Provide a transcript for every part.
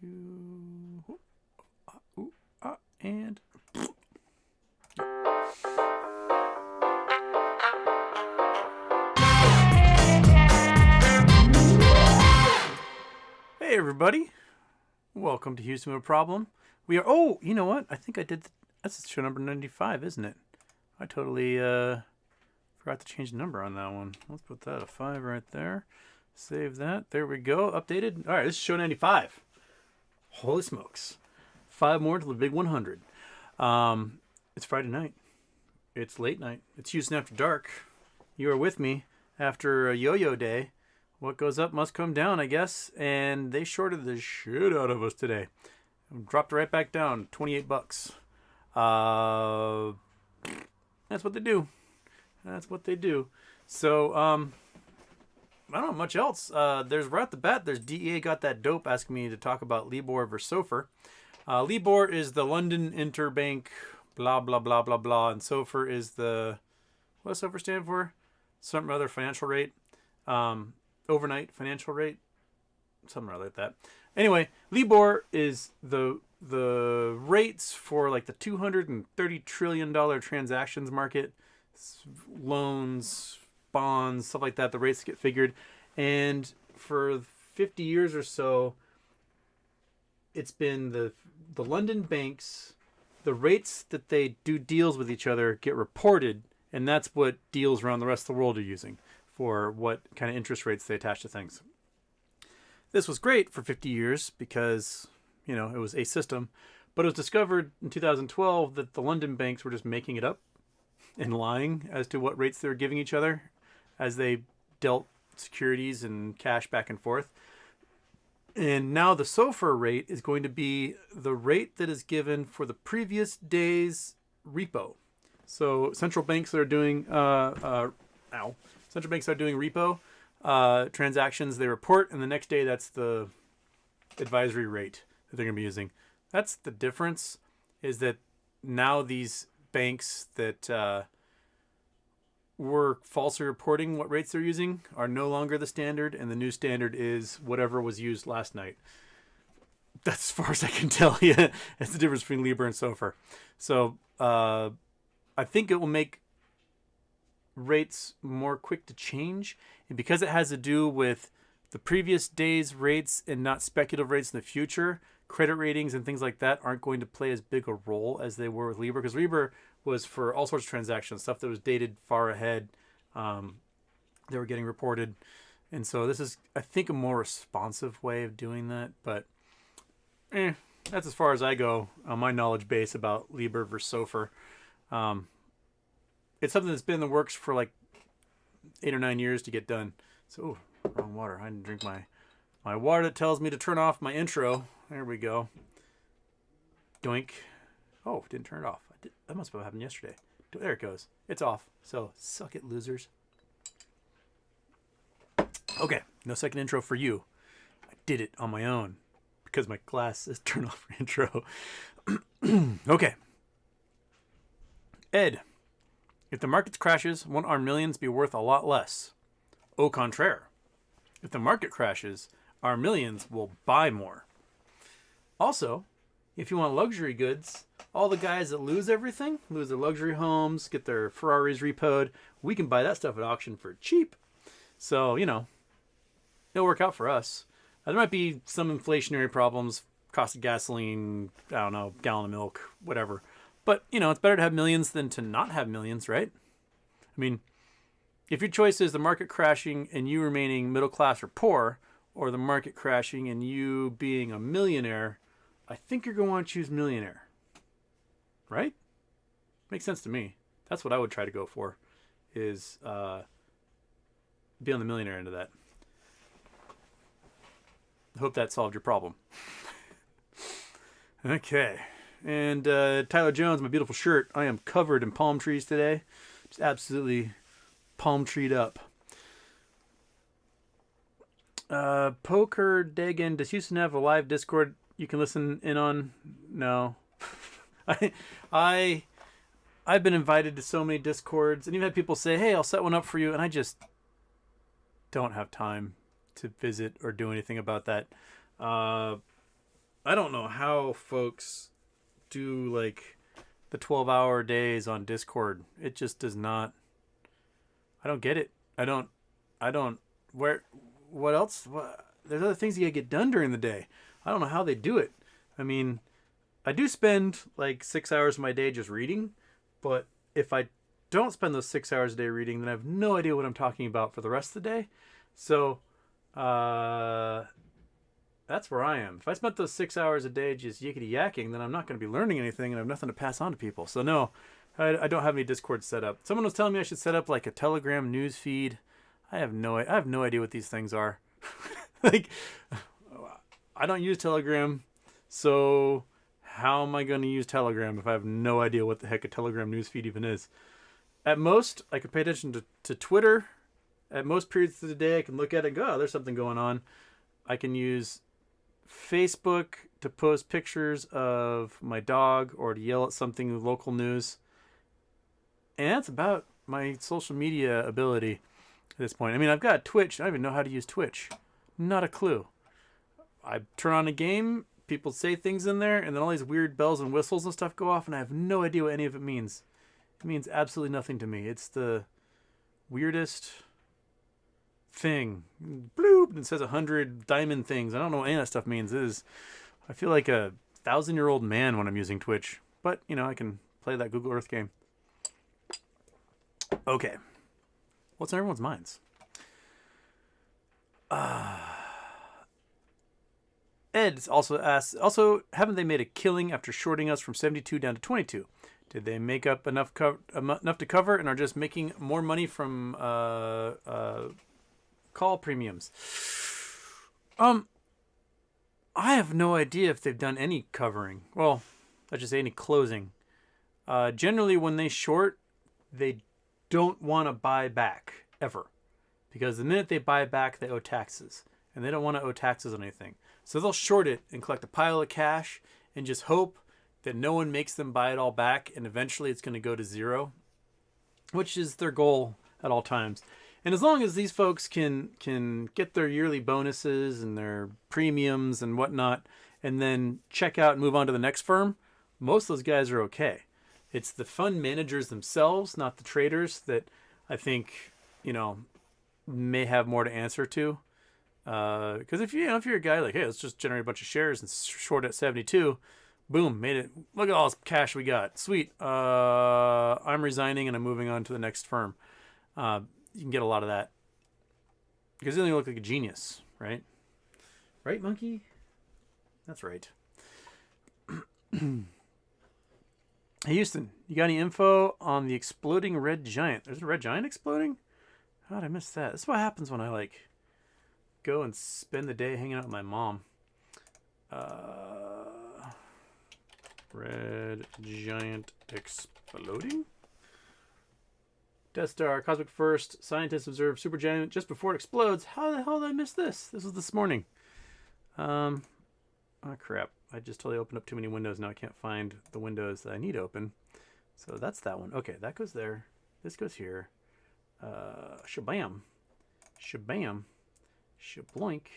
And hey everybody, welcome to Houston with a Problem. We are, oh, you know what? I think I did, that's show number 95, isn't it? I totally forgot to change the number on that one. Let's put that a 5 right there. Save that. There we go. Updated. All right, this is show 95. Holy smokes. 5 more to the big 100. It's Friday night. It's late night. It's Houston After Dark. You are with me after a yo-yo day. What goes up must come down, I guess. And they shorted the shit out of us today. Dropped right back down. $28. That's what they do. That's what they do. So, I don't know much else. There's right off the bat, there's DEA got that dope asking me to talk about LIBOR versus SOFR. LIBOR is the London Interbank blah, blah, blah, blah, blah. And SOFR is the, what does SOFR stand for? Something or other financial rate. Overnight financial rate. Something or other like that. Anyway, LIBOR is the rates for like the $230 trillion transactions market. Loans, bonds, stuff like that. The rates get figured. And for 50 years or so, it's been the London banks, the rates that they do deals with each other get reported, and that's what deals around the rest of the world are using for what kind of interest rates they attach to things. This was great for 50 years because, you know, it was a system, but it was discovered in 2012 that the London banks were just making it up and lying as to what rates they were giving each other as they dealt securities and cash back and forth. And now the SOFR rate is going to be the rate that is given for the previous day's repo. So central banks that are doing central banks are doing repo transactions, they report, and the next day that's the advisory rate that they're going to be using. That's the difference, is that now these banks that were falsely reporting what rates they're using are no longer the standard, and the new standard is whatever was used last night. That's as far as I can tell you. That's the difference between LIBOR and SOFR. So I think it will make rates more quick to change, and because it has to do with the previous day's rates and not speculative rates in the future, credit ratings and things like that aren't going to play as big a role as they were with LIBOR, because LIBOR was for all sorts of transactions, stuff that was dated far ahead. They were getting reported. And so this is, I think, a more responsive way of doing that. But that's as far as I go on my knowledge base about LIBOR versus SOFR. It's something that's been in the works for like 8 or 9 years to get done. So, wrong water. I didn't drink my water that tells me to turn off my intro. There we go. Doink. Oh, didn't turn it off. That must have happened yesterday. There it goes. It's off. So, suck it, losers. Okay, no second intro for you. I did it on my own because my class says turn off intro. Okay. Ed, if the market crashes, won't our millions be worth a lot less? Au contraire. If the market crashes, our millions will buy more. Also, if you want luxury goods, all the guys that lose everything, lose their luxury homes, get their Ferraris repoed, we can buy that stuff at auction for cheap. So, you know, it'll work out for us. There might be some inflationary problems, cost of gasoline, I don't know, gallon of milk, whatever. But, you know, it's better to have millions than to not have millions, right? I mean, if your choice is the market crashing and you remaining middle class or poor, or the market crashing and you being a millionaire, I think you're going to want to choose millionaire. Right? Makes sense to me. That's what I would try to go for, is be on the millionaire end of that. I hope that solved your problem. Okay. And Tyler Jones, my beautiful shirt. I am covered in palm trees today. Just absolutely palm treed up. Poker Dagan, does Houston have a live Discord you can listen in on? No. I've been invited to so many Discords, and you've had people say, hey, I'll set one up for you, and I just don't have time to visit or do anything about that. I don't know how folks do like the 12-hour days on Discord. It just does not. I don't get it. I don't. Where? What else? There's other things you gotta get done during the day. I don't know how they do it. I mean, I do spend like 6 hours of my day just reading, but if I don't spend those 6 hours a day reading, then I have no idea what I'm talking about for the rest of the day. So, that's where I am. If I spent those 6 hours a day just yickety yakking, then I'm not going to be learning anything and I have nothing to pass on to people. So no, I don't have any Discord set up. Someone was telling me I should set up like a Telegram news feed. I have no idea what these things are. Like, I don't use Telegram, so how am I going to use Telegram if I have no idea what the heck a Telegram news feed even is? At most, I could pay attention to Twitter. At most periods of the day, I can look at it and go, oh, there's something going on. I can use Facebook to post pictures of my dog or to yell at something with local news. And that's about my social media ability at this point. I mean, I've got Twitch. I don't even know how to use Twitch. Not a clue. I turn on a game, people say things in there, and then all these weird bells and whistles and stuff go off, and I have no idea what any of it means. It means absolutely nothing to me. It's the weirdest thing. Bloop, and it says 100 diamond things. I don't know what any of that stuff means. I feel like a 1,000-year-old man when I'm using Twitch. But, I can play that Google Earth game. Okay. What's on everyone's minds? Ed also asks, haven't they made a killing after shorting us from 72 down to 22? Did they make up enough to cover and are just making more money from call premiums? I have no idea if they've done any covering. Well, let's just say any closing. Generally, when they short, they don't want to buy back ever, because the minute they buy back, they owe taxes, and they don't want to owe taxes on anything. So they'll short it and collect a pile of cash and just hope that no one makes them buy it all back, and eventually it's going to go to zero, which is their goal at all times. And as long as these folks can get their yearly bonuses and their premiums and whatnot, and then check out and move on to the next firm, most of those guys are okay. It's the fund managers themselves, not the traders, that I think, may have more to answer to. Because if you're a guy like, hey, let's just generate a bunch of shares and short at 72, boom, made it. Look at all this cash we got. Sweet. I'm resigning and I'm moving on to the next firm. You can get a lot of that because then you look like a genius, right? Right, monkey? That's right. Hey, Houston, you got any info on the exploding red giant? There's a red giant exploding? How did I miss that? That's what happens when I go and spend the day hanging out with my mom. Red giant exploding? Death Star, Cosmic First, scientists observe supergiant just before it explodes. How the hell did I miss this? This was this morning. Oh crap. I just totally opened up too many windows. Now I can't find the windows that I need open. So that's that one. Okay, that goes there. This goes here. Shabam. Shabam. Shabloink.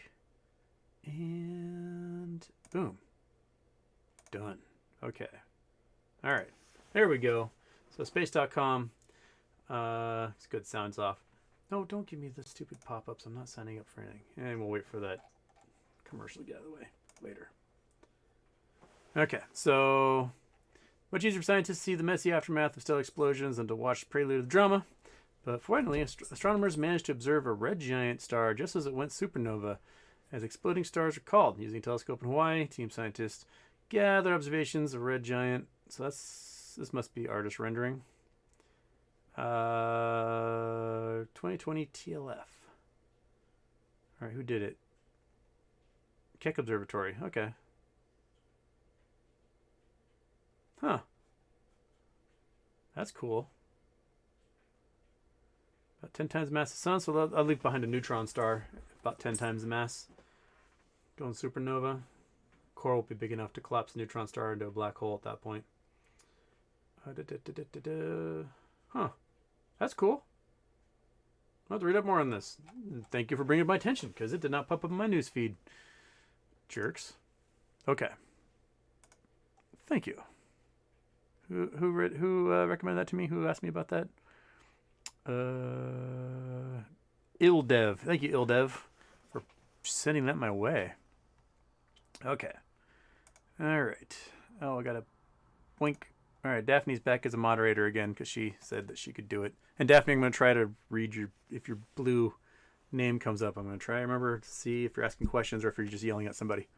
And boom. Done. Okay. All right. There we go. So space.com. It's good. Sounds off. No, don't give me the stupid pop-ups. I'm not signing up for anything. And we'll wait for that commercial to get out of the way later. Okay, so much easier for scientists to see the messy aftermath of stellar explosions than to watch the prelude of the drama. But finally, astronomers managed to observe a red giant star just as it went supernova, as exploding stars are called. Using a telescope in Hawaii, team scientists gathered observations of red giant. So this must be artist rendering. 2020 TLF. All right, who did it? Keck Observatory. Okay. Huh. That's cool. About 10 times the mass of the sun, so I'll leave behind a neutron star, about 10 times the mass. Going supernova. Core will be big enough to collapse a neutron star into a black hole at that point. Huh. That's cool. I'll have to read up more on this. Thank you for bringing it to my attention, because it did not pop up in my news feed. Jerks. Okay. Thank you. Who recommended that to me? Who asked me about that? Ildev. Thank you, Ildev, for sending that my way. Okay. All right. Oh, I got a blink. All right, Daphne's back as a moderator again because she said that she could do it. And Daphne, I'm going to try to read if your blue name comes up. I'm going to try. Remember to see if you're asking questions or if you're just yelling at somebody.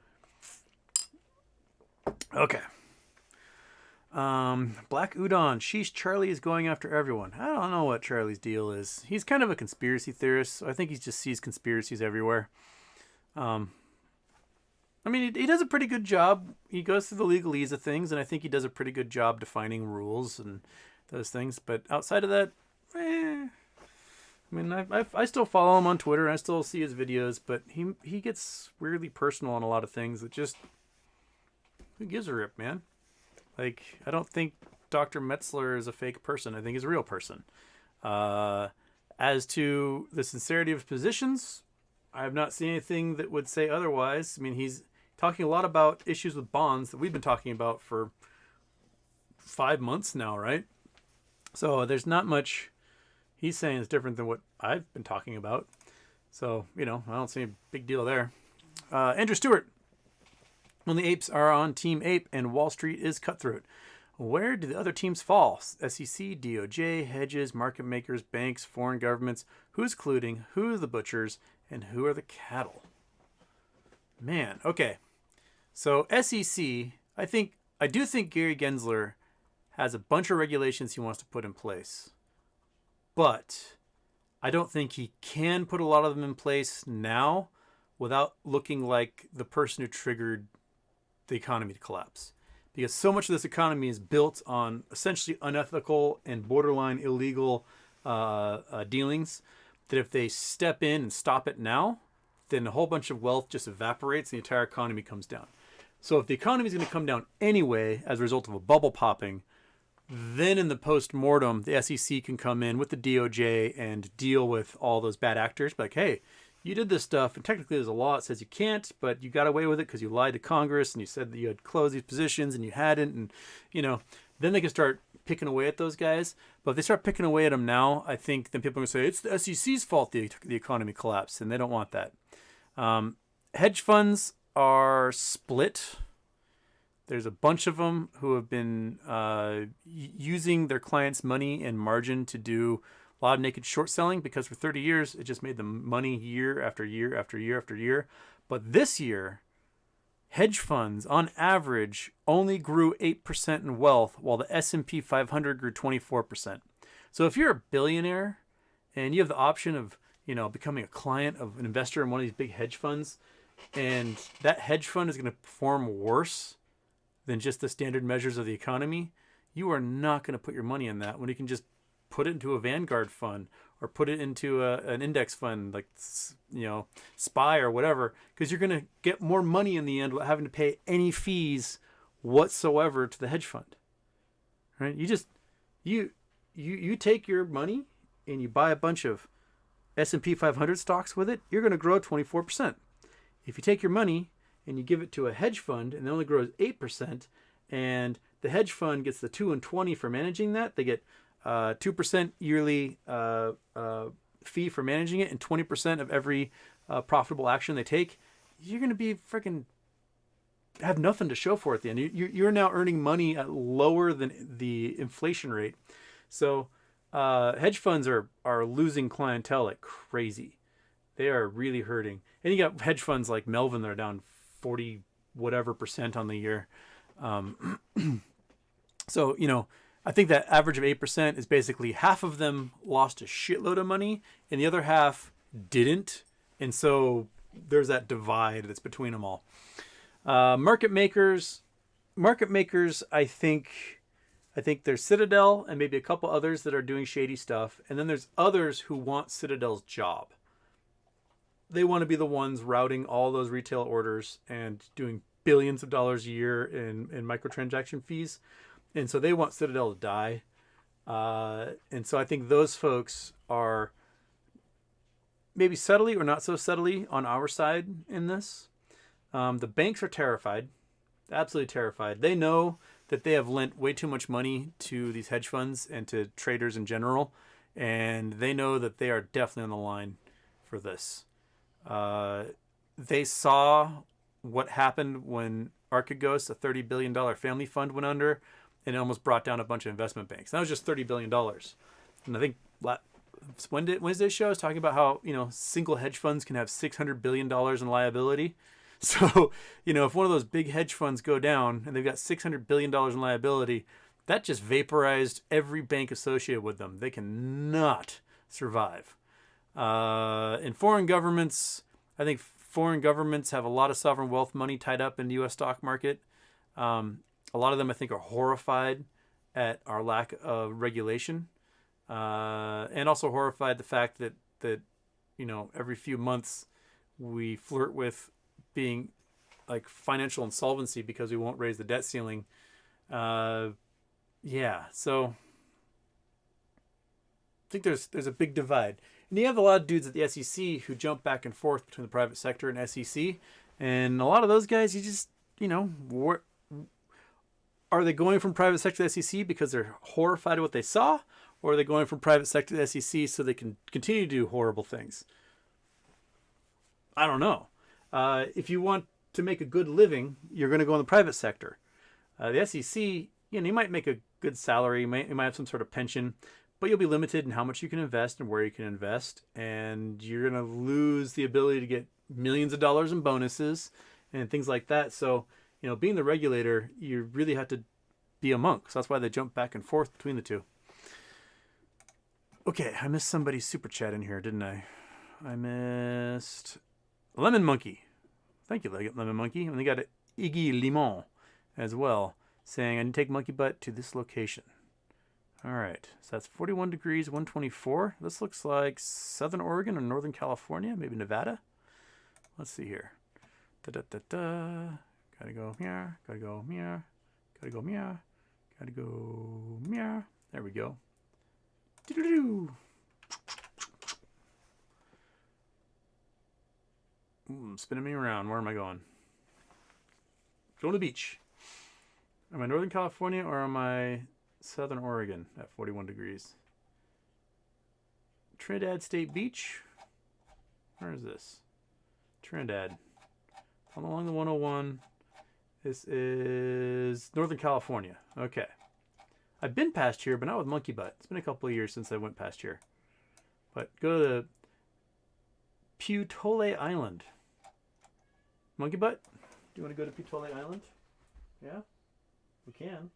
Okay. Black Udon. Sheesh, Charlie is going after everyone. I don't know what Charlie's deal is. He's kind of a conspiracy theorist, so I think he just sees conspiracies everywhere. I mean, he does a pretty good job. He goes through the legalese of things, and I think he does a pretty good job defining rules and those things. But outside of that, I mean, I still follow him on Twitter, and I still see his videos, but he gets weirdly personal on a lot of things that just, who gives a rip, man? Like, I don't think Dr. Metzler is a fake person. I think he's a real person. As to the sincerity of his positions, I have not seen anything that would say otherwise. I mean, he's talking a lot about issues with bonds that we've been talking about for 5 months now, right? So there's not much he's saying is different than what I've been talking about. So, I don't see a big deal there. Andrew Stewart. When the apes are on Team Ape and Wall Street is cutthroat, where do the other teams fall? SEC, DOJ, hedges, market makers, banks, foreign governments. Who's colluding? Who are the butchers? And who are the cattle? Man, okay. So SEC, I do think Gary Gensler has a bunch of regulations he wants to put in place. But I don't think he can put a lot of them in place now without looking like the person who triggered the economy to collapse. Because so much of this economy is built on essentially unethical and borderline illegal dealings that if they step in and stop it now, then a whole bunch of wealth just evaporates and the entire economy comes down. So if the economy is going to come down anyway as a result of a bubble popping, then in the post-mortem, the SEC can come in with the DOJ and deal with all those bad actors. Like, hey, you did this stuff, and technically there's a law that says you can't, but you got away with it because you lied to Congress and you said that you had closed these positions and you hadn't, and then they can start picking away at those guys. But if they start picking away at them now, I think then people are going to say it's the SEC's fault the economy collapsed, and they don't want that. Hedge funds are split. There's a bunch of them who have been using their clients' money and margin to do a lot of naked short selling because for 30 years, it just made them money year after year after year after year. But this year, hedge funds, on average, only grew 8% in wealth, while the S&P 500 grew 24%. So if you're a billionaire and you have the option of, becoming a client of an investor in one of these big hedge funds, and that hedge fund is going to perform worse than just the standard measures of the economy, you are not going to put your money in that when you can just put it into a Vanguard fund or put it into an index fund like, SPY or whatever, because you're going to get more money in the end without having to pay any fees whatsoever to the hedge fund, right? You take your money and you buy a bunch of S&P 500 stocks with it, you're going to grow 24%. If you take your money and you give it to a hedge fund and it only grows 8%, and the hedge fund gets the 2 and 20 for managing that, they get 2% yearly fee for managing it and 20% of every profitable action they take, you're going to be freaking have nothing to show for it at the end. You're now earning money at lower than the inflation rate. So hedge funds are losing clientele like crazy. They are really hurting. And you got hedge funds like Melvin that are down 40 whatever % on the year. So, I think that average of 8% is basically half of them lost a shitload of money and the other half didn't. And so there's that divide that's between them all. Market makers, I think there's Citadel and maybe a couple others that are doing shady stuff. And then there's others who want Citadel's job. They want to be the ones routing all those retail orders and doing billions of dollars a year in microtransaction fees. And so they want Citadel to die. And so I think those folks are maybe subtly or not so subtly on our side in this. The banks are terrified absolutely terrified. They know that they have lent way too much money to these hedge funds and to traders in general, and they know that they are definitely on the line for this. They saw what happened when Archegos, a $30 billion family fund, went under, and it almost brought down a bunch of investment banks. That was just $30 billion. And I think Wednesday's show is talking about how, single hedge funds can have $600 billion in liability. So, if one of those big hedge funds go down and they've got $600 billion in liability, that just vaporized every bank associated with them. They cannot survive. In foreign governments, I think foreign governments have a lot of sovereign wealth money tied up in the U.S. stock market. A lot of them, I think, are horrified at our lack of regulation, and also horrified the fact that every few months we flirt with being like financial insolvency because we won't raise the debt ceiling. So I think there's a big divide. And you have a lot of dudes at the SEC who jump back and forth between the private sector and SEC. And a lot of those guys, you just, are they going from private sector to the SEC because they're horrified at what they saw? Or are they going from private sector to the SEC so they can continue to do horrible things? I don't know. If you want to make a good living, you're going to go in the private sector. The SEC, you might make a good salary, you might have some sort of pension, but you'll be limited in how much you can invest and where you can invest, and you're going to lose the ability to get millions of dollars in bonuses and things like that. So, being the regulator, you really have to be a monk. So that's why they jump back and forth between the two. Okay, I missed somebody's super chat in here, didn't I? I missed Lemon Monkey. Thank you, Lemon Monkey. And they got Iggy Limon as well, saying, I need to take Monkey Butt to this location. All right, so that's 41 degrees, 124. This looks like Southern Oregon or Northern California, maybe Nevada. Let's see here. Da-da-da-da. Gotta go here, gotta go here, gotta go here, gotta go here. There we go. Do-do-do. Spinning me around. Where am I going? Going to the beach. Am I Northern California or am I Southern Oregon at 41 degrees? Trinidad State Beach. Where is this? Trinidad. Along the 101. This is Northern California. Okay. I've been past here, but not with Monkey Butt. It's been a couple of years since I went past here. But go to Putole Island. Monkey Butt, do you want to go to Putole Island? Yeah? We can.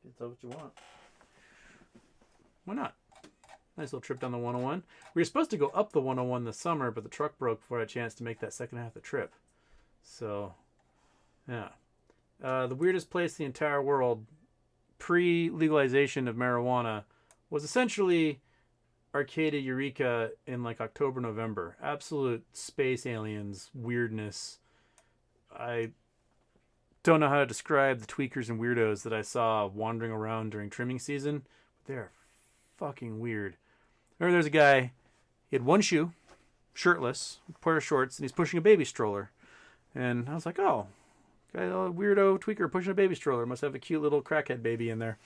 If that's what you want. Why not? Nice little trip down the 101. We were supposed to go up the 101 this summer, but the truck broke before I had a chance to make that second half of the trip. So, yeah. The weirdest place in the entire world pre-legalization of marijuana was essentially Arcata, Eureka in like October, November. Absolute space aliens, weirdness. I don't know how to describe the tweakers and weirdos that I saw wandering around during trimming season. They're fucking weird. Remember, there's a guy, he had one shoe, shirtless, a pair of shorts, and he's pushing a baby stroller. And I was like, oh, guy, a weirdo tweaker pushing a baby stroller. Must have a cute little crackhead baby in there.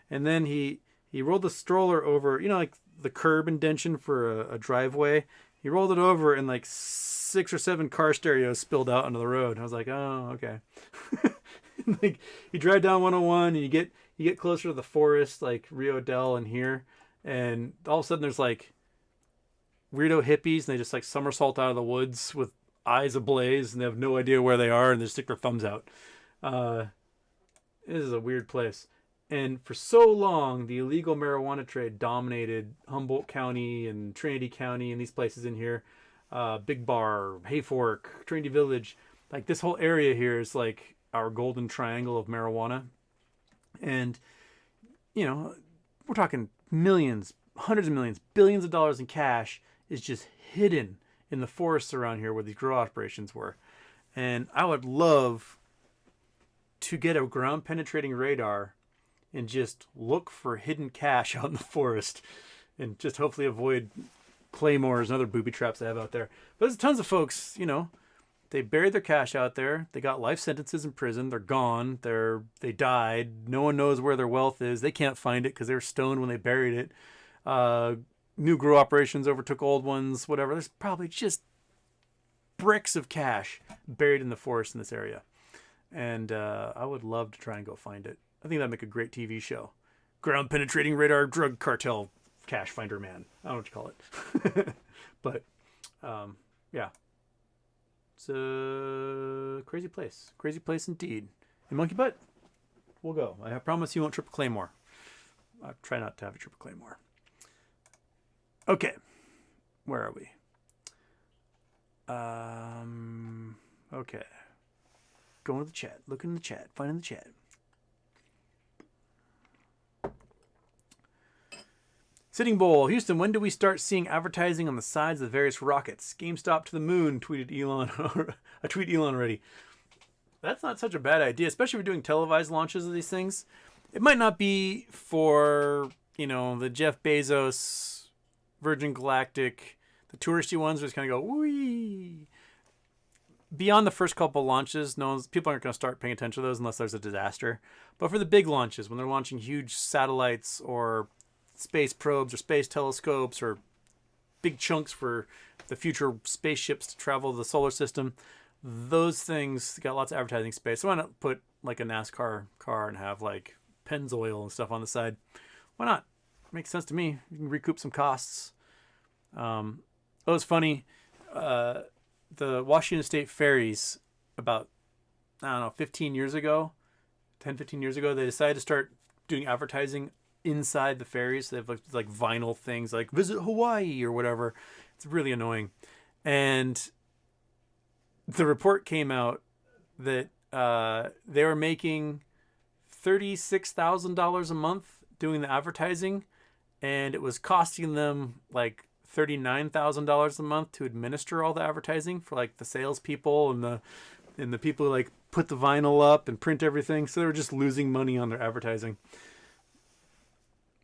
And then he rolled the stroller over, like the curb indention for a driveway. He rolled it over and like 6 or 7 car stereos spilled out onto the road. I was like, oh, okay. Like you drive down 101 and you get closer to the forest, like Rio Del and here, and all of a sudden there's like weirdo hippies and they just like somersault out of the woods with eyes ablaze and they have no idea where they are and they stick their thumbs out. This is a weird place. And for so long, the illegal marijuana trade dominated Humboldt County and Trinity County and these places in here. Big Bar, Hayfork, Trinity Village. Like this whole area here is like our golden triangle of marijuana. And, we're talking millions, hundreds of millions, billions of dollars in cash is just hidden in the forests around here where these grow operations were. And I would love to get a ground penetrating radar and just look for hidden cash out in the forest and just hopefully avoid claymores and other booby traps they have out there. But there's tons of folks, They buried their cash out there. They got life sentences in prison. They're gone. They died. No one knows where their wealth is. They can't find it because they were stoned when they buried it. New grow operations overtook old ones, whatever. There's probably just bricks of cash buried in the forest in this area. And I would love to try and go find it. I think that'd make a great TV show. Ground penetrating radar drug cartel cash finder man. I don't know what you call it. But yeah. It's a crazy place. Crazy place indeed. In Monkey Butt, we'll go. I promise you won't trip a claymore. I try not to have a trip a claymore. Okay. Where are we? Okay. Going to the chat. Looking in the chat. Finding the chat. Sitting Bull, Houston, when do we start seeing advertising on the sides of the various rockets? GameStop to the moon, tweeted Elon. I tweet Elon already. That's not such a bad idea, especially if you're doing televised launches of these things. It might not be for, the Jeff Bezos, Virgin Galactic, the touristy ones where it's kind of go, wee. Beyond the first couple launches, people aren't going to start paying attention to those unless there's a disaster. But for the big launches, when they're launching huge satellites or space probes or space telescopes or big chunks for the future spaceships to travel the solar system, those things got lots of advertising space. So why not put like a NASCAR car and have like Pennzoil and stuff on the side? Why not? Makes sense to me. You can recoup some costs. It was funny. The Washington State ferries about, 15 years ago, they decided to start doing advertising inside the ferries. They have like vinyl things like visit Hawaii or whatever. It's really annoying. And the report came out that they were making $36,000 a month doing the advertising, and it was costing them like $39,000 a month to administer all the advertising for like the salespeople and the people who like put the vinyl up and print everything. So they were just losing money on their advertising.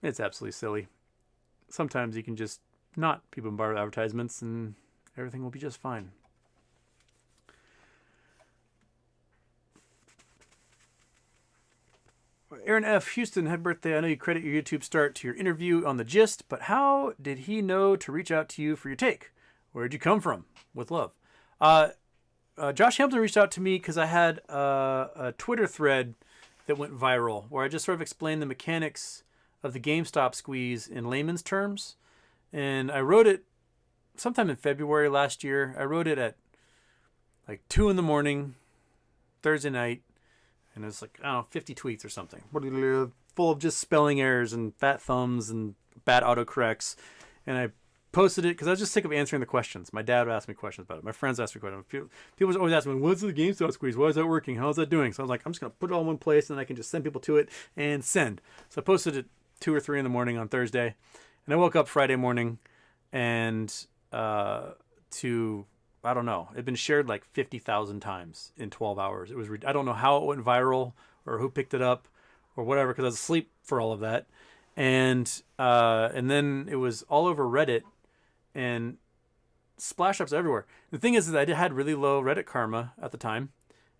It's absolutely silly. Sometimes you can just not be bombarded with advertisements and everything will be just fine. Aaron F. Houston, happy birthday. I know you credit your YouTube start to your interview on The Gist, but how did he know to reach out to you for your take? Where'd you come from? With love. Josh Hamilton reached out to me because I had a Twitter thread that went viral where I just sort of explained the mechanics of the GameStop squeeze in layman's terms. And I wrote it sometime in February last year. I wrote it at like 2 a.m, Thursday night. And it was like, 50 tweets or something. Full of just spelling errors and fat thumbs and bad autocorrects. And I posted it because I was just sick of answering the questions. My dad would ask me questions about it. My friends asked me questions. People was always asking me, what's the GameStop squeeze? Why is that working? How's that doing? So I was like, I'm just going to put it all in one place and then I can just send people to it and send. So I posted it 2 or 3 in the morning on Thursday. And I woke up Friday morning and I don't know. It'd been shared like 50,000 times in 12 hours. It was, I don't know how it went viral or who picked it up or whatever, because I was asleep for all of that. And then it was all over Reddit and splash ups everywhere. The thing is that I had really low Reddit karma at the time.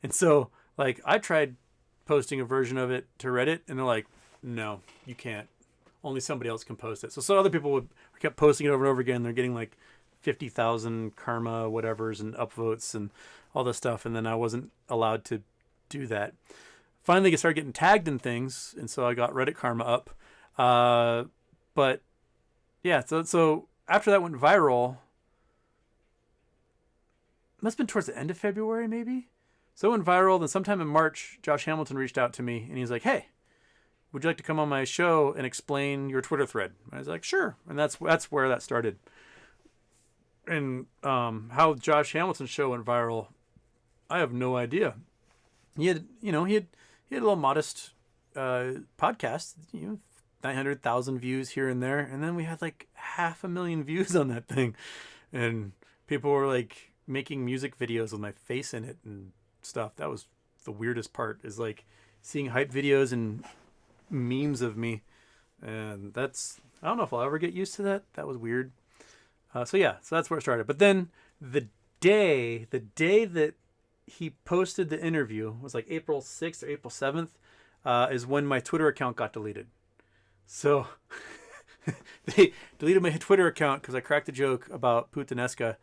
And so like I tried posting a version of it to Reddit and they're like, no, you can't. Only somebody else can post it. So other people kept posting it over and over again. They're getting like 50,000 karma whatevers and upvotes and all this stuff, and then I wasn't allowed to do that. Finally I started getting tagged in things, and so I got Reddit karma up. But yeah, so after that went viral, must have been towards the end of February maybe. So it went viral. Then sometime in March, Josh Hamilton reached out to me and he's like, hey, would you like to come on my show and explain your Twitter thread? I was like, sure. And that's where that started. And how Josh Hamilton's show went viral, I have no idea. He had a little modest podcast, 900,000 views here and there, and then we had like 500,000 views on that thing, and people were like making music videos with my face in it and stuff. That was the weirdest part, is like seeing hype videos and memes of me, and I don't know if I'll ever get used to that. That was weird. So that's where it started. But then the the day that he posted the interview was like April 6th or April 7th, is when my Twitter account got deleted. So they deleted my Twitter account because I cracked a joke about Putanesca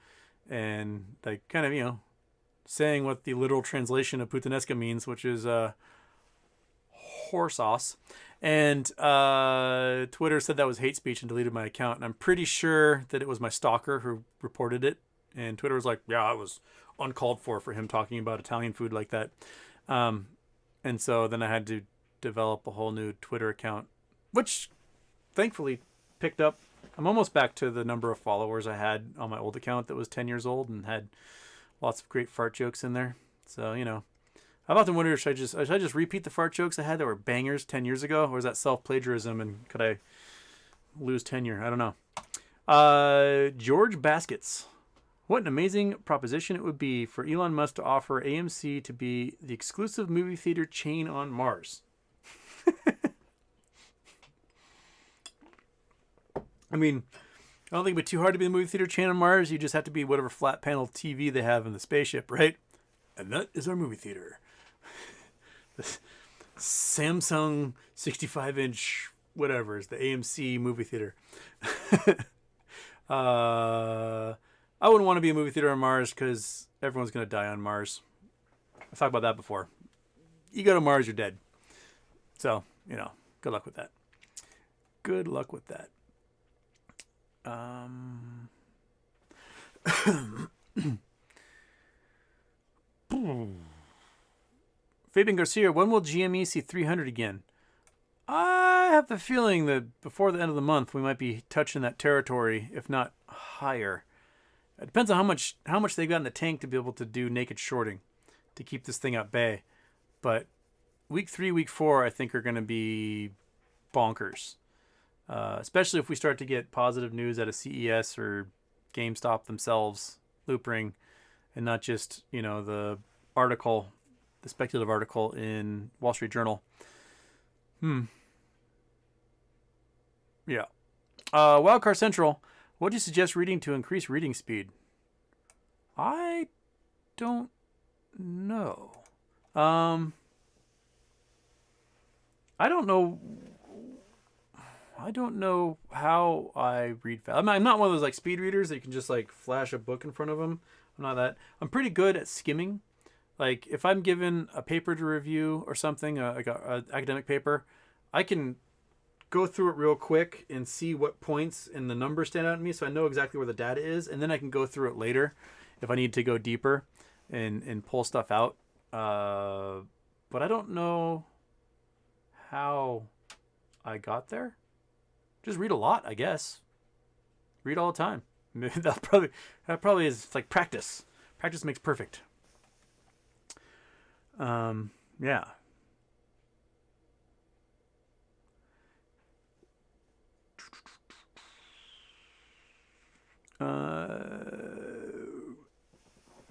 and like kind of, saying what the literal translation of Putanesca means, which is horse sauce. And Twitter said that was hate speech and deleted my account. And I'm pretty sure that it was my stalker who reported it. And Twitter was like, yeah, it was uncalled for him talking about Italian food like that. And so then I had to develop a whole new Twitter account, which thankfully picked up. I'm almost back to the number of followers I had on my old account that was 10 years old and had lots of great fart jokes in there. So, I've often wondered, should I just repeat the fart jokes I had that were bangers 10 years ago? Or is that self-plagiarism and could I lose tenure? I don't know. George Baskets. What an amazing proposition it would be for Elon Musk to offer AMC to be the exclusive movie theater chain on Mars. I mean, I don't think it'd be too hard to be the movie theater chain on Mars. You just have to be whatever flat panel TV they have in the spaceship, right? And that is our movie theater. The Samsung 65-inch whatever is the AMC movie theater. I wouldn't want to be a movie theater on Mars because everyone's going to die on Mars. I've talked about that before. You go to Mars, you're dead. So, good luck with that. Good luck with that. Fabian Garcia, when will GME see 300 again? I have the feeling that before the end of the month we might be touching that territory, if not higher. It depends on how much they've got in the tank to be able to do naked shorting to keep this thing at bay. But week 3, week 4, I think are going to be bonkers. Especially if we start to get positive news out of CES or GameStop themselves, Loop Ring, and not just, the article, the speculative article in Wall Street Journal. Yeah. Wildcard Central, what do you suggest reading to increase reading speed? I don't know. I don't know how I read fast. I'm not one of those speed readers that you can just flash a book in front of them. I'm not that. I'm pretty good at skimming. If I'm given a paper to review or something, like a academic paper, I can go through it real quick and see what points and the numbers stand out to me, so I know exactly where the data is, and then I can go through it later if I need to go deeper and pull stuff out. But I don't know how I got there. Just read a lot, I guess. Read all the time. That probably is practice. Practice makes perfect. Yeah.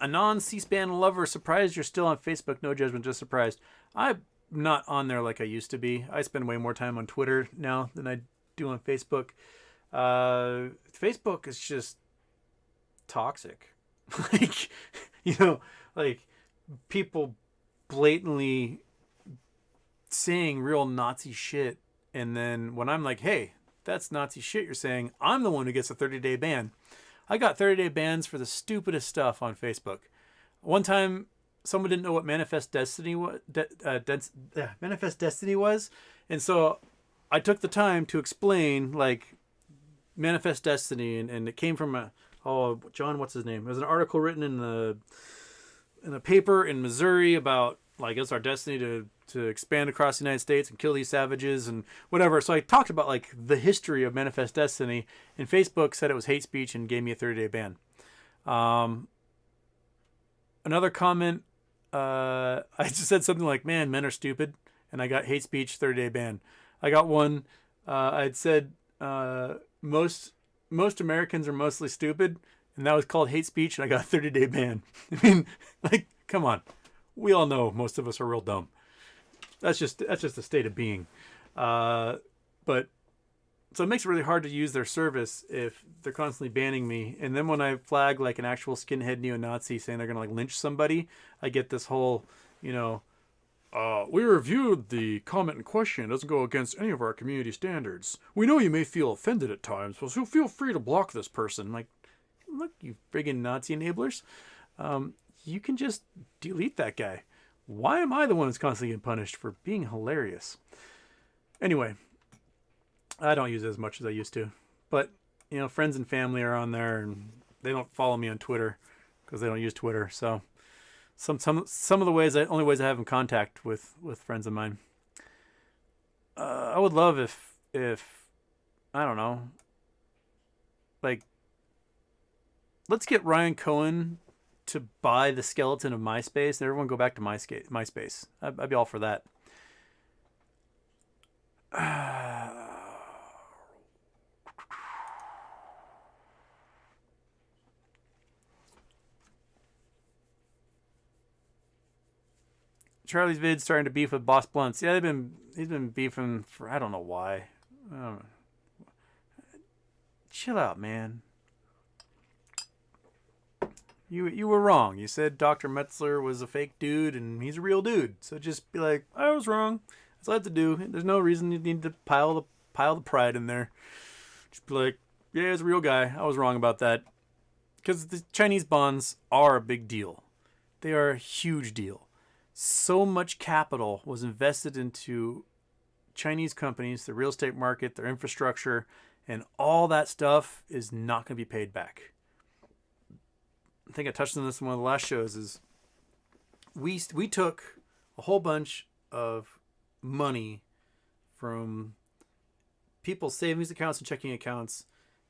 A non-C-SPAN lover, surprised you're still on Facebook. No judgment, just surprised. I'm not on there like I used to be. I spend way more time on Twitter now than I do on Facebook. Facebook is just toxic. People blatantly saying real Nazi shit, and then when I'm like, hey, that's Nazi shit you're saying, I'm the one who gets a 30-day ban. I got 30-day bans for the stupidest stuff on Facebook. One time, someone didn't know what Manifest Destiny was, and so I took the time to explain Manifest Destiny, and it came from John, what's his name? It was an article written in a paper in Missouri about it's our destiny to expand across the United States and kill these savages and whatever. So I talked about the history of Manifest Destiny, and Facebook said it was hate speech and gave me a 30-day ban. Another comment, I just said something like, man, men are stupid, and I got hate speech, 30-day ban. I got one, I'd said, most Americans are mostly stupid, and that was called hate speech, and I got a 30-day ban. I mean, come on. We all know most of us are real dumb. That's just a state of being. But So it makes it really hard to use their service if they're constantly banning me. And then when I flag like an actual skinhead neo-Nazi saying they're gonna like lynch somebody, I get this whole, we reviewed the comment in question. It doesn't go against any of our community standards. We know you may feel offended at times, so feel free to block this person. Like, look, you friggin' Nazi enablers. You can just delete that guy. Why am I the one who's constantly getting punished for being hilarious? Anyway, I don't use it as much as I used to. But, friends and family are on there, and they don't follow me on Twitter because they don't use Twitter. So some of the only ways I have in contact with friends of mine. I would love if I don't know, like, let's get Ryan Cohen to buy the skeleton of MySpace and everyone go back to MySpace. I'd be all for that. Charlie's vid starting to beef with Boss Blunts. Yeah, he's been beefing for I don't know why. Chill out, man. You were wrong. You said Dr. Metzler was a fake dude and he's a real dude. So just be like, I was wrong. That's all I have to do. There's no reason you need to pile the pride in there. Just be like, yeah, he's a real guy. I was wrong about that. Because the Chinese bonds are a big deal. They are a huge deal. So much capital was invested into Chinese companies, the real estate market, their infrastructure, and all that stuff is not going to be paid back. I think I touched on this in one of the last shows. Is we took a whole bunch of money from people's savings accounts and checking accounts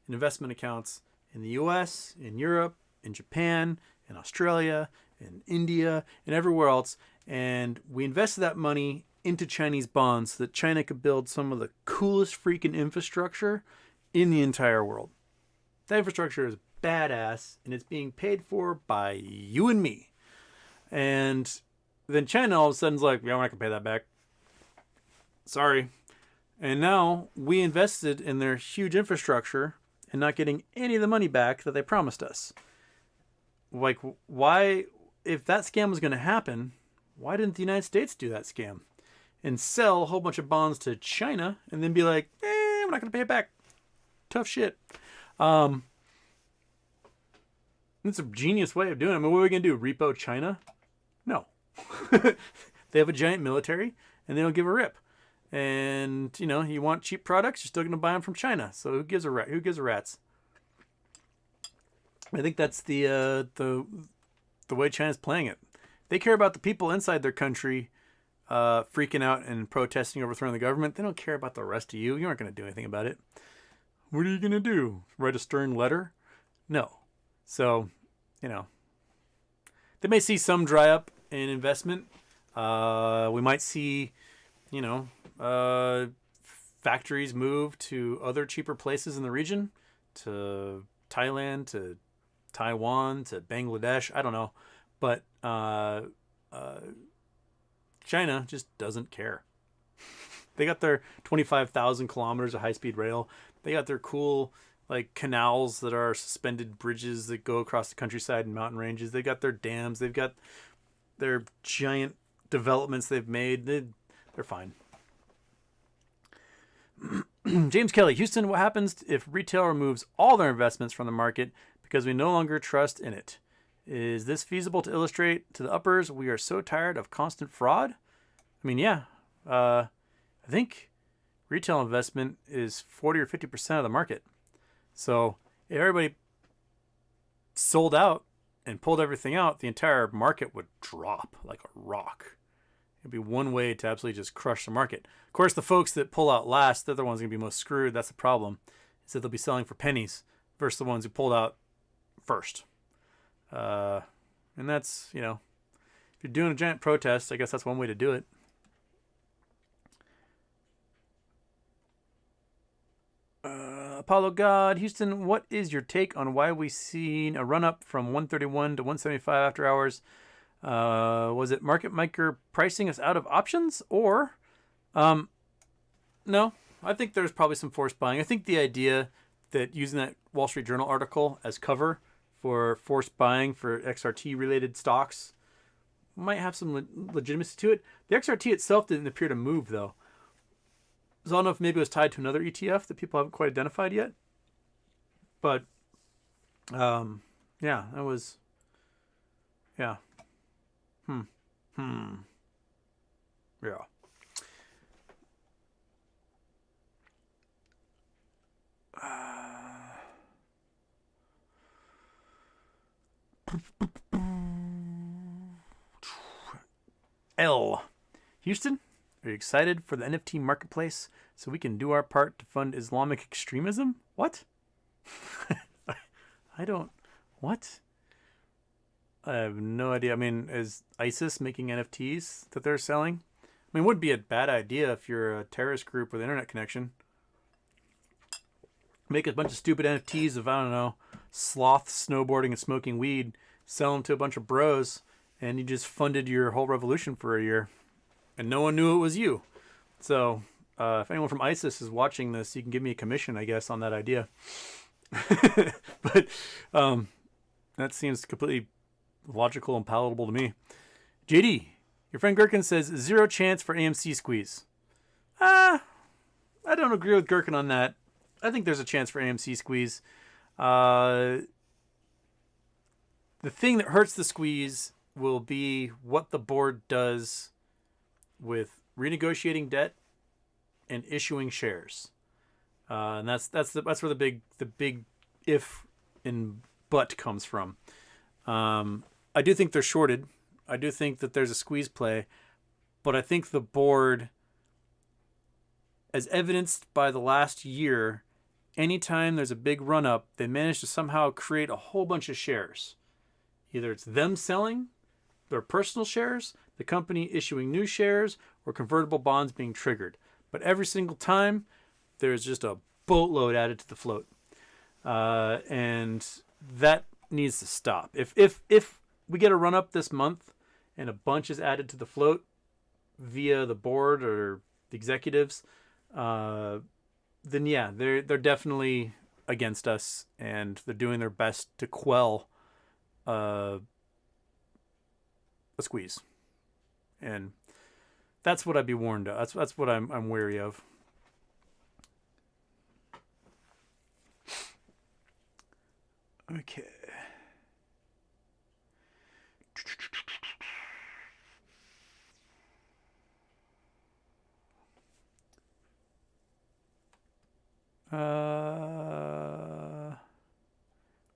and investment accounts in the U.S., in Europe, in Japan, in Australia, in India, and everywhere else. And we invested that money into Chinese bonds so that China could build some of the coolest freaking infrastructure in the entire world. That infrastructure is badass, and it's being paid for by you and me. And then China all of a sudden is like, yeah, we're not going to pay that back. Sorry. And now we invested in their huge infrastructure and not getting any of the money back that they promised us. Like, why, if that scam was going to happen, why didn't the United States do that scam and sell a whole bunch of bonds to China and then be like, we're not going to pay it back. Tough shit. It's a genius way of doing it. I mean, what are we going to do? Repo China? No. They have a giant military and they don't give a rip. And, you want cheap products, you're still going to buy them from China. So who gives a rat's? I think that's the way China's playing it. They care about the people inside their country freaking out and protesting, overthrowing the government. They don't care about the rest of you. You aren't going to do anything about it. What are you going to do? Write a stern letter? No. So, they may see some dry up in investment. We might see, factories move to other cheaper places in the region, to Thailand, to Taiwan, to Bangladesh. I don't know. But China just doesn't care. They got their 25,000 kilometers of high-speed rail. They got their cool canals that are suspended bridges that go across the countryside and mountain ranges. They got their dams. They've got their giant developments they've made. They're fine. James Kelly, Houston, what happens if retail removes all their investments from the market because we no longer trust in it? Is this feasible to illustrate to the uppers? We are so tired of constant fraud. I mean, yeah. I think retail investment is 40 or 50% of the market. So if everybody sold out and pulled everything out, the entire market would drop like a rock. It'd be one way to absolutely just crush the market. Of course, the folks that pull out last, they're the ones going to be most screwed. That's the problem. Is that they'll be selling for pennies versus the ones who pulled out first. And that's, if you're doing a giant protest, I guess that's one way to do it. Apollo God, Houston, what is your take on why we seen a run up from 131 to 175 after hours? Was it market maker pricing us out of options or, no, I think there's probably some forced buying. I think the idea that using that Wall Street Journal article as cover for forced buying for XRT related stocks might have some legitimacy to it. The XRT itself didn't appear to move though. So I don't know if maybe it was tied to another ETF that people haven't quite identified yet. But yeah, that was yeah. Yeah. L. Houston, are you excited for the NFT marketplace so we can do our part to fund Islamic extremism? What? I don't. What? I have no idea. I mean, is ISIS making NFTs that they're selling? I mean, it would be a bad idea if you're a terrorist group with internet connection. Make a bunch of stupid NFTs of, I don't know, sloths snowboarding and smoking weed, sell them to a bunch of bros, and you just funded your whole revolution for a year. And no one knew it was you. So, if anyone from ISIS is watching this, you can give me a commission, I guess, on that idea. But that seems completely logical and palatable to me. JD, your friend Gherkin says 0 chance for AMC squeeze. I don't agree with Gherkin on that. I think there's a chance for AMC squeeze. The thing that hurts the squeeze will be what the board does with renegotiating debt and issuing shares. And that's where the big if and but comes from. I do think they're shorted. I do think that there's a squeeze play, but I think the board, as evidenced by the last year, anytime there's a big run up, they manage to somehow create a whole bunch of shares. Either it's them selling their personal shares, the company issuing new shares, or convertible bonds being triggered. But every single time, there's just a boatload added to the float. And that needs to stop. If we get a run up this month and a bunch is added to the float via the board or the executives, then yeah, they're definitely against us, and they're doing their best to quell a squeeze. And that's what I'd be warned of. That's what I'm wary of. Okay.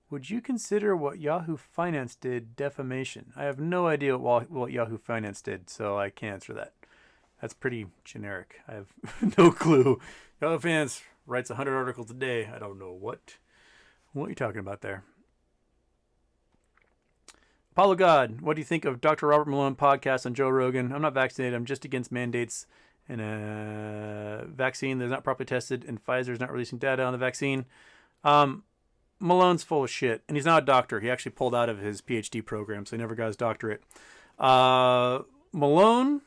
Would you consider what Yahoo Finance did defamation? I have no idea what Yahoo Finance did, so I can't answer that. That's pretty generic. I have no clue. Yahoo Finance writes 100 articles a day. I don't know what you're talking about there. Apollo God, what do you think of Dr. Robert Malone podcast on Joe Rogan? I'm not vaccinated. I'm just against mandates and a vaccine that's not properly tested, and Pfizer's not releasing data on the vaccine. Malone's full of shit, and he's not a doctor. He actually pulled out of his PhD program, so he never got his doctorate. Malone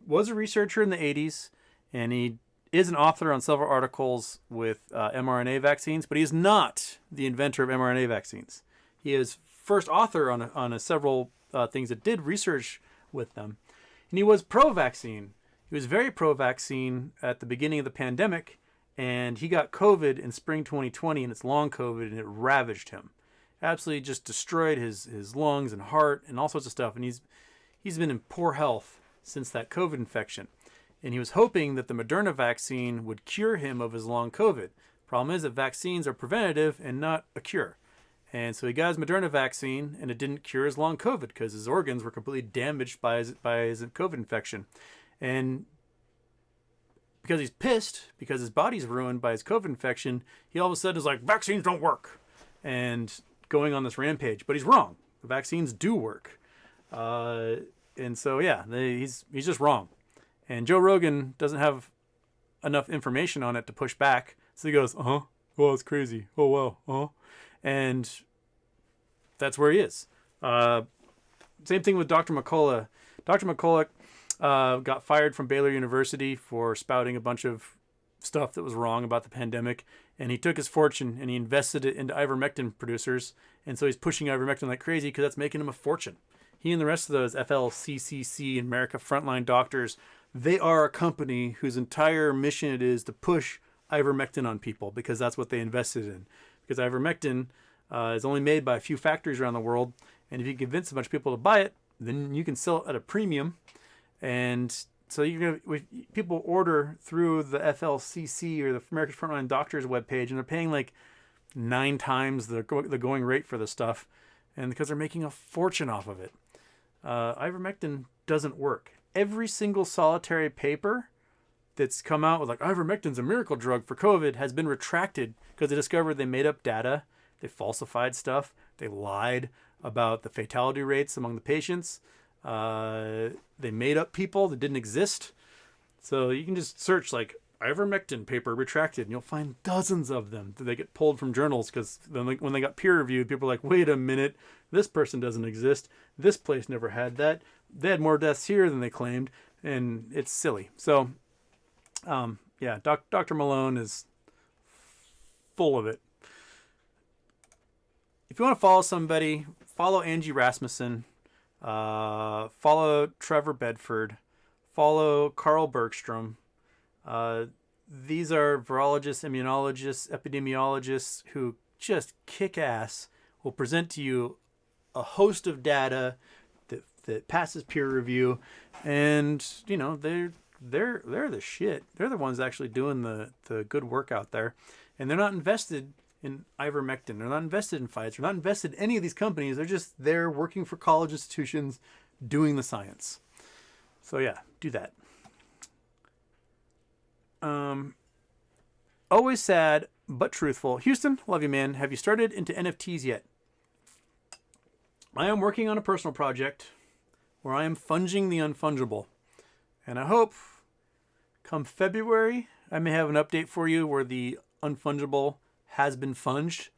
was a researcher in the 80s, and he is an author on several articles with mRNA vaccines, but he is not the inventor of mRNA vaccines. He is first author on several things that did research with them. And he was pro-vaccine. He was very pro-vaccine at the beginning of the pandemic, and he got COVID in spring 2020, and it's long COVID, and it ravaged him. Absolutely just destroyed his lungs and heart and all sorts of stuff. And he's been in poor health since that COVID infection. And he was hoping that the Moderna vaccine would cure him of his long COVID. Problem is that vaccines are preventative and not a cure. And so he got his Moderna vaccine, and it didn't cure his long COVID because his organs were completely damaged by his COVID infection. And because he's pissed, because his body's ruined by his COVID infection, he all of a sudden is like, vaccines don't work, and going on this rampage. But he's wrong. The vaccines do work. And so, yeah, he's just wrong. And Joe Rogan doesn't have enough information on it to push back. So he goes, well, it's crazy. Oh, wow. And that's where he is. Same thing with Dr. McCullough. Dr. McCullough got fired from Baylor University for spouting a bunch of stuff that was wrong about the pandemic. And he took his fortune and he invested it into ivermectin producers. And so he's pushing ivermectin like crazy because that's making him a fortune. He and the rest of those FLCCC, America Frontline Doctors, they are a company whose entire mission it is to push ivermectin on people because that's what they invested in. Because ivermectin is only made by a few factories around the world. And if you convince a bunch of people to buy it, then you can sell it at a premium. And so people order through the FLCC or the American Frontline Doctors webpage, and they're paying like 9 times the going rate for the stuff, and because they're making a fortune off of it. Ivermectin doesn't work. Every single solitary paper that's come out with like ivermectin's a miracle drug for COVID has been retracted because they discovered they made up data, they falsified stuff, they lied about the fatality rates among the patients. They made up people that didn't exist. So you can just search like ivermectin paper retracted and you'll find dozens of them that they get pulled from journals because then when they got peer reviewed, people are like, wait a minute, this person doesn't exist. This place never had that. They had more deaths here than they claimed. And it's silly. So, yeah, Dr. Malone is full of it. If you want to follow somebody, follow Angie Rasmussen. Follow Trevor Bedford, follow Carl Bergstrom. These are virologists, immunologists, epidemiologists who just kick ass, will present to you a host of data that passes peer review, and you know they're the shit. They're the ones actually doing the good work out there, and they're not invested in ivermectin. They're not invested in Pfizer. They're not invested in any of these companies. They're just there working for college institutions doing the science. So yeah, do that. Always sad, but truthful. Houston, love you, man. Have you started into NFTs yet? I am working on a personal project where I am funging the unfungible. And I hope come February, I may have an update for you where the unfungible has been funged,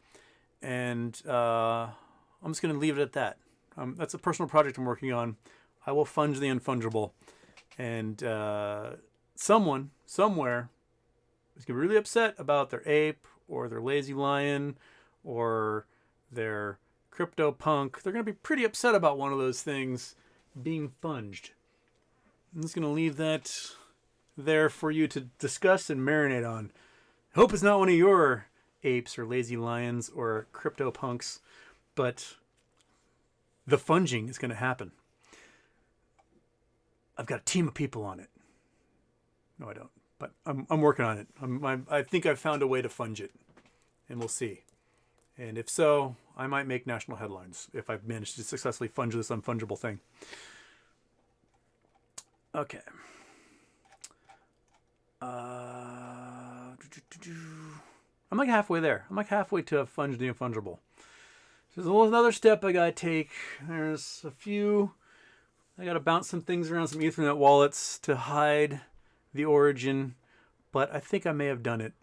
and I'm just going to leave it at that. That's a personal project I'm working on. I will funge the unfungible, and someone somewhere is going to be really upset about their ape or their lazy lion or their crypto punk. They're going to be pretty upset about one of those things being funged. I'm just going to leave that there for you to discuss and marinate on. Hope it's not one of your apes or lazy lions or crypto punks, but the funging is going to happen. I've got a team of people on it. No, I don't, but I'm working on it. I think I've found a way to funge it, and we'll see. And if so, I might make national headlines if I've managed to successfully funge this unfungible thing. Okay. I'm like halfway there. I'm like halfway to funge the unfungible. So there's another step I gotta take. There's a few. I gotta bounce some things around, some Ethernet wallets to hide the origin, but I think I may have done it.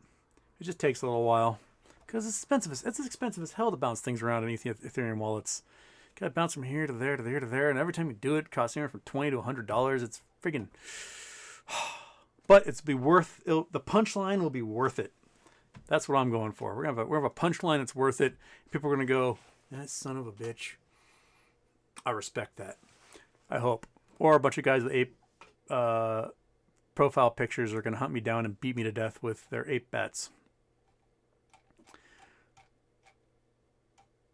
It just takes a little while because it's expensive. It's expensive as hell to bounce things around in Ethereum wallets. Gotta bounce from here to there to there to there, and every time you do it, it costs anywhere from $20 to $100. It's freaking. But it's be worth. The punchline will be worth it. That's what I'm going for. We're gonna have a punchline that's worth it. People are gonna go, that son of a bitch. I respect that. I hope. Or a bunch of guys with ape profile pictures are gonna hunt me down and beat me to death with their ape bats.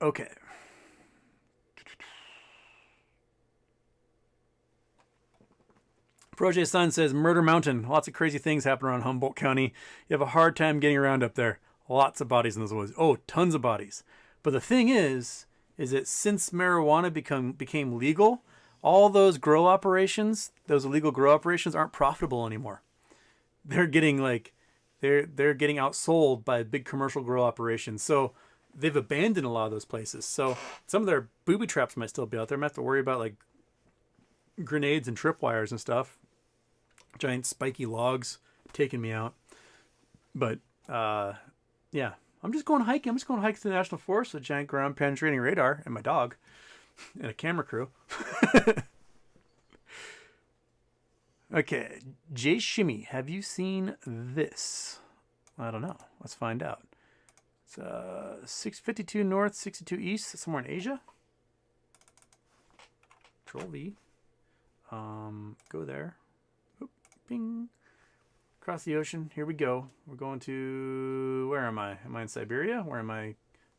Okay. Proje Sun says, Murder Mountain. Lots of crazy things happen around Humboldt County. You have a hard time getting around up there. Lots of bodies in those woods. Oh, tons of bodies. But the thing is that since marijuana became legal, all those grow operations, those illegal grow operations aren't profitable anymore. They're getting they're getting outsold by big commercial grow operations. So they've abandoned a lot of those places. So some of their booby traps might still be out there. I might have to worry about like grenades and tripwires and stuff. Giant spiky logs taking me out. But yeah, I'm just going hiking. I'm just going to hike to the National Forest with a giant ground penetrating radar and my dog and a camera crew. Okay, Jay Shimmy, have you seen this? I don't know. Let's find out. It's 652 north, 62 east, somewhere in Asia. Control V. Go there. Oop, bing. Across the ocean. Here we go. We're going to... Where am I? Am I in Siberia? Where am I?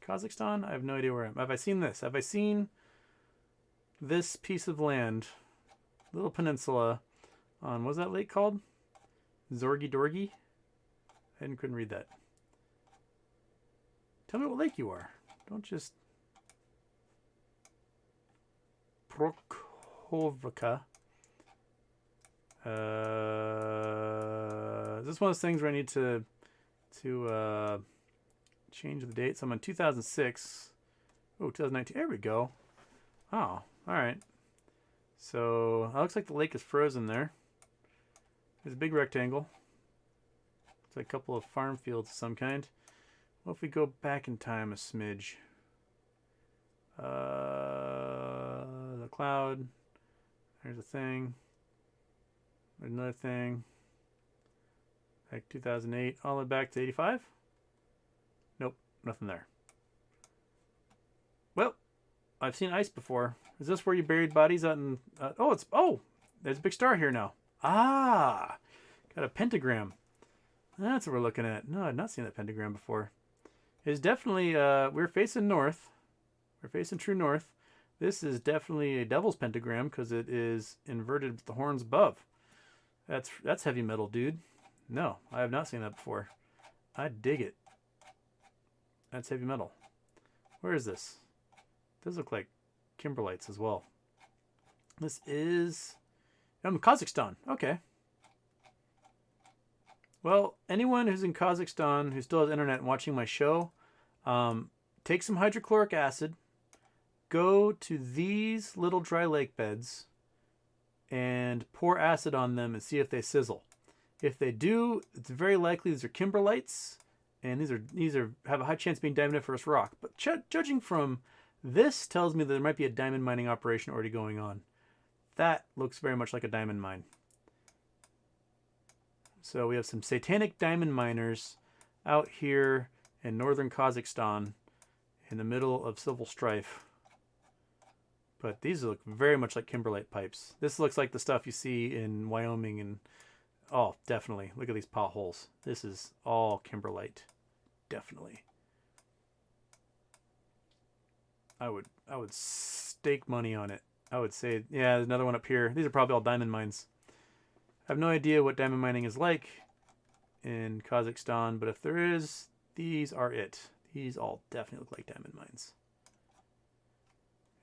Kazakhstan? I have no idea where I am. Have I seen this? Have I seen this piece of land? Little peninsula on... What was that lake called? Zorgi Dorgi? I couldn't read that. Tell me what lake you are. Don't just... Prokhovica. Is this one of those things where I need to change the date? So I'm on 2006. Oh, 2019. There we go. Oh, all right. So it looks like the lake is frozen there. There's a big rectangle. It's like a couple of farm fields of some kind. What if we go back in time a smidge? The cloud. There's a thing. There's another thing. Like 2008, all the way back to 85? Nope, nothing there. Well, I've seen ice before. Is this where you buried bodies out in... there's a big star here now. Ah, got a pentagram. That's what we're looking at. No, I've not seen that pentagram before. It's definitely, we're facing north. We're facing true north. This is definitely a devil's pentagram because it is inverted with the horns above. That's heavy metal, dude. No, I have not seen that before. I dig it. That's heavy metal. Where is this? It does look like kimberlites as well. This is... Kazakhstan. Okay. Well, anyone who's in Kazakhstan who still has internet and watching my show, take some hydrochloric acid, go to these little dry lake beds, and pour acid on them and see if they sizzle. If they do, it's very likely these are kimberlites, and these have a high chance of being diamondiferous rock. But judging from this, tells me that there might be a diamond mining operation already going on. That looks very much like a diamond mine. So we have some satanic diamond miners out here in northern Kazakhstan in the middle of civil strife. But these look very much like kimberlite pipes. This looks like the stuff you see in Wyoming and... Oh, definitely. Look at these potholes. This is all kimberlite. Definitely. I would stake money on it. I would say, yeah, there's another one up here. These are probably all diamond mines. I have no idea what diamond mining is like in Kazakhstan, but if there is, these are it. These all definitely look like diamond mines.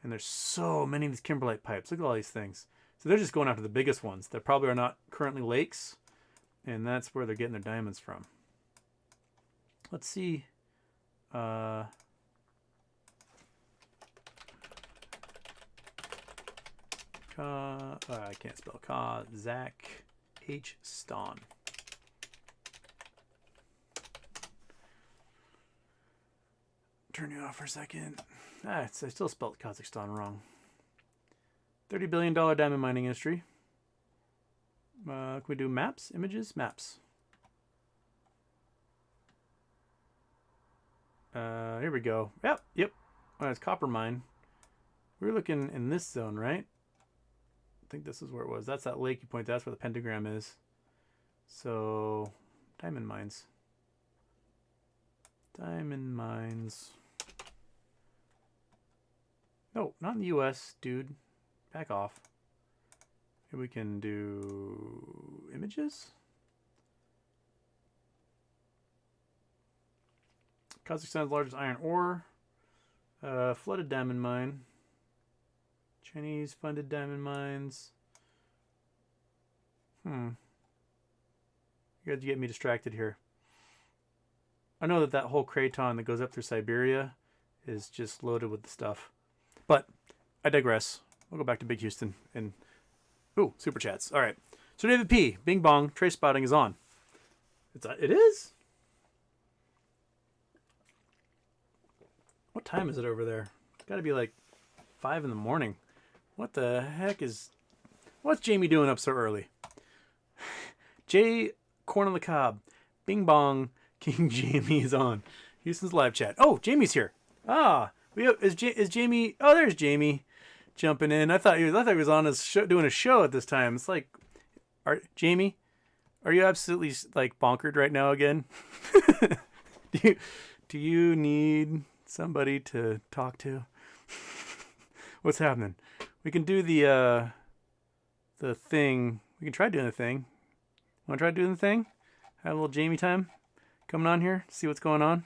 And there's so many of these kimberlite pipes. Look at all these things. So they're just going after the biggest ones. There probably are not currently lakes, and that's where they're getting their diamonds from. Let's see. I can't spell Kazakhstan. Turn you off for a second. I still spelled Kazakhstan wrong. $30 billion diamond mining industry. Can we do maps? Images? Maps. Here we go. Yep. Oh, it's copper mine. We were looking in this zone, right? I think this is where it was. That's that lake you pointed. That's where the pentagram is. So, diamond mines. Diamond mines. No, not in the U.S., dude. Back off. Here we can do images. Kazakhstan's largest iron ore. Flooded diamond mine. Chinese funded diamond mines. You guys get me distracted here. I know that whole craton that goes up through Siberia is just loaded with the stuff. But I digress. We'll go back to Big Houston and... Ooh, super chats. All right. So David P. Bing bong. Tradespotting is on. It is? What time is it over there? It's got to be like 5 in the morning. What the heck is... What's Jamie doing up so early? Jay Corn on the Cob. Bing bong. King Jamie is on. Houston's live chat. Oh, Jamie's here. Ah, is Jamie? Oh, there's Jamie jumping in. I thought he was on his show, doing a show at this time. It's like, Jamie, are you absolutely like bonkered right now again? do you need somebody to talk to? What's happening? We can do the thing. We can try doing the thing. Want to try doing the thing? Have a little Jamie time coming on here. See what's going on.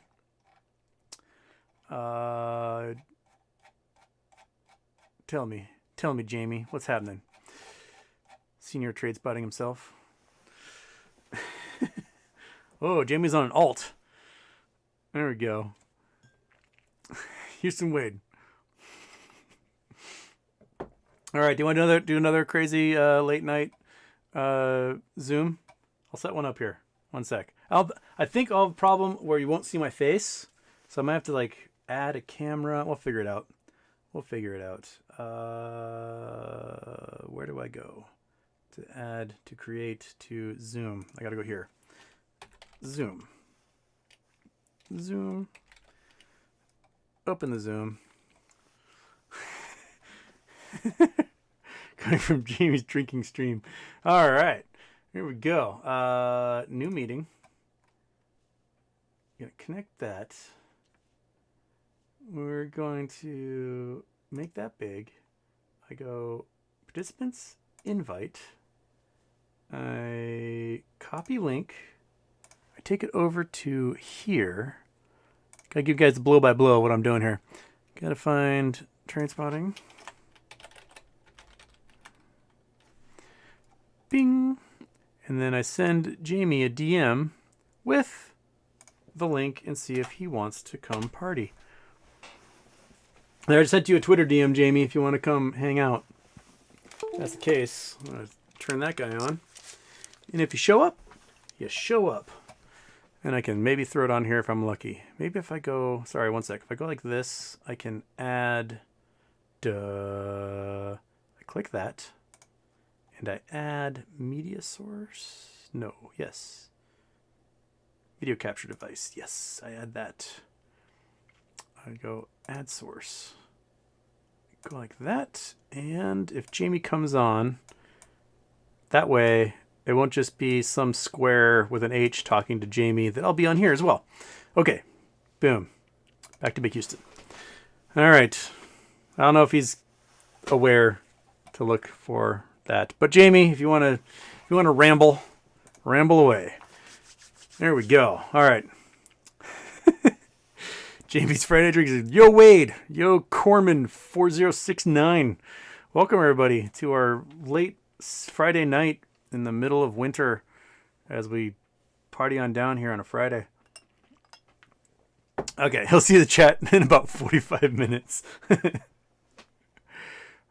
Tell me, Jamie, what's happening? Senior Tradespotting himself. Oh, Jamie's on an alt. There we go. Houston Wade. All right, do you want to do another crazy late night Zoom? I'll set one up here. One sec. I think I'll have a problem where you won't see my face, so I might have to like add a camera. We'll figure it out. Where do I go? To add, to create, to Zoom. I gotta go here. Zoom. Open the Zoom. Coming from Jamie's drinking stream. All right, here we go. New meeting. Gonna connect that. We're going to make that big. I go participants invite. I copy link. I take it over to here. Gotta give you guys blow by blow what I'm doing here. Gotta find Tradespotting. Bing. And then I send Jamie a DM with the link and see if he wants to come party. I already sent you a Twitter DM, Jamie, if you want to come hang out. If that's the case. I'm going to turn that guy on. And if you show up, you show up. And I can maybe throw it on here if I'm lucky. Maybe if I go, sorry, one sec. If I go like this, I can add, I click that. And I add media source. No, yes. Video capture device. Yes, I add that. I go add source. Go like that. And if Jamie comes on, that way it won't just be some square with an H talking to Jamie, that I'll be on here as well. Okay, boom. Back to Big Houston. All right. I don't know if he's aware to look for that, but Jamie, if you want to ramble away. There we go. All right. Jamie's Friday Drink says, yo, Wade. Yo, Corman 4069. Welcome, everybody, to our late Friday night in the middle of winter as we party on down here on a Friday. Okay, he'll see the chat in about 45 minutes.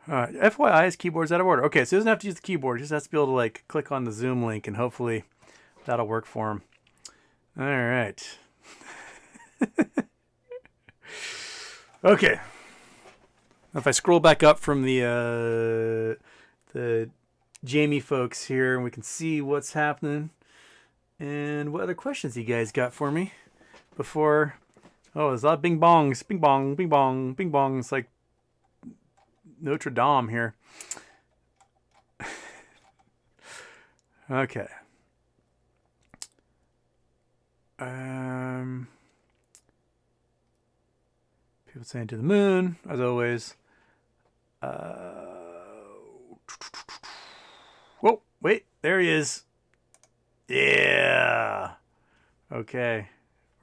FYI, his keyboard's out of order. Okay, so he doesn't have to use the keyboard. He just has to be able to like click on the Zoom link, and hopefully that'll work for him. All right. Okay. If I scroll back up from the Jamie folks here, and we can see what's happening and what other questions you guys got for me before. Oh, there's a lot of bing bongs, bing bong, bing bong, bing bong. It's like Notre Dame here. Okay. People saying to the moon, as always. Whoa, wait, there he is. Yeah. Okay.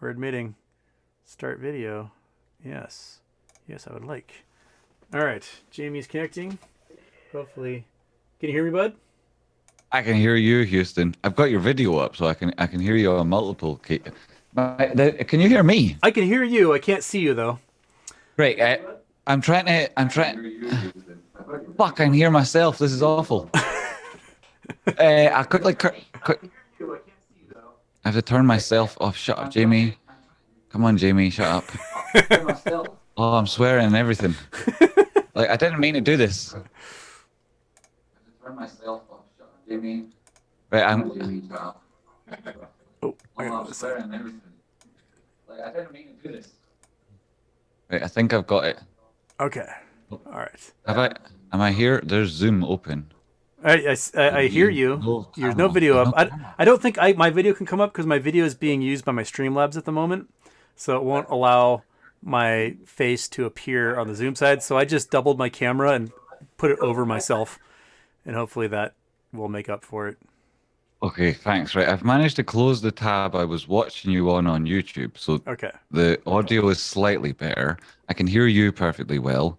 We're admitting. Start video. Yes. Yes, I would like. All right. Jamie's connecting. Hopefully. Can you hear me, bud? I can hear you, Houston. I've got your video up, so I can hear you on multiple. Can you hear me? I can hear you. I can't see you though. Great. I'm trying. Fuck! I can hear myself. This is awful. I quickly. I have to turn myself off. Shut up, Jamie. Come on, Jamie. Shut up. Oh, I'm swearing and everything. Like I didn't mean to do this. I have to turn myself off. Shut up, Jamie. Right, Oh, I got this side. right, I think I've got it. Okay. All right. Have I? Am I here? There's Zoom open. I hear you. No There's no camera. video There's up. no camera. I don't think my video can come up because my video is being used by my Streamlabs at the moment, so it won't allow my face to appear on the Zoom side. So I just doubled my camera and put it over myself, and hopefully that will make up for it. Okay, thanks. Right, I've managed to close the tab I was watching you on YouTube, so Okay. the audio is slightly better. I can hear you perfectly well.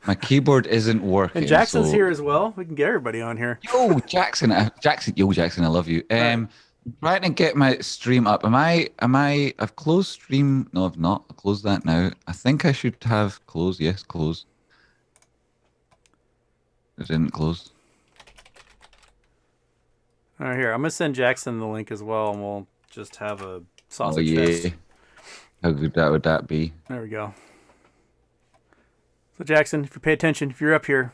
My keyboard isn't And working, Jackson's so here as well. We can get everybody on here. yo, Jackson, Jackson, I love you. All right. I'm trying to get my stream up. I've closed stream. No, I've not. I'll close that now. I think I should have closed. Yes, close. It didn't close. All right, here. I'm gonna send Jackson the link as well, and we'll just have a Oh sausage yeah. fest. How good that would that be? There we go. So Jackson, if you pay attention, if you're up here,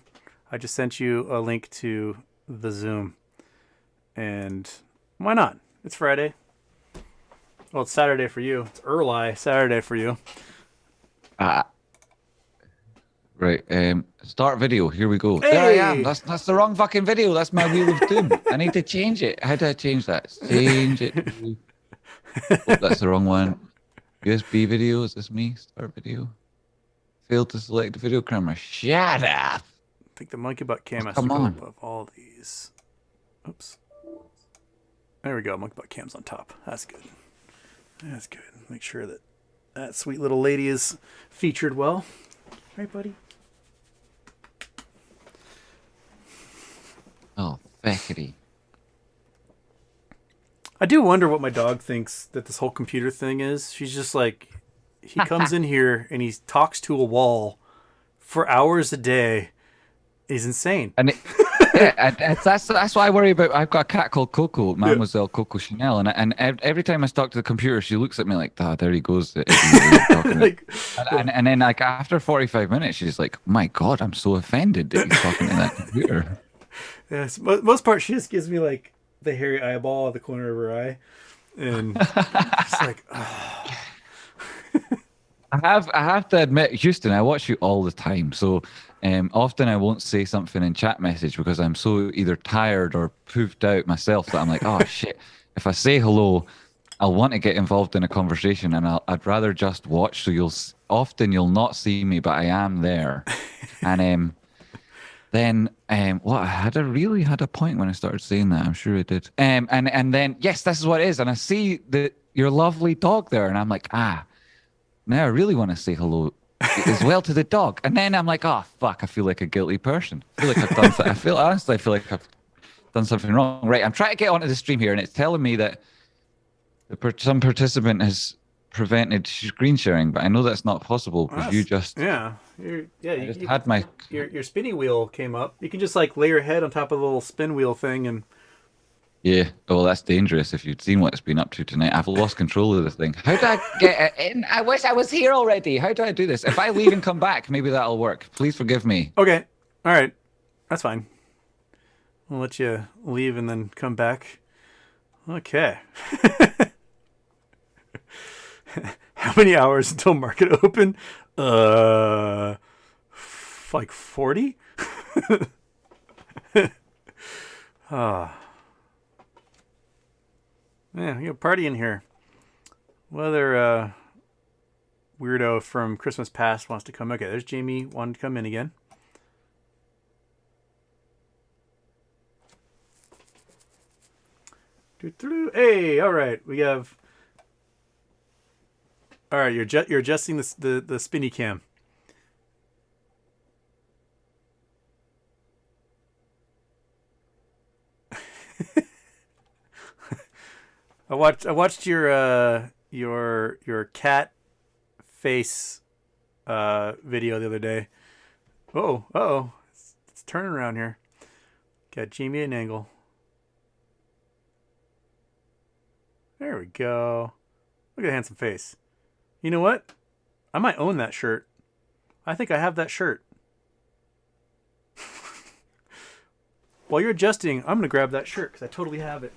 I just sent you a link to the Zoom. And why not? It's Friday. Well, it's Saturday for you. It's early Saturday for you. Ah, right. Start video. Here we go. Hey! There I am. That's the wrong fucking video. That's my Wheel of Doom. I need to change it. How do I change that? Change it. Oh, that's the wrong one. USB video. Is this me? Start video. Failed to select the video camera. Shut up. I think the monkey butt cam has to Come go on. above all these. Oops. There we go. Monkey butt cam's on top. That's good. That's good. Make sure that that sweet little lady is featured well. Right, buddy? Oh, feckety. I do wonder what my dog thinks that this whole computer thing is. She's just like, he comes in here and he talks to a wall for hours a day. He's insane. And that's why I worry about. I've got a cat called Coco, Mademoiselle Coco Chanel, and every time I talk to the computer, she looks at me like, "Ah, there he goes." Like, and then like after 45 minutes, she's like, "My God, I'm so offended that he's talking to that computer." yes, most part she just gives me like the hairy eyeball at the corner of her eye, and just like, oh. I have to admit, Houston, I watch you all the time, so often I won't say something in chat message because I'm so either tired or poofed out myself that I'm like, oh shit, if I say hello, I'll want to get involved in a conversation, and I'd rather just watch. So you'll not see me, but I am there, and then what I really had a point when I started saying that. I'm sure I did. And then yes, this is what it is, and I see your lovely dog there, and I'm like, now I really want to say hello as well to the dog. And then I'm like, oh fuck, I feel like a guilty person. I feel like I've done honestly, I feel like I've done something wrong. Right, I'm trying to get onto the stream here, and it's telling me that some participant has prevented screen sharing, but I know that's not possible because you just you had my your spinny wheel came up. You can just like lay your head on top of the little spin wheel thing and. Yeah, well, that's dangerous. If you'd seen what it's been up to tonight, I've lost control of the thing. How do I get it in? I wish I was here already. How do I do this? If I leave and come back, maybe that'll work. Please forgive me. Okay, all right, that's fine. We'll let you leave and then come back. Okay. How many hours until market open? Like 40. Yeah, you got a party in here. Whether weirdo from Christmas past wants to come. Okay, there's Jamie wanting to come in again. Hey, all right, we have. All right, you're adjusting the spinny cam. I watched your cat face video the other day. Oh, it's turning around here. Got Jamie at an angle. There we go. Look at the handsome face. You know what? I might own that shirt. I think I have that shirt. while you're adjusting, I'm gonna grab that shirt because I totally have it.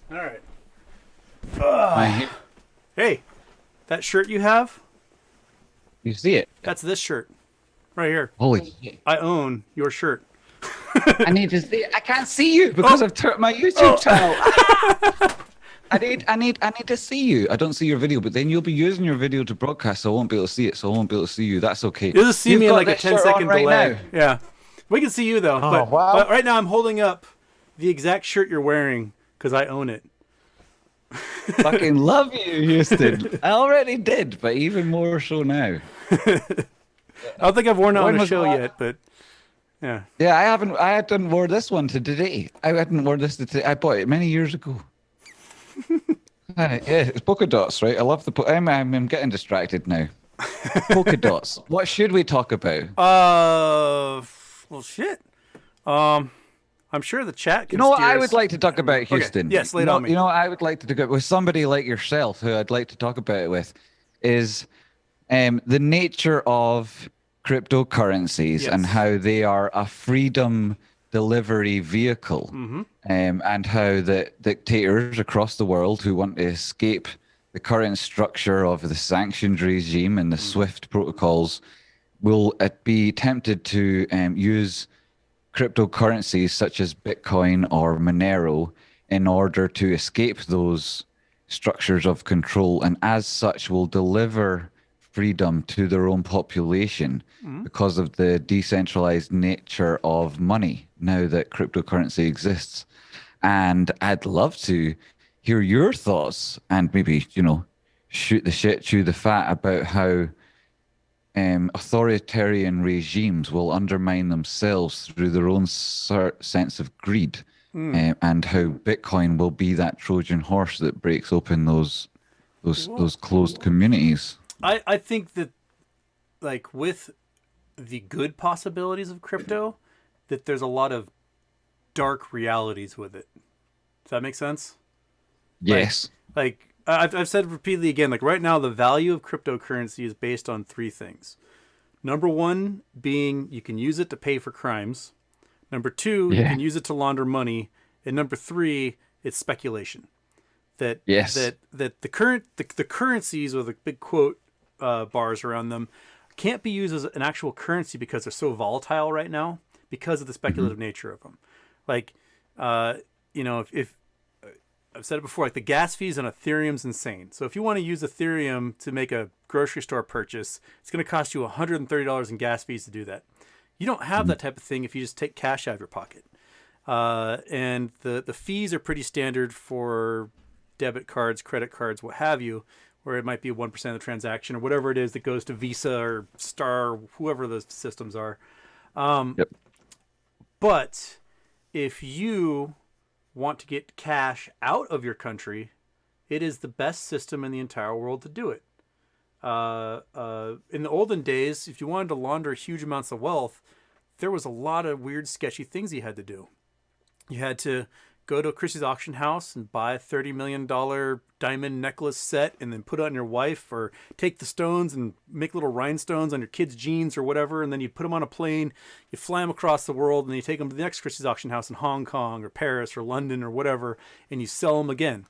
All right. Hey, that shirt you have? You see it? That's this shirt, right here. Holy shit. I own your shirt. I need to see it. I can't see you because I've turned my YouTube channel. I need to see you. I don't see your video, but then you'll be using your video to broadcast, so I won't be able to see it, so I won't be able to see you. That's okay. You'll just see You've me in got like a this shirt 10-second on right delay. now. Yeah. We can see you though. Oh, but, wow. but right now I'm holding up the exact shirt you're wearing because I own it. Fucking love you, Houston. I already did, but even more so now. I don't think I've worn it on When the was show that? yet, but yeah. Yeah, I hadn't worn this one to today. I hadn't worn this to today. I bought it many years ago. Yeah, it's polka dots, right? I love the I'm getting distracted now. Polka dots. What should we talk about? Well, shit. I'm sure the chat can You know what steer I us. would like to talk about, Houston? Yes, lay it on me. You know what I would like to talk about with somebody like yourself, who I'd like to talk about it with, is the nature of cryptocurrencies Yes. and how they are a freedom delivery vehicle, and how the dictators across the world who want to escape the current structure of the sanctioned regime and the SWIFT protocols will be tempted to use cryptocurrencies such as Bitcoin or Monero in order to escape those structures of control, and as such will deliver freedom to their own population because of the decentralized nature of money now that cryptocurrency exists. And I'd love to hear your thoughts and maybe, shoot the shit, chew the fat about how authoritarian regimes will undermine themselves through their own sense of greed, and how Bitcoin will be that Trojan horse that breaks open those closed communities. I think that, like, with the good possibilities of crypto, that there's a lot of dark realities with it. Does that make sense? Yes. Like I've said repeatedly again, like right now the value of cryptocurrency is based on three things. Number one being you can use it to pay for crimes. Number two, you can use it to launder money. And number three, it's speculation. That the currencies with the big quote bars around them can't be used as an actual currency because they're so volatile right now because of the speculative nature of them. Like, if I've said it before, like the gas fees on Ethereum's insane. So if you want to use Ethereum to make a grocery store purchase, it's going to cost you $130 in gas fees to do that. You don't have that type of thing if you just take cash out of your pocket. And the fees are pretty standard for debit cards, credit cards, what have you, where it might be 1% of the transaction or whatever it is that goes to Visa or Star, or whoever those systems are. But if you want to get cash out of your country, it is the best system in the entire world to do it. In the olden days, if you wanted to launder huge amounts of wealth, there was a lot of weird, sketchy things you had to do. You had to go to a Christie's auction house and buy a $30 million diamond necklace set and then put it on your wife, or take the stones and make little rhinestones on your kids' jeans or whatever, and then you put them on a plane, you fly them across the world, and then you take them to the next Christie's auction house in Hong Kong or Paris or London or whatever, and you sell them again.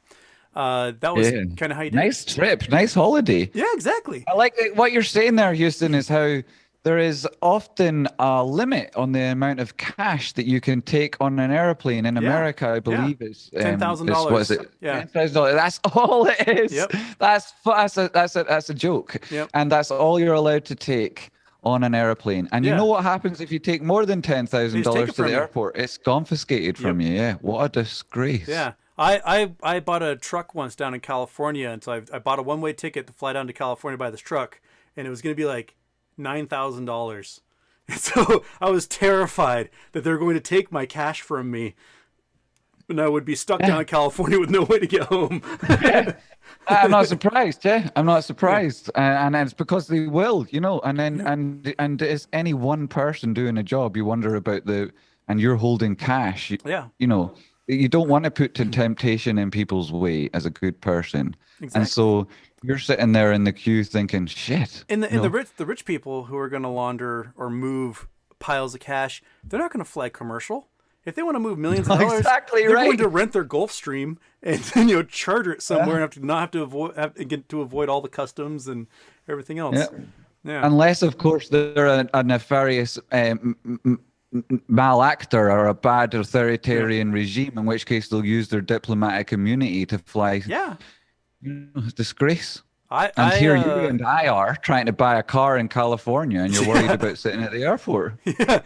That was kind of how you did Nice trip, nice holiday. Yeah, exactly. I like what you're saying there, Houston, is how there is often a limit on the amount of cash that you can take on an airplane. In America, I believe it's $10,000. What is it? Yeah, $10,000. That's all it is. Yep. That's a joke. Yep. And that's all you're allowed to take on an airplane. And you Yeah. know what happens if you take more than They just take $10,000 it to from the you. airport? It's confiscated from you. Yeah. What a disgrace. Yeah. I bought a truck once down in California, and so I bought a one-way ticket to fly down to California by this truck, and it was going to be like $9,000. And so I was terrified that they're going to take my cash from me, and I would be stuck down in California with no way to get home. I'm not surprised. Yeah, I'm not surprised, and it's because they will, And then and it's any one person doing a job. You wonder about and you're holding cash. Yeah. You don't want to put temptation in people's way as a good person, Exactly. and so you're sitting there in the queue thinking, "Shit." The rich people who are going to launder or move piles of cash, they're not going to fly commercial. If they want to move millions of dollars, they're going to rent their Gulfstream and then charter it somewhere and have to avoid all the customs and everything else. Yeah. Unless, of course, they're a nefarious malactor or a bad authoritarian regime, in which case they'll use their diplomatic immunity to fly. Yeah. Disgrace. Here you and I are trying to buy a car in California, and you're worried about sitting at the airport. Yeah.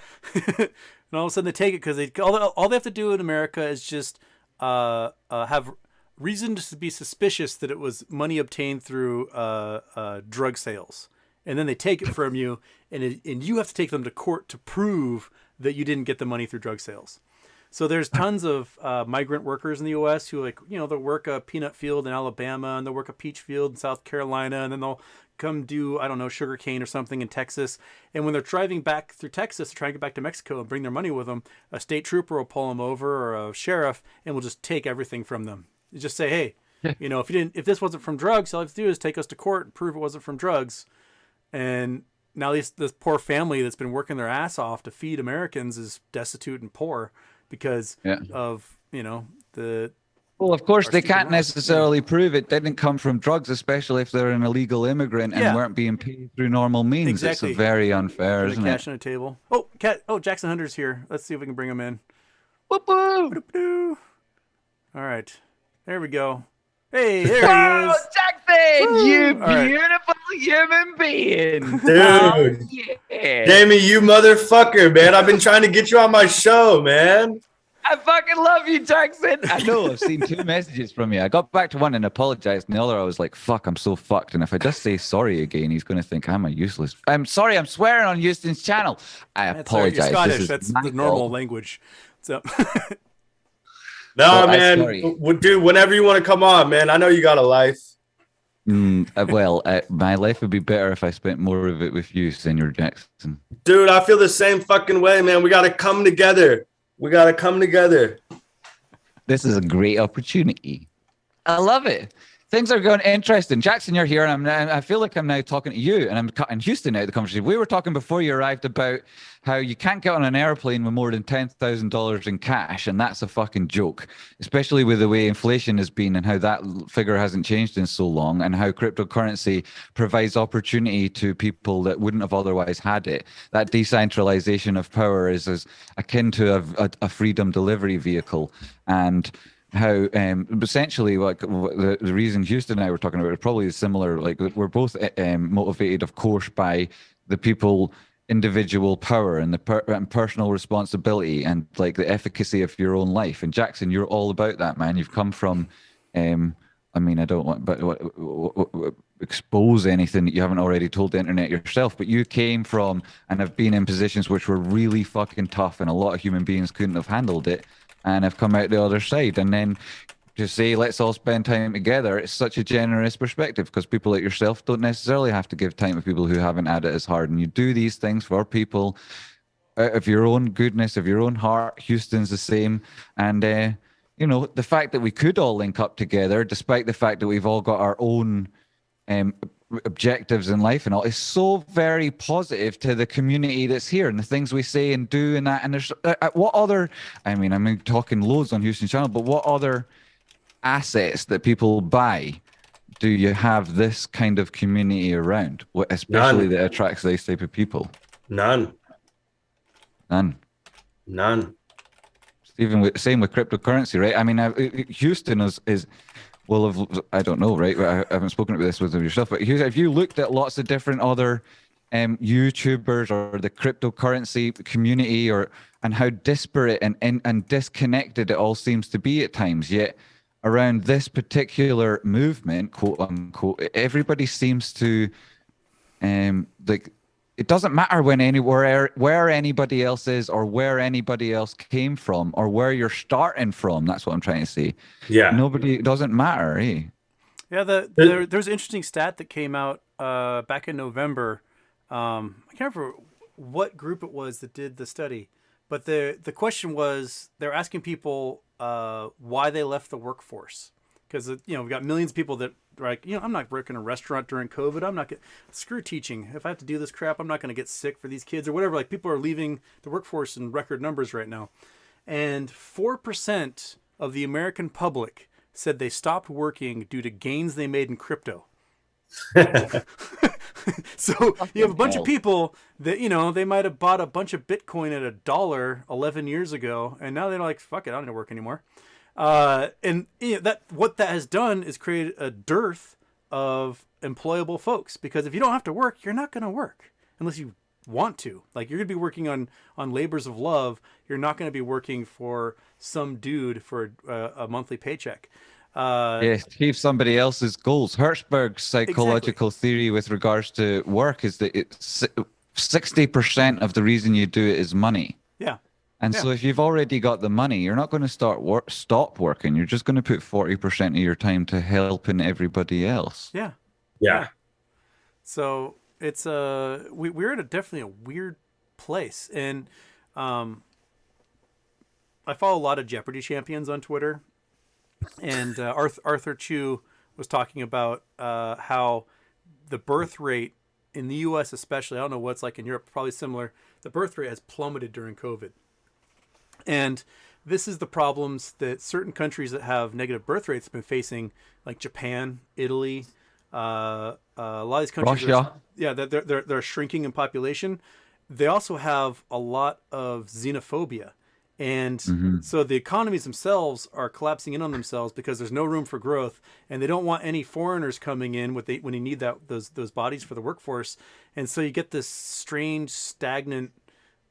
And all of a sudden they take it because all they have to do in America is just have reason to be suspicious that it was money obtained through drug sales, and then they take it from you, and you have to take them to court to prove that you didn't get the money through drug sales. So there's tons of migrant workers in the U.S. who they'll work a peanut field in Alabama, and they'll work a peach field in South Carolina, and then they'll come do, I don't know, sugar cane or something in Texas. And when they're driving back through Texas to try and get back to Mexico and bring their money with them, a state trooper will pull them over, or a sheriff, and will just take everything from them. You just say, hey, if this wasn't from drugs, all you have to do is take us to court and prove it wasn't from drugs. And now this poor family that's been working their ass off to feed Americans is destitute and poor because of, the... Well, of course, they can't necessarily prove it didn't come from drugs, especially if they're an illegal immigrant and weren't being paid through normal means. Exactly. It's very unfair, isn't cash on a table. Oh, Jackson Hunter's here. Let's see if we can bring him in. Whoop-woo. All right. There we go. Hey, there he is. Jackson, Woo! you beautiful human being. Dude. Yeah. Jamie, you motherfucker, man. I've been trying to get you on my show, man. I fucking love you, Jackson. I know. I've seen 2 messages from you. I got back to one and apologized, and the other I was like, fuck, I'm so fucked. And if I just say sorry again, he's going to think I'm a useless. I'm sorry, I'm swearing on Houston's channel. I apologize. You're Scottish. That's the normal language. So. No, man. Dude, whenever you want to come on, man. I know you got a life. My life would be better if I spent more of it with you, Senor Jackson. Dude, I feel the same fucking way, man. We got to come together. This is a great opportunity. I love it. Things are going interesting. Jackson, you're here, and I feel like I'm now talking to you, and I'm cutting Houston out of the conversation. We were talking before you arrived about how you can't get on an airplane with more than $10,000 in cash, and that's a fucking joke, especially with the way inflation has been and how that figure hasn't changed in so long, and how cryptocurrency provides opportunity to people that wouldn't have otherwise had it. That decentralization of power is as akin to a freedom delivery vehicle, and how essentially the reason Houston and I were talking about is probably similar. Like, we're both motivated, of course, by the people, individual power and and personal responsibility and like the efficacy of your own life. And Jackson, you're all about that, man. You've come from I don't want but expose anything that you haven't already told the internet yourself, but you came from and have been in positions which were really fucking tough, and a lot of human beings couldn't have handled it, and have come out the other side. And then to say, let's all spend time together, it's such a generous perspective, because people like yourself don't necessarily have to give time to people who haven't had it as hard. And you do these things for people out of your own goodness, of your own heart. Houston's the same. And, the fact that we could all link up together, despite the fact that we've all got our own objectives in life and all, is so very positive to the community that's here and the things we say and do and that. And there's what other, I'm talking loads on Houston's channel, but what other assets that people buy do you have this kind of community around, especially that attracts these type of people? None. Even same with cryptocurrency, right? Houston is well, I don't know, right? I haven't spoken about this with yourself, but if you looked at lots of different other YouTubers or the cryptocurrency community, and how disparate and disconnected it all seems to be at times. Yet around this particular movement, quote unquote, everybody seems to like, it doesn't matter where anybody else is or where anybody else came from or where you're starting from. That's what I'm trying to say. Yeah. It doesn't matter, eh? Yeah, there's an interesting stat that came out back in November. I can't remember what group it was that did the study, but the question was, they're asking people why they left the workforce. Because, we've got millions of people that are like, I'm not working a restaurant during COVID. I'm not screw teaching. If I have to do this crap, I'm not going to get sick for these kids or whatever. Like, people are leaving the workforce in record numbers right now. And 4% of the American public said they stopped working due to gains they made in crypto. So you have a bunch of people that, they might have bought a bunch of Bitcoin at $1 11 years ago, and now they're like, fuck it, I don't need to work anymore. And what that has done is created a dearth of employable folks, because if you don't have to work, you're not going to work unless you want to. Like, you're going to be working on labors of love. You're not going to be working for some dude for a monthly paycheck. Achieve somebody else's goals. Hertzberg's psychological theory with regards to work is that it's 60% of the reason you do it is money. Yeah. And so if you've already got the money, you're not going to stop working. You're just going to put 40% of your time to helping everybody else. Yeah. Yeah. So it's we're at definitely a weird place. And I follow a lot of Jeopardy champions on Twitter. And Arthur Chu was talking about how the birth rate in the U.S. especially, I don't know what it's like in Europe, probably similar, the birth rate has plummeted during COVID. And this is the problems that certain countries that have negative birth rates have been facing, like Japan, Italy, a lot of these countries. Russia. They're shrinking in population. They also have a lot of xenophobia. And so the economies themselves are collapsing in on themselves because there's no room for growth, and they don't want any foreigners coming in when you need those bodies for the workforce. And so you get this strange, stagnant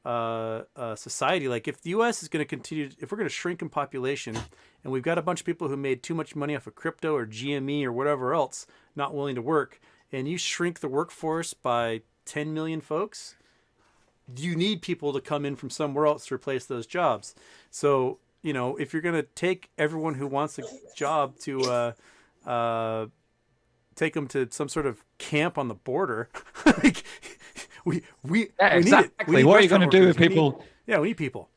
society. Like, if the U.S. is going to continue, if we're going to shrink in population, and we've got a bunch of people who made too much money off of crypto or GME or whatever else, not willing to work, and you shrink the workforce by 10 million folks, you need people to come in from somewhere else to replace those jobs. So, if you're going to take everyone who wants a job to take them to some sort of camp on the border, like, we need it. What are you going to do with people? We need people.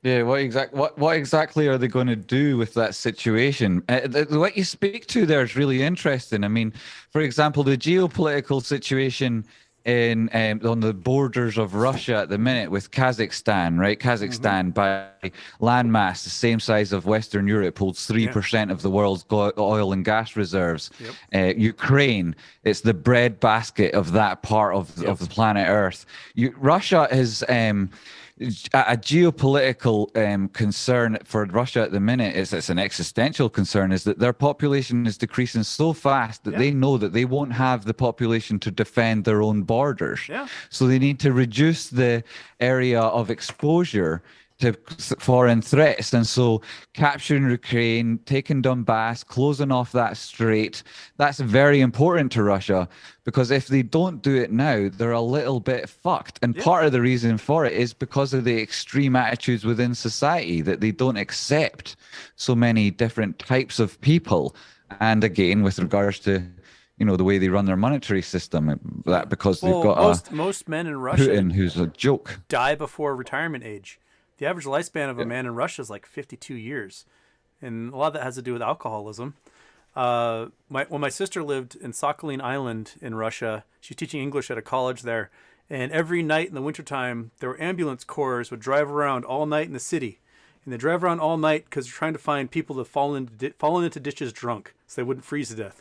Yeah, what exactly are they going to do with that situation? What you speak to there is really interesting. I mean, for example, the geopolitical situation on the borders of Russia at the minute with Kazakhstan, right? Kazakhstan, by landmass, the same size of Western Europe, holds 3% of the world's oil and gas reserves. Ukraine, it's the breadbasket of that part of the planet Earth. Russia is a geopolitical concern for Russia at the minute. It's an existential concern, is that their population is decreasing so fast that they know that they won't have the population to defend their own borders. So they need to reduce the area of exposure to foreign threats. And so capturing Ukraine, taking Donbass, closing off that strait, that's very important to Russia, because if they don't do it now, they're a little bit fucked. And part of the reason for it is because of the extreme attitudes within society, that they don't accept so many different types of people. And again, with regards to the way they run their monetary system, that because they've got most men in Russia, Putin, who's a joke, die before retirement age. The average lifespan of a man in Russia is like 52 years. And a lot of that has to do with alcoholism. When my sister lived in Sakhalin Island in Russia, she was teaching English at a college there. And every night in the wintertime, there were ambulance corps would drive around all night in the city. And they drive around all night because they're trying to find people that fallen into ditches drunk so they wouldn't freeze to death.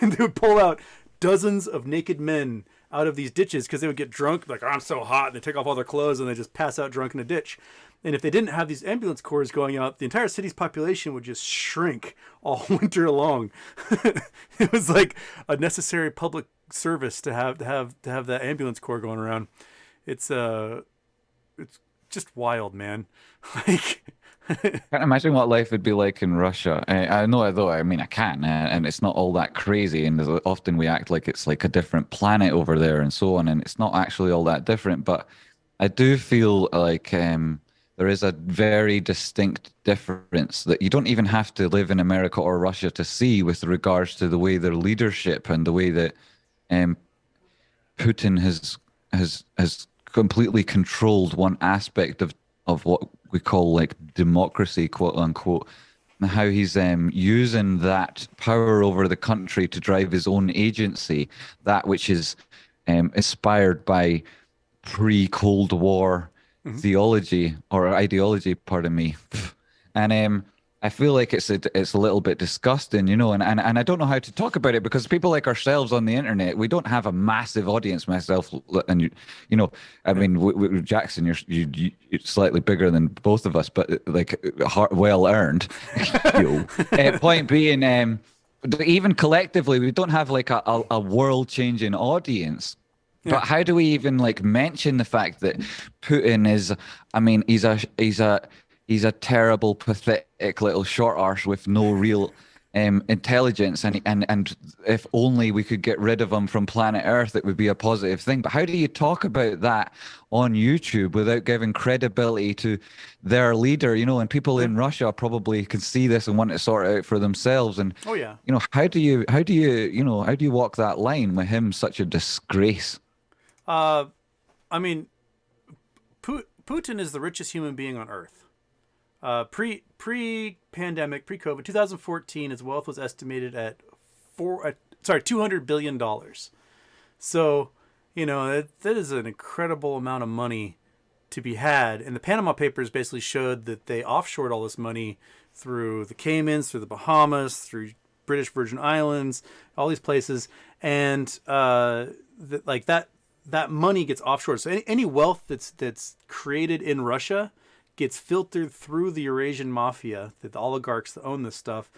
And they would pull out dozens of naked men out of these ditches because they would get drunk, like, oh, I'm so hot, and they take off all their clothes and they just pass out drunk in a ditch. And if they didn't have these ambulance corps going out, the entire city's population would just shrink all winter long. It was like a necessary public service to have that ambulance corps going around. It's just wild, man. Like, Can't imagine what life would be like in Russia. I know, though. I mean, I can, and it's not all that crazy. And often we act like it's like a different planet over there, and so on. And it's not actually all that different. But I do feel like there is a very distinct difference that you don't even have to live in America or Russia to see, with regards to the way their leadership and the way that um, Putin has completely controlled one aspect of what we call like democracy, quote unquote, and how he's using that power over the country to drive his own agency, that which is inspired by pre-Cold War theology or ideology, pardon me. And I feel like it's a little bit disgusting, and I don't know how to talk about it, because people like ourselves on the internet, we don't have a massive audience. Myself and I mean, Jackson, you're slightly bigger than both of us, but like well earned. Point being, even collectively, we don't have like a world-changing audience. Yeah. But how do we even like mention the fact that Putin is? I mean, he's a terrible, pathetic little short arse with no real intelligence, and if only we could get rid of him from planet Earth, it would be a positive thing. But how do you talk about that on YouTube without giving credibility to their leader? And people in Russia probably can see this and want to sort it out for themselves. And how do you walk that line with him such a disgrace? I mean, Putin is the richest human being on Earth. Pre-pandemic, pre-COVID, 2014, his wealth was estimated at $200 billion. So, that is an incredible amount of money to be had. And the Panama Papers basically showed that they offshored all this money through the Caymans, through the Bahamas, through British Virgin Islands, all these places. And that money gets offshore. So any wealth that's created in Russia gets filtered through the Eurasian mafia, the oligarchs that own this stuff.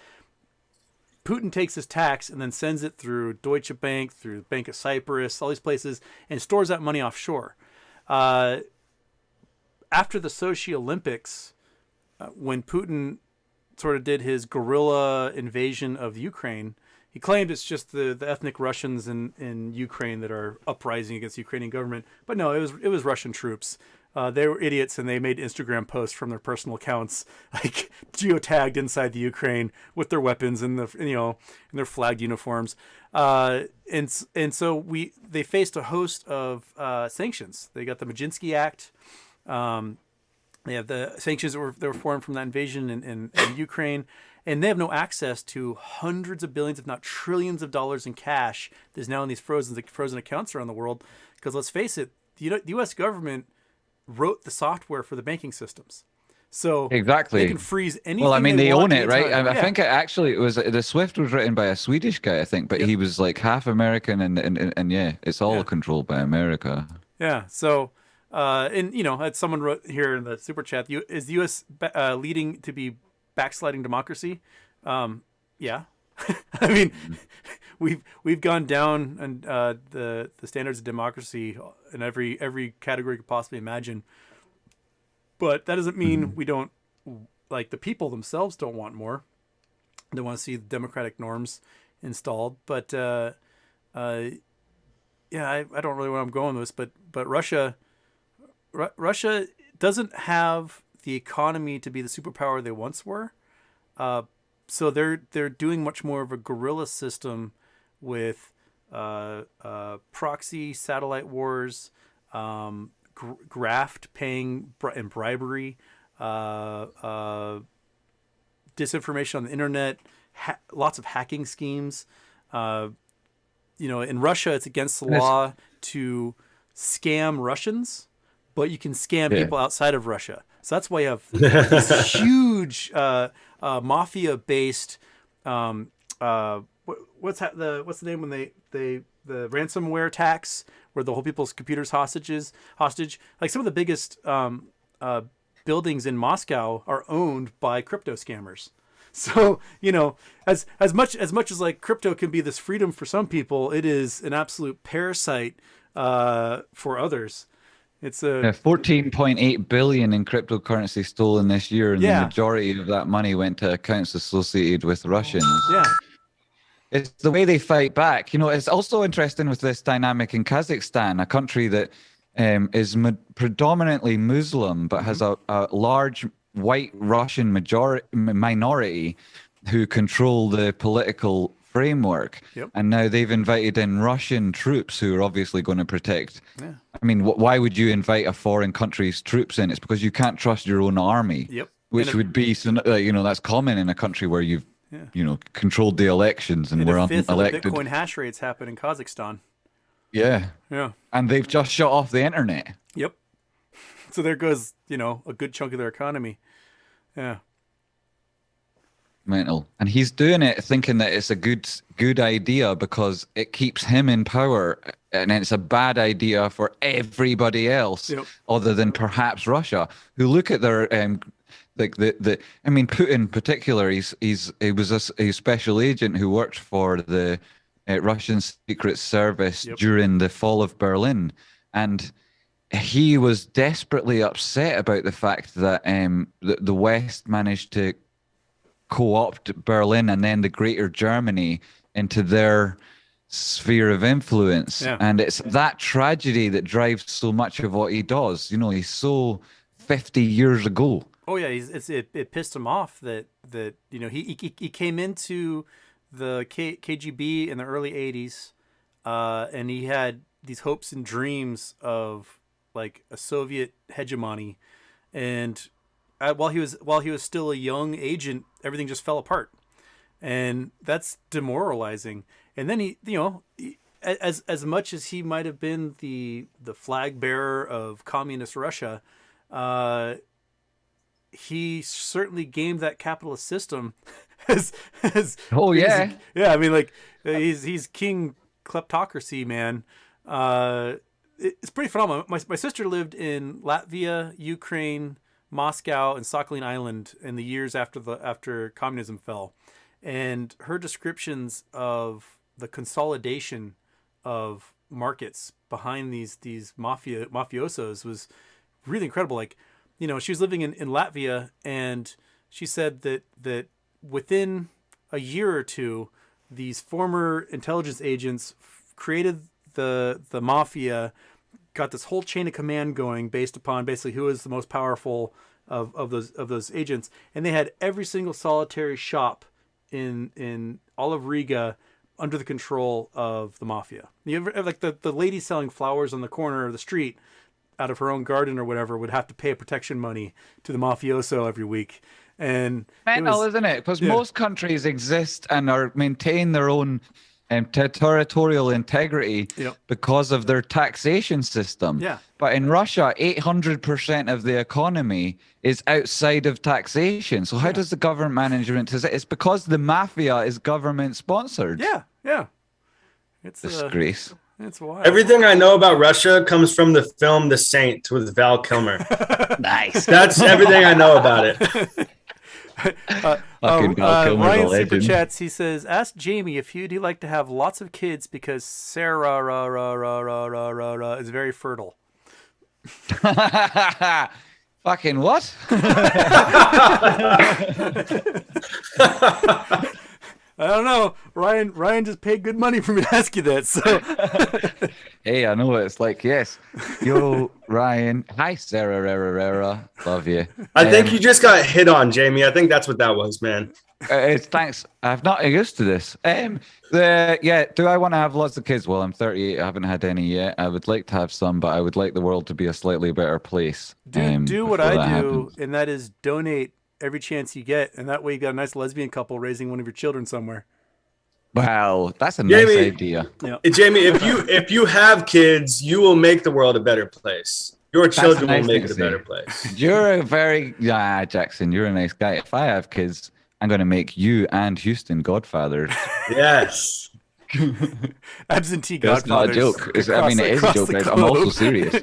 Putin takes his tax and then sends it through Deutsche Bank, through Bank of Cyprus, all these places, and stores that money offshore. After the Sochi Olympics, when Putin sort of did his guerrilla invasion of Ukraine, he claimed it's just the ethnic Russians in Ukraine that are uprising against the Ukrainian government. But no, it was Russian troops. They were idiots, and they made Instagram posts from their personal accounts, like geotagged inside the Ukraine with their weapons and in their flagged uniforms. And so they faced a host of sanctions. They got the Maginski Act. They have the sanctions that were formed from that invasion in Ukraine, and they have no access to hundreds of billions, if not trillions of dollars in cash that's now in these frozen accounts around the world. Because let's face it, the U.S. government wrote the software for the banking systems. So exactly, they can freeze anything. Well, I mean, they own it, right? I think it was the Swift was written by a Swedish guy, I think, but he was like half American, and yeah, it's all controlled by America. Yeah. So, and someone wrote here in the super chat, is the U.S. leading to be backsliding democracy? Yeah. I mean, we've gone down and the standards of democracy in every category you could possibly imagine. But that doesn't mean we don't, like, the people themselves don't want more. They want to see the democratic norms installed. But I don't really know where I'm going with this. But Russia doesn't have the economy to be the superpower they once were. So they're doing much more of a guerrilla system with proxy satellite wars, graft paying and bribery, disinformation on the internet, lots of hacking schemes. In Russia, it's against the law to scam Russians, but you can scam people outside of Russia. So that's why you have this huge mafia-based. What's the name when they the ransomware attacks where the whole people's computers hostage? Like some of the biggest buildings in Moscow are owned by crypto scammers. So, as much as like crypto can be this freedom for some people, it is an absolute parasite for others. It's a 14.8 billion in cryptocurrency stolen this year, and the majority of that money went to accounts associated with Russians. Yeah. It's the way they fight back. It's also interesting with this dynamic in Kazakhstan, a country that is predominantly Muslim, but has a large white Russian minority who control the political framework. Yep. And now they've invited in Russian troops who are obviously going to protect. Yeah. I mean, why would you invite a foreign country's troops in? It's because you can't trust your own army. Yep. Which would be, that's common in a country where you've, controlled the elections and we're unelected. Bitcoin hash rates happen in Kazakhstan. Yeah. Yeah. And they've just shut off the internet. Yep. So there goes, a good chunk of their economy. Yeah. Mental. And he's doing it thinking that it's a good idea because it keeps him in power, and it's a bad idea for everybody else other than perhaps Russia, who look at their Putin in particular. He was a special agent who worked for the Russian Secret Service during the fall of Berlin, and he was desperately upset about the fact that the West managed to co-opt Berlin and then the Greater Germany into their sphere of influence. Yeah. And it's that tragedy that drives so much of what he does. He's so 50 years ago. Oh yeah, it pissed him off that he came into the KGB in the early 80s, and he had these hopes and dreams of like a Soviet hegemony, and while he was still a young agent, everything just fell apart, and that's demoralizing. And then he as much as he might have been the flag bearer of communist Russia, he certainly gamed that capitalist system as yeah. I mean, like he's king kleptocracy, man. It's pretty phenomenal. My sister lived in Latvia, Ukraine, Moscow, and Sakhalin Island in the years after communism fell, and her descriptions of the consolidation of markets behind these mafiosos was really incredible. Like, she was living in Latvia, and she said that within a year or two, these former intelligence agents created the mafia, got this whole chain of command going based upon basically who is the most powerful of those agents, and they had every single solitary shop in all of Riga under the control of the mafia. You ever, like the lady selling flowers on the corner of the street out of her own garden or whatever would have to pay a protection money to the mafioso every week. And mental, isn't it? Because most countries exist and maintain their own territorial integrity because of their taxation system. Yeah. But in Russia, 800% of the economy is outside of taxation. So how does the government management? It's because the mafia is government sponsored. Yeah, yeah. It's disgrace. It's wild. Everything I know about Russia comes from the film The Saint with Val Kilmer. Nice. That's everything I know about it. Ryan super chats. He says, "Ask Jamie if he'd like to have lots of kids because Sarah is very fertile." Fucking what? I don't know. Ryan just paid good money for me to ask you that. So, hey, I know what it's like. Yes, yo, Ryan. Hi, Sarah. Love you. I think you just got hit on, Jamie. I think that's what that was, man. It's thanks. I've not used to this. Do I want to have lots of kids? Well, I'm 38. I haven't had any yet. I would like to have some, but I would like the world to be a slightly better place. Do what I do, and that is donate every chance you get, and that way you got a nice lesbian couple raising one of your children somewhere. Wow, that's a nice idea. Yeah. Jamie, if you have kids, you will make the world a better place. Your children will make it a better place. You're a very Jackson. You're a nice guy. If I have kids, I'm going to make you and Houston godfathers. Yes. Absentee godfathers. That's not a joke. It is a joke. I'm also serious.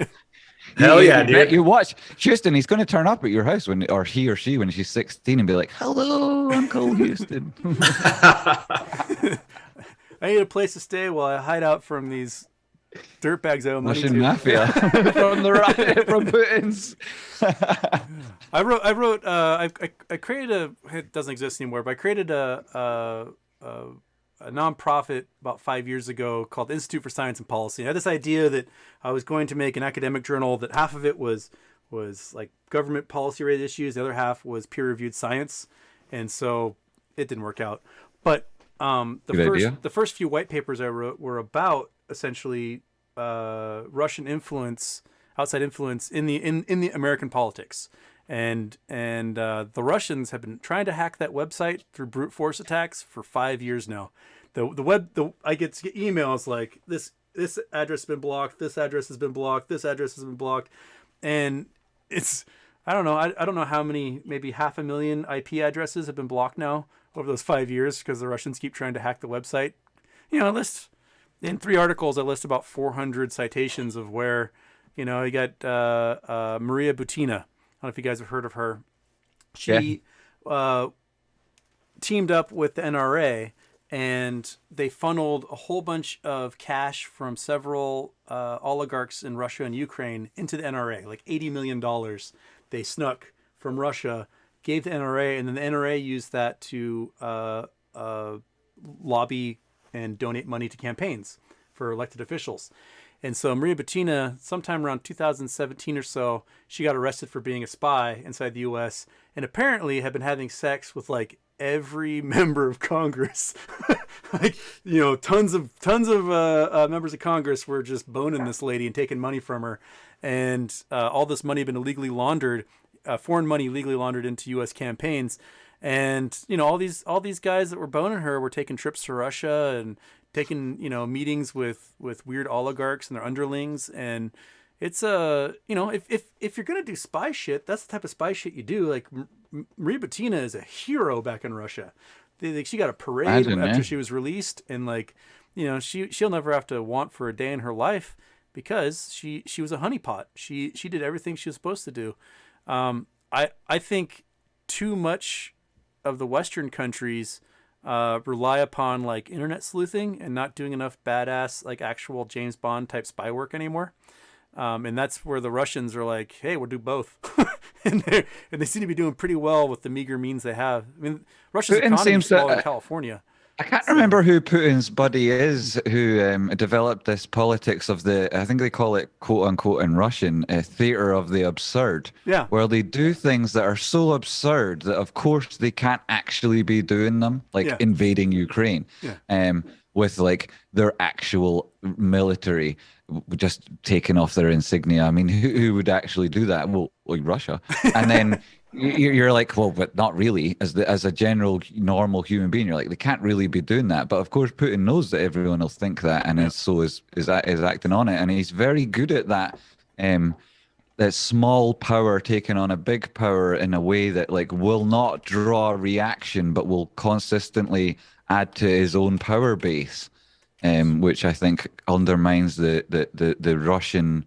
Hell yeah, dude. You watch Houston. He's going to turn up at your house or he or she when she's 16 and be like, "Hello, Uncle Houston." I need a place to stay while I hide out from these dirtbags I owe money Russian to. mafia from Putin's. I created it doesn't exist anymore, but I created a nonprofit about 5 years ago called Institute for Science and Policy. I had this idea that I was going to make an academic journal that half of it was like government policy related issues, the other half was peer reviewed science, and so it didn't work out. But the first few white papers I wrote were about essentially Russian influence, outside influence in the American politics, and the Russians have been trying to hack that website through brute force attacks for 5 years now. I get emails like this address has been blocked, this address has been blocked, this address has been blocked, and it's I don't know how many, maybe 500,000 IP addresses have been blocked now over those 5 years because the Russians keep trying to hack the website. In 3 articles, I list about 400 citations of where, you got Maria Butina. I don't know if you guys have heard of her. She teamed up with the NRA, and they funneled a whole bunch of cash from several oligarchs in Russia and Ukraine into the NRA, like $80 million. They snuck from Russia, gave the NRA, and then the NRA used that to lobby and donate money to campaigns for elected officials. And so Maria Butina, sometime around 2017 or so, she got arrested for being a spy inside the U.S. and apparently had been having sex with like every member of Congress. Tons of members of Congress were just boning this lady and taking money from her. And all this money had been illegally laundered, foreign money legally laundered into U.S. campaigns. And, all these guys that were boning her were taking trips to Russia and taking, meetings with weird oligarchs and their underlings. And it's if you're going to do spy shit, that's the type of spy shit you do. Like Maria Butina is a hero back in Russia. She got a parade after she was released, and she'll never have to want for a day in her life because she was a honeypot. She did everything she was supposed to do. I think too much of the Western countries rely upon like internet sleuthing and not doing enough badass like actual James Bond type spy work anymore. And that's where the Russians are like, hey, we'll do both. and they seem to be doing pretty well with the meager means they have. I mean, Russia's economy is small in California. I can't remember who Putin's buddy is who developed this politics of I think they call it, quote unquote, in Russian, theater of the absurd. Yeah. Where they do things that are so absurd that, of course, they can't actually be doing them, like invading Ukraine. Yeah. With like their actual military just taking off their insignia. I mean, who would actually do that? Well, like Russia. And then you're like, well, but not really. As a general normal human being, you're like, they can't really be doing that. But of course, Putin knows that everyone will think that, and is acting on it, and he's very good at that. That small power taking on a big power in a way that like will not draw a reaction, but will consistently add to his own power base, which I think undermines the Russian.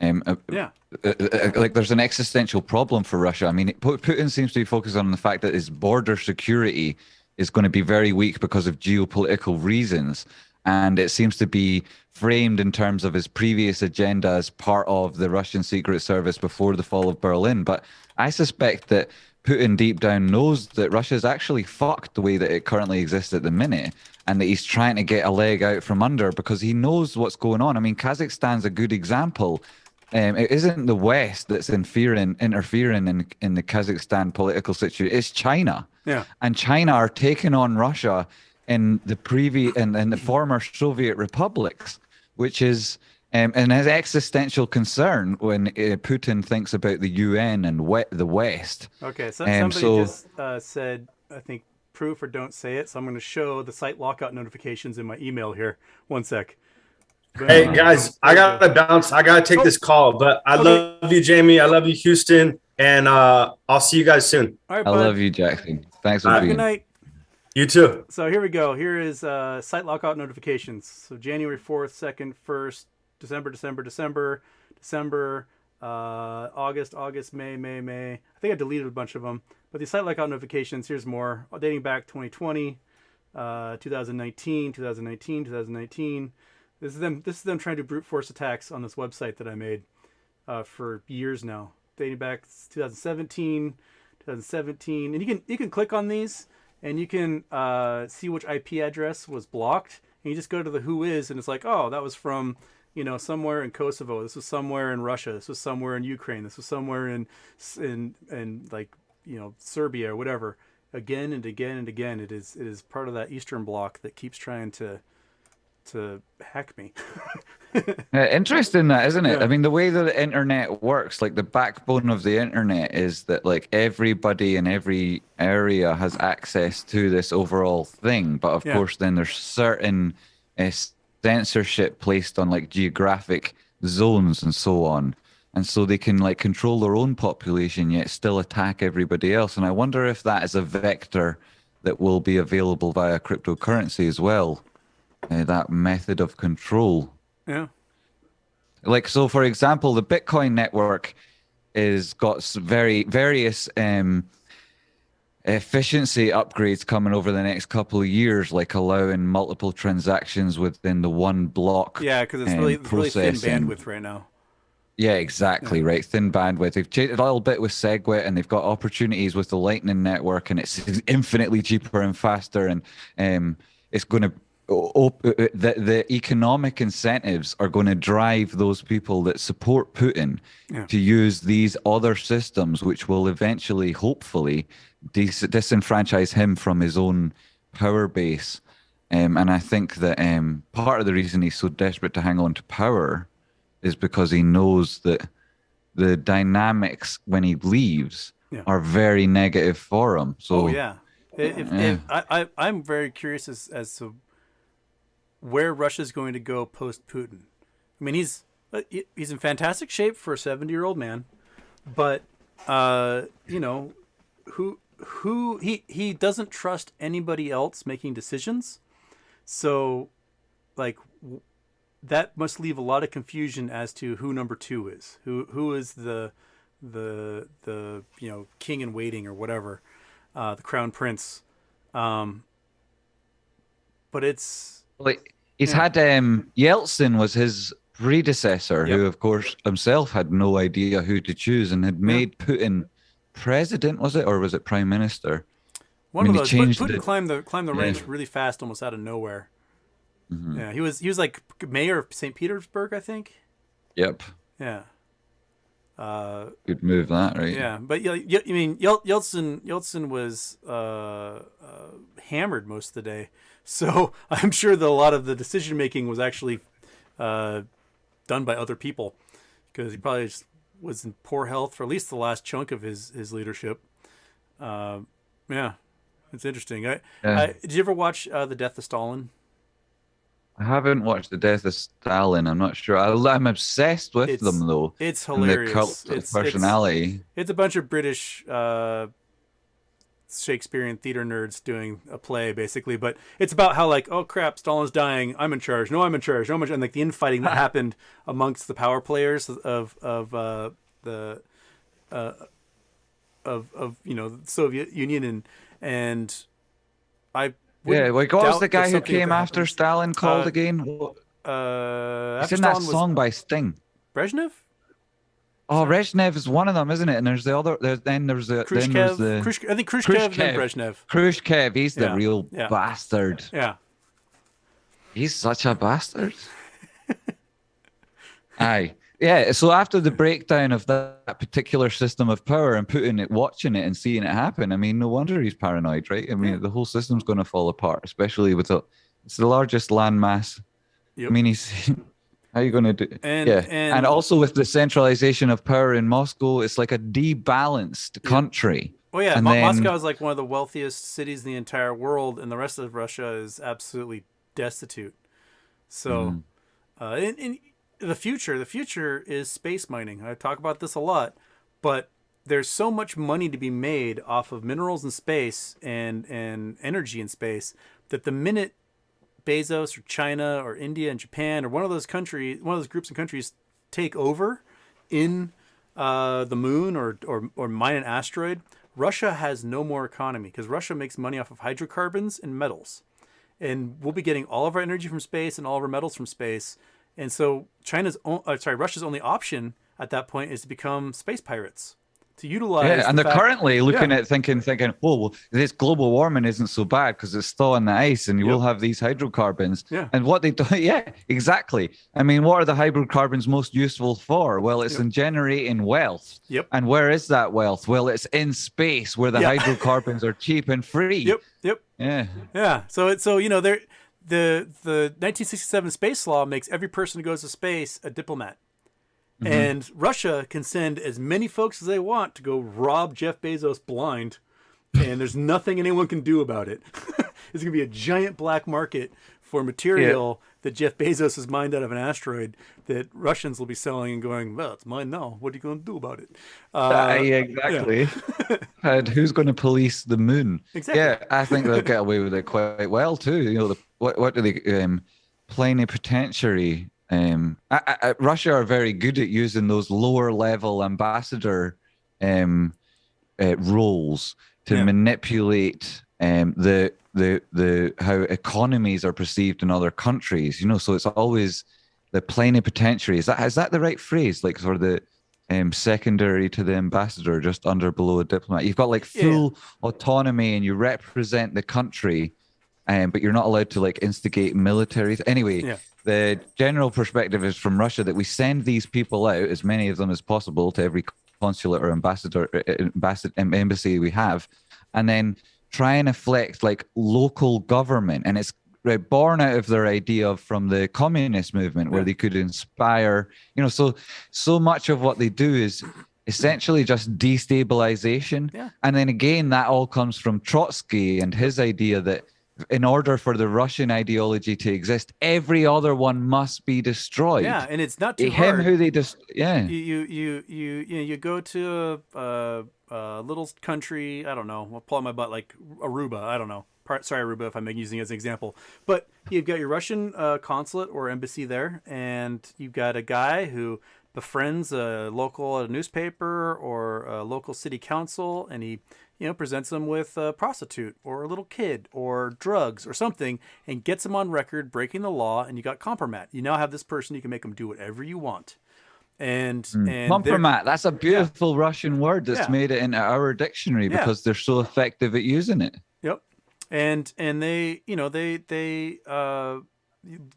Like there's an existential problem for Russia. I mean, Putin seems to be focused on the fact that his border security is going to be very weak because of geopolitical reasons, and it seems to be framed in terms of his previous agenda as part of the Russian Secret Service before the fall of Berlin. But I suspect that Putin deep down knows that Russia is actually fucked the way that it currently exists at the minute, and that he's trying to get a leg out from under because he knows what's going on. I mean, Kazakhstan's a good example. It isn't the West that's interfering in the Kazakhstan political situation. It's China. Yeah. And China are taking on Russia in the in the former Soviet republics, which is an existential concern when Putin thinks about the UN and the West. Okay, so somebody just said, I think, proof or don't say it. So I'm going to show the site lockout notifications in my email here. One sec. Hey guys, I gotta bounce. I gotta take this call, but I love you, Jamie. I love you, Houston, and I'll see you guys soon. All right, I love you, Jackson. Thanks for being. Good night. You too. So here we go. Here is site lockout notifications. So January 4th, 2nd, 1st, December, August, May. I think I deleted a bunch of them. But the site lockout notifications, here's more. Dating back 2020, 2019. This is them trying to brute force attacks on this website that I made for years now. Dating back 2017. And you can click on these and you can see which IP address was blocked. And you just go to the who is, and it's like, oh, that was from, somewhere in Kosovo. This was somewhere in Russia. This was somewhere in Ukraine. This was somewhere in like, Serbia or whatever. Again and again and again, it is part of that Eastern Bloc that keeps trying to hack me. Interesting, that, isn't it? Yeah. I mean, the way that the internet works, like the backbone of the internet is that like everybody in every area has access to this overall thing. But of course, then there's certain censorship placed on like geographic zones and so on. And so they can like control their own population, yet still attack everybody else. And I wonder if that is a vector that will be available via cryptocurrency as well. That method of control. Yeah. Like, so for example, the Bitcoin network is got various efficiency upgrades coming over the next couple of years, like allowing multiple transactions within the one block. Yeah, because it's really thin bandwidth right now. Yeah, exactly, right. Thin bandwidth. They've changed a little bit with SegWit, and they've got opportunities with the Lightning Network, and it's infinitely cheaper and faster, and it's going to the economic incentives are going to drive those people that support Putin to use these other systems, which will eventually, hopefully, disenfranchise him from his own power base. And I think that part of the reason he's so desperate to hang on to power is because he knows that the dynamics when he leaves are very negative for him. So, I'm very curious as to where Russia's going to go post Putin. I mean, he's in fantastic shape for a 70-year-old man, but he doesn't trust anybody else making decisions. So, like, that must leave a lot of confusion as to who number 2 is. Who is the king in waiting or whatever, the crown prince. But it's. Like he's had Yeltsin was his predecessor, who of course himself had no idea who to choose and had made Putin president, was it, or was it prime minister? One of those. Putin climbed the ranks really fast, almost out of nowhere. Mm-hmm. Yeah, he was like mayor of St. Petersburg, I think. Yep. Yeah. Good move, that, right? Yeah, but I mean, Yeltsin was hammered most of the day, so I'm sure that a lot of the decision making was actually done by other people, because he probably just was in poor health for at least the last chunk of his leadership. Yeah, it's interesting. Did you ever watch The Death of Stalin? I haven't watched The Death of Stalin. I'm not sure. I'm obsessed with them, though. It's hilarious. And the cult of personality. It's a bunch of British Shakespearean theater nerds doing a play, basically. But it's about how, like, oh, crap, Stalin's dying. I'm in charge. No, I'm in charge. No, I'm in charge. And, like, the infighting that happened amongst the power players of the Soviet Union. And I... Yeah, like what was the guy who came after Stalin called again? It's in that song by Sting. Brezhnev? Oh, Brezhnev is one of them, isn't it? And there's the other. Then there's the. Khrushchev. I think Khrushchev and Brezhnev. Khrushchev, he's the real bastard. Yeah. He's such a bastard. Aye. Yeah, so after the breakdown of that particular system of power and Putin watching it and seeing it happen, I mean, no wonder he's paranoid, right? I mean, the whole system's going to fall apart, especially with it's the largest landmass. Yep. I mean, how are you going to do? And also with the centralization of power in Moscow, it's like a debalanced country. Oh yeah, Moscow is like one of the wealthiest cities in the entire world, and the rest of Russia is absolutely destitute. So, in the future is space mining. I talk about this a lot, but there's so much money to be made off of minerals in space and energy in space that the minute Bezos or China or India and Japan or one of those groups and countries take over in the moon or mine an asteroid, Russia has no more economy because Russia makes money off of hydrocarbons and metals. And we'll be getting all of our energy from space and all of our metals from space. And so Russia's only option at that point is to become space pirates, to utilize. Yeah, and they're currently looking Yeah. at thinking, oh, well, this global warming isn't so bad because it's thawing the ice, and you will have these hydrocarbons. Yeah. And what they do, yeah, exactly. I mean, what are the hydrocarbons most useful for? Well, it's in generating wealth. Yep. And where is that wealth? Well, it's in space where the hydrocarbons are cheap and free. Yep. Yeah. Yeah. So you know, the 1967 space law makes every person who goes to space a diplomat. And Russia can send as many folks as they want to go rob Jeff Bezos blind, and there's nothing anyone can do about it. It's going to be a giant black market for material that Jeff Bezos has mined out of an asteroid that Russians will be selling and going, well, it's mine now. What are you going to do about it? Exactly. And who's going to police the moon? Exactly. Yeah, I think they'll get away with it quite well too. You know, what do they plenipotentiary? Russia are very good at using those lower level ambassador roles to manipulate the how economies are perceived in other countries. You know, so it's always the plenipotentiary. Is that the right phrase? Like sort of the secondary to the ambassador, just under below a diplomat. You've got like full autonomy and you represent the country, but you're not allowed to like instigate military. Anyway, the general perspective is from Russia that we send these people out, as many of them as possible, to every consulate or embassy we have, and then try and affect like local government. And it's born out of their idea from the communist movement, where they could inspire, you know, so much of what they do is essentially just destabilization. And then again, that all comes from Trotsky and his idea that in order for the Russian ideology to exist, every other one must be destroyed. Yeah, and it's not too hard. Who they just You go to a little country, I don't know, I'll pull out my butt, like Aruba, I don't know. Sorry, Aruba, if I'm using it as an example. But you've got your Russian consulate or embassy there, and you've got a guy who befriends a local newspaper or a local city council, and he presents them with a prostitute or a little kid or drugs or something, and gets them on record breaking the law, and you got compromat. You now have this person, you can make them do whatever you want. And compromat, that's a beautiful Russian word that's made it into our dictionary because they're so effective at using it. Yep. And they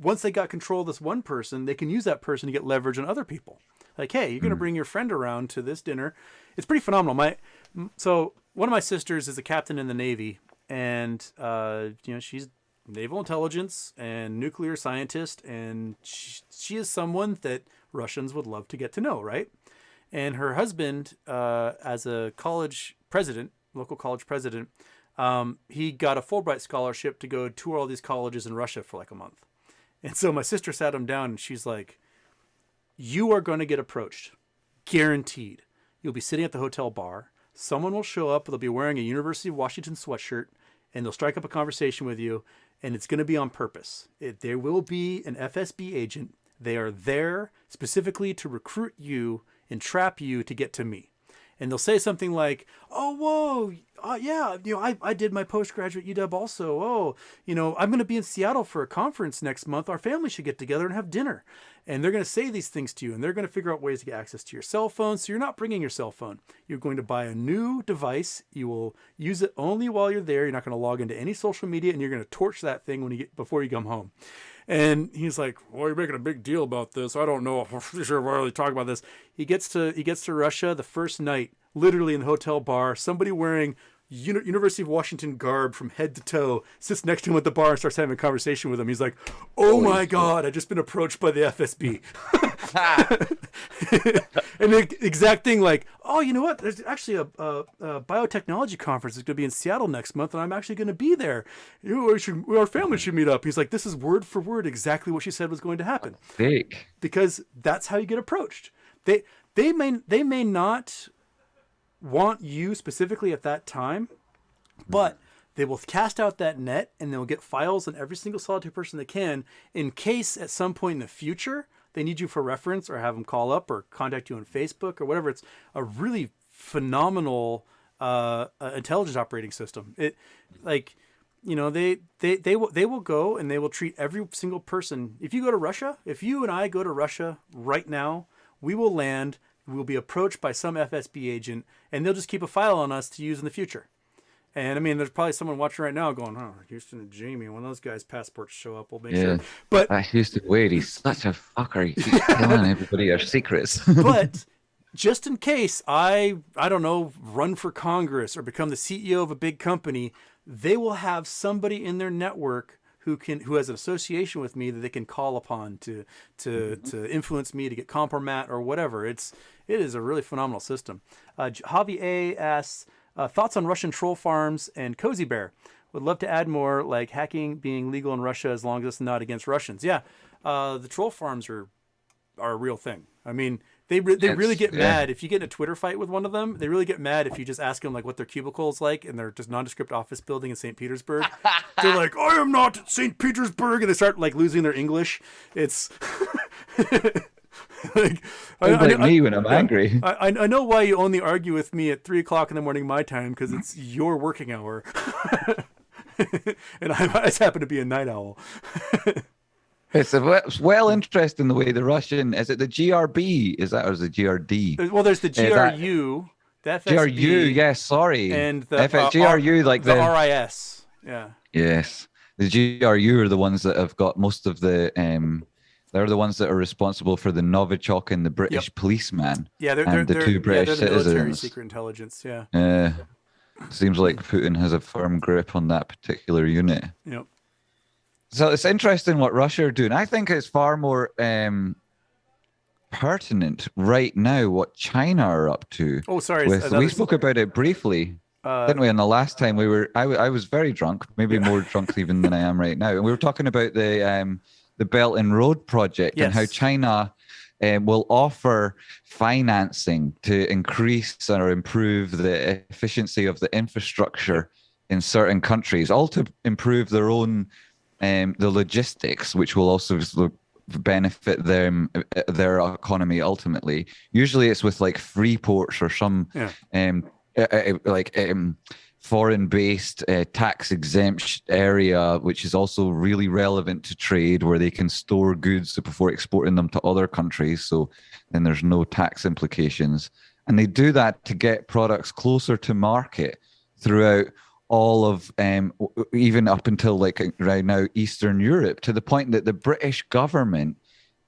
once they got control of this one person, they can use that person to get leverage on other people. Like, hey, you're going to bring your friend around to this dinner. It's pretty phenomenal. So one of my sisters is a captain in the Navy, and she's naval intelligence and nuclear scientist, and she is someone that Russians would love to get to know, right? And her husband, as a college president, local college president, he got a Fulbright scholarship to go tour all these colleges in Russia for like a month. And so my sister sat him down and she's like, you are going to get approached. Guaranteed. You'll be sitting at the hotel bar. Someone will show up. They'll be wearing a University of Washington sweatshirt, and they'll strike up a conversation with you, and it's going to be on purpose. There will be an FSB agent. They are there specifically to recruit you and trap you to get to me. And they'll say something like, oh, whoa, I did my postgraduate UW also. Oh, I'm going to be in Seattle for a conference next month. Our family should get together and have dinner. And they're going to say these things to you, and they're going to figure out ways to get access to your cell phone. So you're not bringing your cell phone. You're going to buy a new device. You will use it only while you're there. You're not going to log into any social media, and you're going to torch that thing before you come home. And he's like, well, you're making a big deal about this. I don't know if I'm sure we're really talking about this. He gets to Russia the first night, literally in the hotel bar. Somebody wearing University of Washington garb from head to toe sits next to him at the bar and starts having a conversation with him. He's like, oh my God, I just been approached by the FSB. And the exact thing, like, oh, you know what? There's actually a biotechnology conference that's going to be in Seattle next month, and I'm actually going to be there. Our family should meet up. He's like, this is word for word exactly what she said was going to happen. Fake. Because that's how you get approached. They may not want you specifically at that time, but they will cast out that net, and they'll get files on every single solitary person they can, in case at some point in the future they need you for reference or have them call up or contact you on Facebook or whatever. It's a really phenomenal intelligence operating system. It like, you know, they will go and they will treat every single person. If you go to Russia, if you and I go to Russia right now, we will land. We'll be approached by some FSB agent, and they'll just keep a file on us to use in the future. And I mean, there's probably someone watching right now going, "Oh, Houston and Jamie, when those guys' passports show up, we'll make sure." But I used to wait. He's such a fucker. He keeps telling everybody our secrets. But just in case I don't know, run for Congress or become the CEO of a big company, they will have somebody in their network who has an association with me that they can call upon to influence me to get compromat or whatever. It is a really phenomenal system. Javi A asks, thoughts on Russian troll farms and Cozy Bear. Would love to add more, like hacking being legal in Russia as long as it's not against Russians. Yeah, the troll farms are a real thing. I mean, they really get mad if you get in a Twitter fight with one of them. They really get mad if you just ask them like what their cubicle is like, and they're just nondescript office building in St. Petersburg. They're like, "I am not St. Petersburg," and they start like losing their English. It's like me when I'm angry. I know why you only argue with me at 3:00 in the morning my time, because it's your working hour, and I just happen to be a night owl. It's well interesting the way the Russian, is it the GRB? Is that, or is it GRD? Well, there's the GRU, the FSB, GRU, yes, sorry. And the GRU, like the RIS. Yeah. Yes. The GRU are the ones that have got most of the, they're the ones that are responsible for the Novichok and the British policeman. Yeah, they're the two British they're the citizens. military secret intelligence, yeah. Seems like Putin has a firm grip on that particular unit. Yep. So it's interesting what Russia are doing. I think it's far more pertinent right now what China are up to. Oh, sorry. We spoke about it briefly, didn't we? And the last time I was very drunk, maybe more drunk even than I am right now. And we were talking about the Belt and Road project and how China will offer financing to increase or improve the efficiency of the infrastructure in certain countries, all to improve their own the logistics, which will also benefit them, their economy ultimately. Usually it's with like free ports or some foreign-based tax-exempt area, which is also really relevant to trade, where they can store goods before exporting them to other countries, so then there's no tax implications. And they do that to get products closer to market throughout all of, even up until like right now, Eastern Europe, to the point that the British government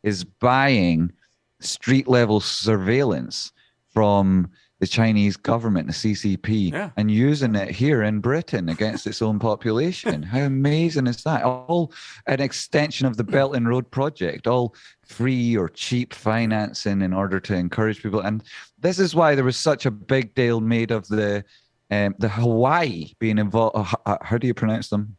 is buying street-level surveillance from the Chinese government, the CCP, and using it here in Britain against its own population. How amazing is that? All an extension of the Belt and Road project, all free or cheap financing in order to encourage people. And this is why there was such a big deal made of the Hawaii being involved. How do you pronounce them?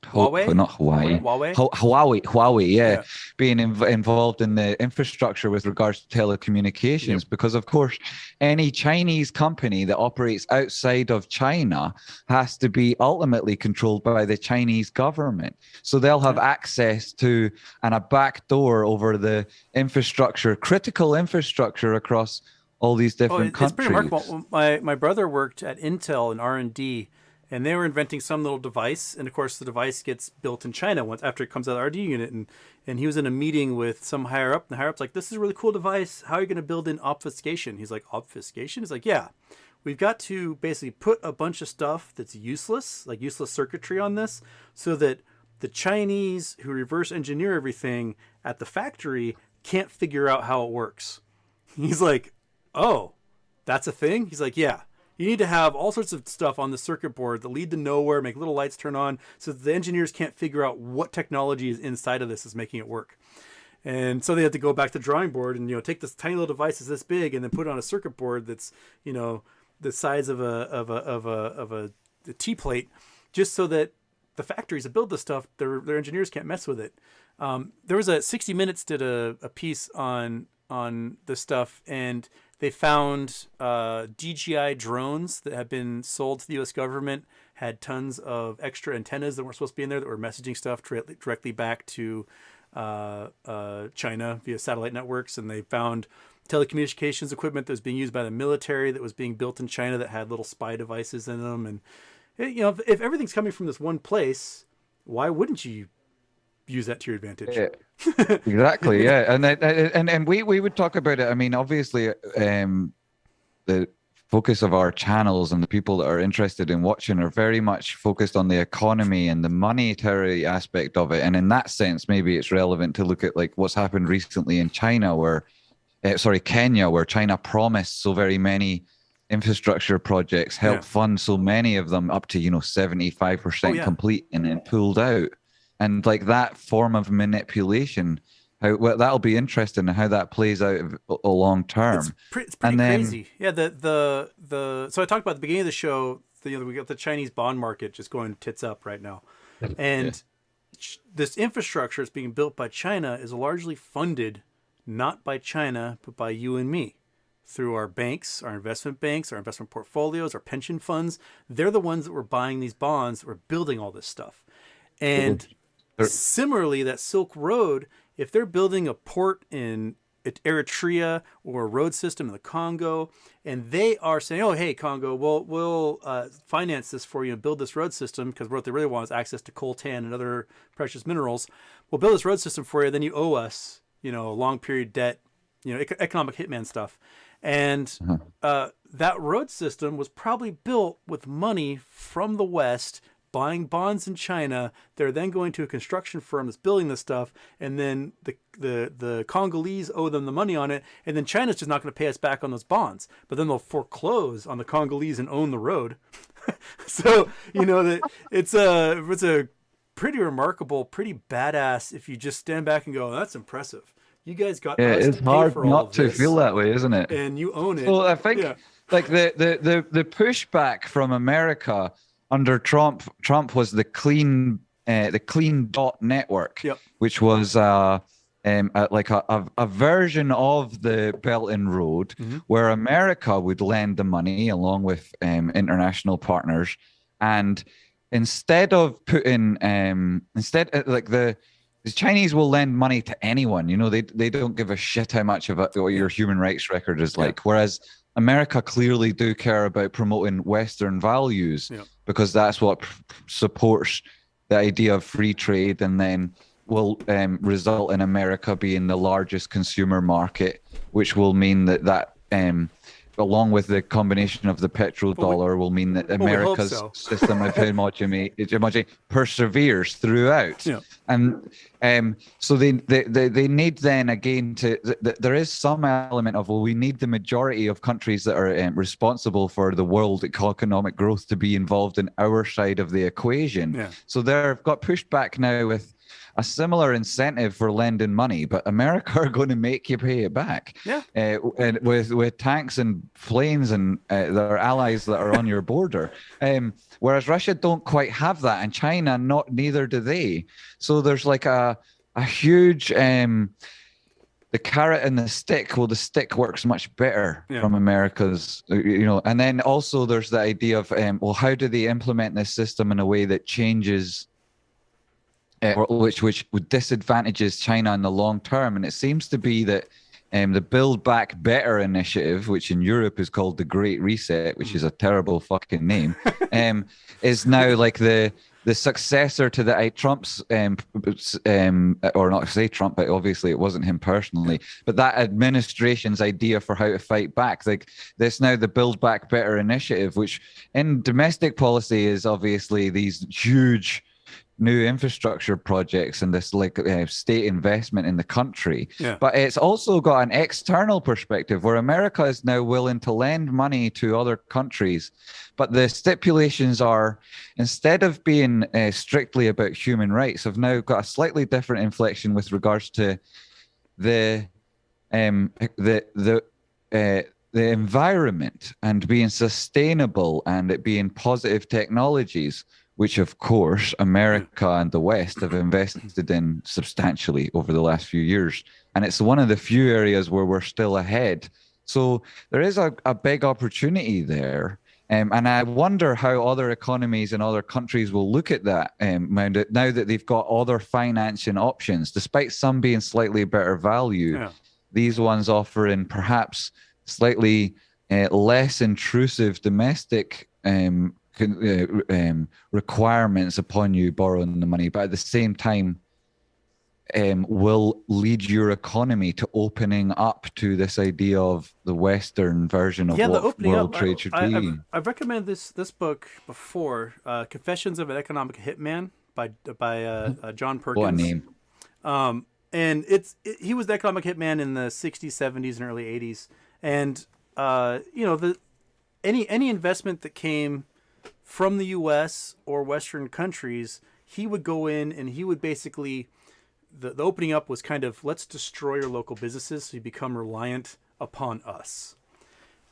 Huawei? Not Hawaii. Huawei, being involved in the infrastructure with regards to telecommunications, because of course any Chinese company that operates outside of China has to be ultimately controlled by the Chinese government. So they'll have access to and a back door over the infrastructure, critical infrastructure across all these different countries. It's pretty remarkable. My brother worked at Intel in R&D, and they were inventing some little device, and of course the device gets built in China once after it comes out of the R&D unit, and he was in a meeting with some higher up, and the higher up's like, "This is a really cool device. How are you going to build in obfuscation?" He's like, "Obfuscation?" He's like, "Yeah, we've got to basically put a bunch of stuff that's useless, like useless circuitry on this, so that the Chinese who reverse engineer everything at the factory can't figure out how it works." He's like, "Oh, that's a thing?" He's like, "Yeah. You need to have all sorts of stuff on the circuit board that lead to nowhere, make little lights turn on, so that the engineers can't figure out what technology is inside of this is making it work." And so they had to go back to the drawing board and, take this tiny little device that's this big and then put it on a circuit board that's, the size of a T plate, just so that the factories that build this stuff, their engineers can't mess with it. There was 60 Minutes did a piece on this stuff, and they found DJI drones that had been sold to the U.S. government, had tons of extra antennas that weren't supposed to be in there that were messaging stuff directly back to China via satellite networks, and they found telecommunications equipment that was being used by the military that was being built in China that had little spy devices in them. And if everything's coming from this one place, why wouldn't you use that to your advantage? Yeah, exactly. Yeah, and we would talk about it. I mean, obviously, the focus of our channels and the people that are interested in watching are very much focused on the economy and the monetary aspect of it. And in that sense, maybe it's relevant to look at like what's happened recently in China, Kenya, where China promised so very many infrastructure projects, helped fund so many of them up to 75% complete, and then pulled out. And like that form of manipulation, that'll be interesting how that plays out long term. It's pretty crazy. Yeah. So I talked about at the beginning of the show. We got the Chinese bond market just going tits up right now, and this infrastructure that's being built by China is largely funded not by China but by you and me through our banks, our investment portfolios, our pension funds. They're the ones that were buying these bonds, that were building all this stuff, and similarly, that Silk Road, if they're building a port in Eritrea or a road system in the Congo, and they are saying, oh, hey, Congo, we'll finance this for you and build this road system, because what they really want is access to coltan and other precious minerals. We'll build this road system for you, then you owe us, a long period debt, economic hitman stuff. And that road system was probably built with money from the West, buying bonds in China. They're then going to a construction firm that's building this stuff, and then the Congolese owe them the money on it, and then China's just not going to pay us back on those bonds. But then they'll foreclose on the Congolese and own the road. So that it's a pretty remarkable, pretty badass. If you just stand back and go, that's impressive. You guys got us it's to pay hard for all not of to this, feel that way, isn't it? and you own it. Well, I think like the pushback from America under Trump was the clean dot network, which was like a version of the Belt and Road, where America would lend the money along with international partners, and instead of putting the Chinese will lend money to anyone. They don't give a shit how much of what your human rights record is like. Whereas America clearly do care about promoting Western values, because that's what supports the idea of free trade, and then will result in America being the largest consumer market, which will mean that along with the combination of the petrodollar, will mean that America's system of homogeneity perseveres throughout. And so they need then again there is some element of, we need the majority of countries that are responsible for the world economic growth to be involved in our side of the equation. So they've got pushed back now with a similar incentive for lending money, but America are going to make you pay it back. And with tanks and planes and their allies that are on your border. Whereas Russia don't quite have that, and China neither do they. So there's like a huge the carrot and the stick. Well, the stick works much better from America's, and then also there's the idea of how do they implement this system in a way that changes which would disadvantages China in the long term. And it seems to be that the Build Back Better initiative, which in Europe is called the Great Reset, which is a terrible fucking name, is now like the successor to the Trump's, or not say Trump, but obviously it wasn't him personally, but that administration's idea for how to fight back. Like this now, the Build Back Better initiative, which in domestic policy is obviously these huge new infrastructure projects and this state investment in the country. But it's also got an external perspective where America is now willing to lend money to other countries, but the stipulations are, instead of being strictly about human rights, have now got a slightly different inflection with regards to the environment and being sustainable and it being positive technologies, which of course America and the West have invested in substantially over the last few years. And it's one of the few areas where we're still ahead. So there is a big opportunity there. And I wonder how other economies and other countries will look at that now that they've got other financing options, despite some being slightly better value. Yeah. These ones offering perhaps slightly less intrusive domestic requirements upon you borrowing the money, but at the same time will lead your economy to opening up to this idea of the Western version of what world trade should be. I've recommended this book before, Confessions of an Economic Hitman by John Perkins. What a name. And he was the economic hitman in the 60s, 70s, and early 80s. And any investment that came from the U.S. or Western countries, he would go in and he would basically, the opening up was kind of, let's destroy your local businesses so you become reliant upon us.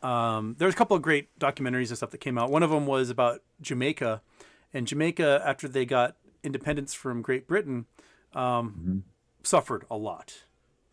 There's a couple of great documentaries and stuff that came out. One of them was about Jamaica. And Jamaica, after they got independence from Great Britain, suffered a lot.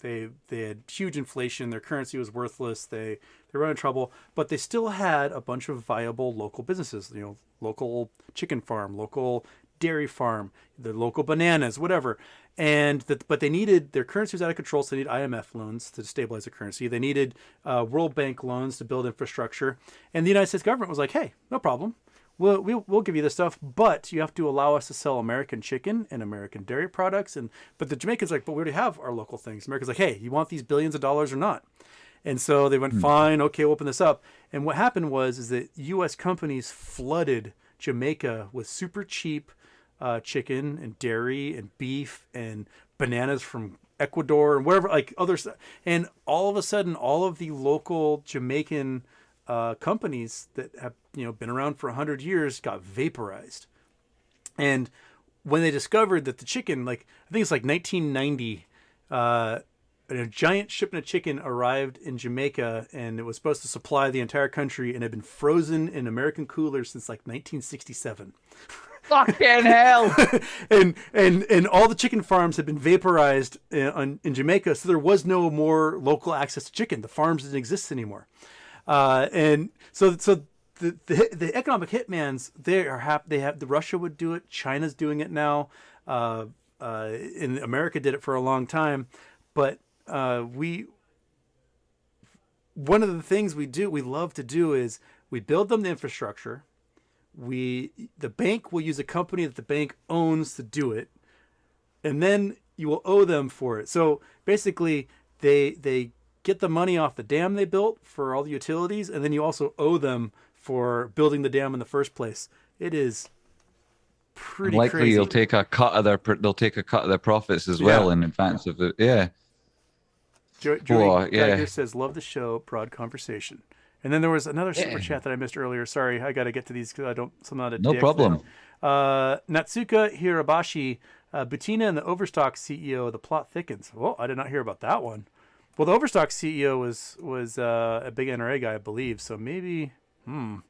They had huge inflation. Their currency was worthless. They were in trouble, but they still had a bunch of viable local businesses. Local chicken farm, local dairy farm, the local bananas, whatever. But they needed, their currency was out of control, so they needed IMF loans to stabilize the currency. They needed World Bank loans to build infrastructure. And the United States government was like, hey, no problem. We'll give you this stuff, but you have to allow us to sell American chicken and American dairy products. But the Jamaicans like, but we already have our local things. America's like, hey, you want these billions of dollars or not? And so they went, fine, okay, we'll open this up. And what happened is that U.S. companies flooded Jamaica with super cheap chicken and dairy and beef and bananas from Ecuador and wherever, like other stuff. And all of a sudden, all of the local Jamaican companies that have been around for 100 years got vaporized. And when they discovered that the chicken, I think it's 1990, a giant shipment of chicken arrived in Jamaica, and it was supposed to supply the entire country, and had been frozen in American coolers since 1967. Fucking hell! and all the chicken farms had been vaporized in Jamaica, so there was no more local access to chicken. The farms didn't exist anymore. And so the economic hitmans, the Russia would do it. China's doing it now. In America did it for a long time, but one of the things we love to do is we build them the infrastructure. The bank will use a company that the bank owns to do it, and then you will owe them for it. So basically, they get the money off the dam they built for all the utilities, and then you also owe them for building the dam in the first place. It is pretty likely crazy. they'll take a cut of their profits as well in advance of it. Yeah. Joey Geiger says, "Love the show, broad conversation." And then there was another super chat that I missed earlier. Sorry, I got to get to these because I'm not a no dick. problem. Natsuka Hirabashi, Bettina and the Overstock CEO. The plot thickens. Well, I did not hear about that one. Well, the Overstock CEO was a big NRA guy, I believe. So maybe. He's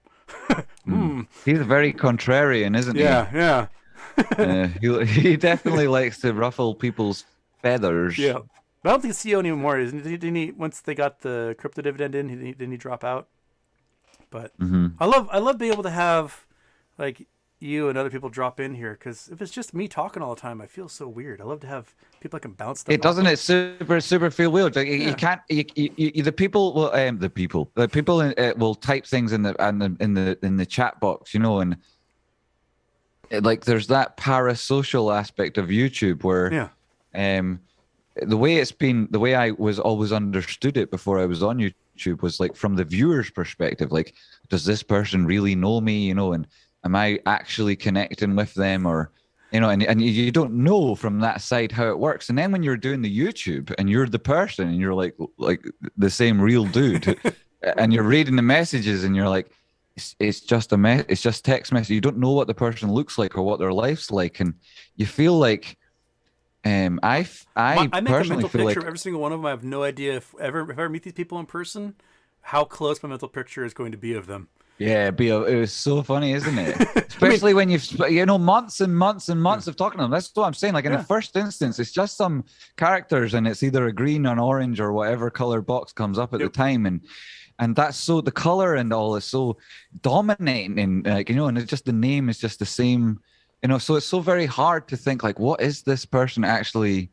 very contrarian, isn't he? Yeah. He definitely likes to ruffle people's feathers. Yeah. But I don't think he's CEO anymore. Didn't he? Once they got the crypto dividend in, didn't he drop out? But I love being able to have you and other people drop in here, because if it's just me talking all the time, I feel so weird. I love to have people I can bounce stuff. It doesn't. It super feel weird. You can't. The people will type things in the chat box, and there's that parasocial aspect of YouTube where the way I was always understood it before I was on YouTube was from the viewer's perspective. Does this person really know me? And am I actually connecting with them, or and you don't know from that side how it works. And then when you're doing the YouTube and you're the person and you're like the same real dude, and you're reading the messages and you're like, it's just it's just text message. You don't know what the person looks like or what their life's like, and you feel like. I make a mental picture of every single one of them. I have no idea if I ever meet these people in person, how close my mental picture is going to be of them. Yeah, it was so funny, isn't it? Especially when you've months and months and months of talking to them. That's what I'm saying. In the first instance, it's just some characters, and it's either a green, an orange, or whatever color box comes up at the time, and And that's so, the color and all is so dominating, and and it's just, the name is just the same, so it's so very hard to think like, what is this person actually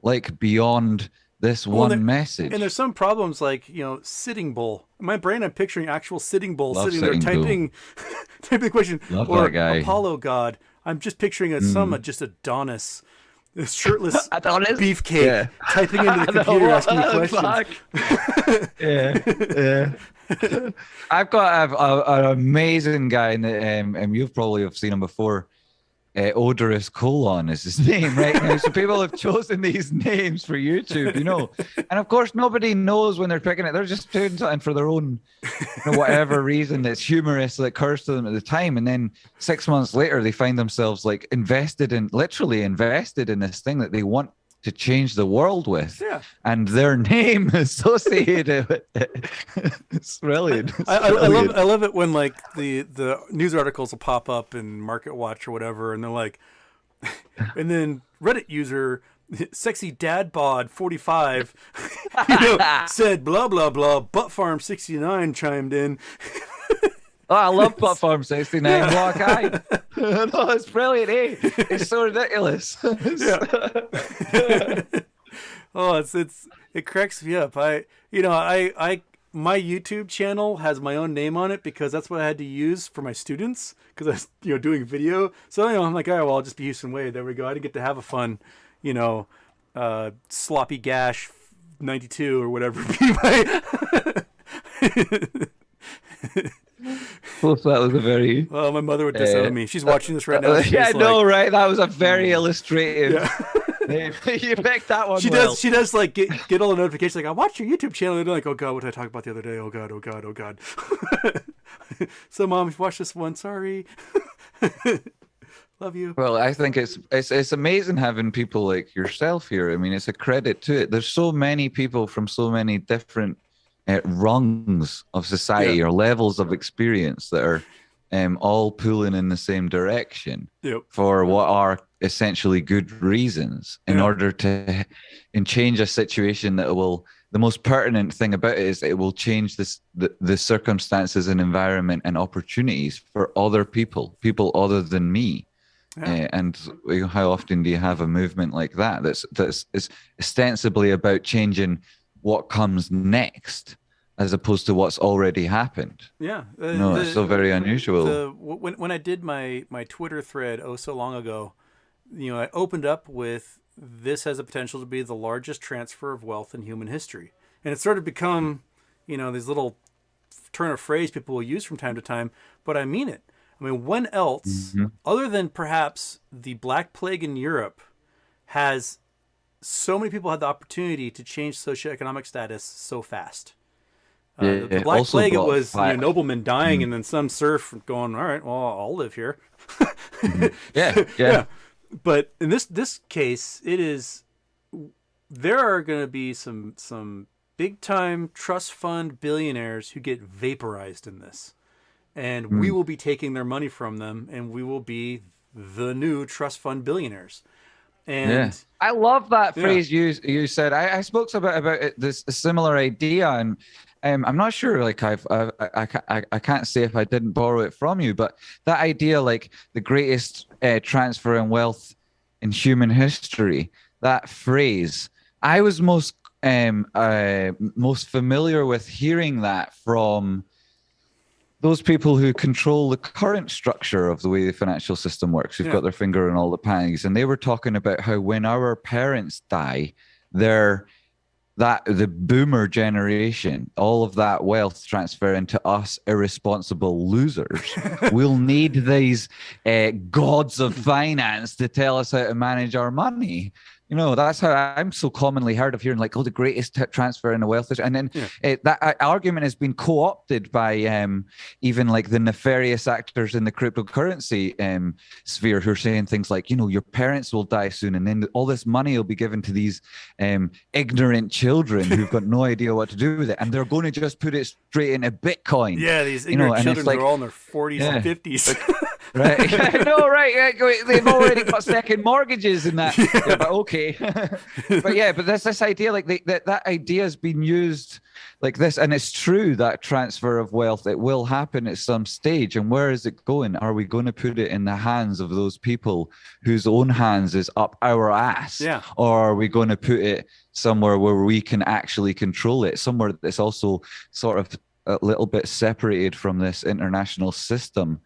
like beyond this one message? And there's some problems like, Sitting Bull. In my brain, I'm picturing actual Sitting Bull Love sitting there Sitting typing the question. Love or that guy. Apollo God. I'm just picturing just Adonis, this shirtless Adonis? beefcake, typing into the computer, asking me questions. I've got an amazing guy, and you've probably have seen him before. Odorous Colon is his name right now. So people have chosen these names for YouTube, and of course nobody knows when they're picking it. They're just doing something for their own, whatever reason that's humorous that occurs to them at the time. And then 6 months later, they find themselves like literally invested in this thing that they want to change the world with. Yeah. And their name associated with it. It's brilliant. I love it when like the news articles will pop up in Market Watch or whatever, and they're like, and then Reddit user Sexy Dad Bod 45 said blah blah blah, Butt Farm 69 chimed in. Oh, I love Butt Farm 69 Block Eye. No, it's brilliant, eh? It's so ridiculous. Oh, it cracks me up. My YouTube channel has my own name on it because that's what I had to use for my students because I was doing video. So I'm like, all right, well, I'll just be Houston Wade. There we go. I didn't get to have a fun, sloppy gash 92 or whatever. Well, that was a very... Well, my mother would disown me. She's watching this right now. Yeah, I know, right? That was a very illustrative... Yeah. You picked that one. She does like get all the notifications like, I watched your YouTube channel, and they're like, oh god, what did I talk about the other day? Oh god. So mom, if you watched this one, sorry. Love you. Well, I think it's amazing having people like yourself here. I mean, it's a credit to it. There's so many people from so many different rungs of society or levels of experience that are all pulling in the same direction for what are essentially good reasons in order to change a situation that will... The most pertinent thing about it is it will change the circumstances and environment and opportunities for other people other than me. And how often do you have a movement like that that's ostensibly about changing what comes next as opposed to what's already happened? It's so very unusual. When I did my Twitter thread so long ago, I opened up with, this has the potential to be the largest transfer of wealth in human history. And it's sort of become, these little turn of phrase people will use from time to time, but I mean it. I mean, when else, other than perhaps the Black Plague in Europe, has so many people had the opportunity to change socioeconomic status so fast? The Black Plague, it was noblemen dying and then some serf going, all right, well, I'll live here. Yeah. But in this case, it is, there are going to be some big time trust fund billionaires who get vaporized in this. And we will be taking their money from them, and we will be the new trust fund billionaires. And I love that phrase you said. I spoke about it, this a similar idea, and I'm not sure. Like I can't say if I didn't borrow it from you, but that idea, like the greatest transfer in wealth in human history. That phrase, I was most familiar with hearing that from those people who control the current structure of the way the financial system works, who've got their finger in all the pies. And they were talking about how when our parents die, the boomer generation, all of that wealth transfer into us irresponsible losers. We'll need these gods of finance to tell us how to manage our money. That's how I'm so commonly heard of hearing, like, the greatest transfer in the wealth. And then that argument has been co-opted by even like the nefarious actors in the cryptocurrency sphere who are saying things like, your parents will die soon, and then all this money will be given to these ignorant children who've got no idea what to do with it, and they're going to just put it straight into Bitcoin. Yeah, these ignorant children are all in their 40s and 50s. Right. No, right. They've already got second mortgages and that. But okay. okay. but there's this idea, like that idea has been used like this, and it's true that transfer of wealth, it will happen at some stage. And where is it going? Are we going to put it in the hands of those people whose own hands is up our ass? Yeah. Or are we going to put it somewhere where we can actually control it, somewhere that's also sort of a little bit separated from this international system?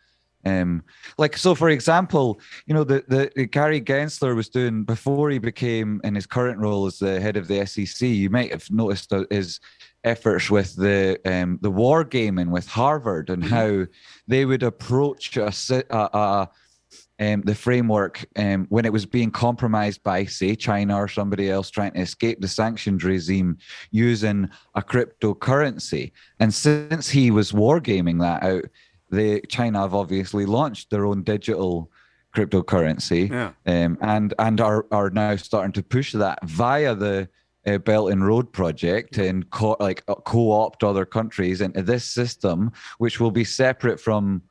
So for example, the Gary Gensler was doing, before he became in his current role as the head of the SEC, you might have noticed his efforts with the war gaming with Harvard, and how they would approach the framework when it was being compromised by, say, China or somebody else trying to escape the sanctions regime using a cryptocurrency. And since he was wargaming that out, China have obviously launched their own digital cryptocurrency, and are now starting to push that via the Belt and Road Project and co-opt other countries into this system, which will be separate from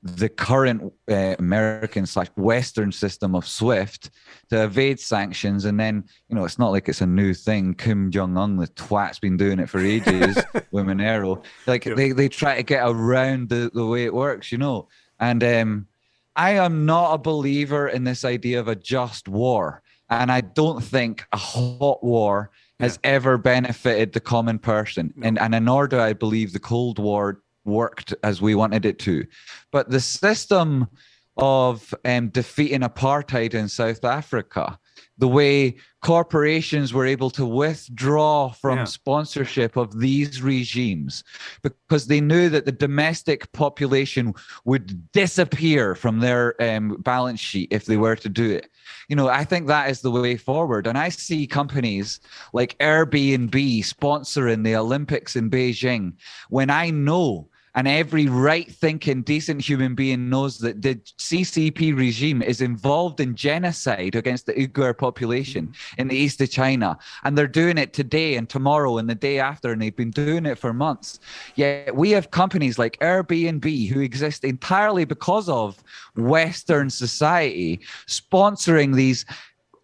the current American/Western system of SWIFT, to evade sanctions. And then, it's not like it's a new thing. Kim Jong-un, the twat's been doing it for ages with Monero. They try to get around the way it works, And I am not a believer in this idea of a just war. And I don't think a hot war has ever benefited the common person. No. And nor do I believe the Cold War worked as we wanted it to. But the system of defeating apartheid in South Africa, the way corporations were able to withdraw from sponsorship of these regimes because they knew that the domestic population would disappear from their balance sheet if they were to do it. I think that is the way forward. And I see companies like Airbnb sponsoring the Olympics in Beijing, when I know, and every right-thinking, decent human being knows, that the CCP regime is involved in genocide against the Uyghur population in the east of China. And they're doing it today and tomorrow and the day after, and they've been doing it for months. Yet we have companies like Airbnb, who exist entirely because of Western society, sponsoring these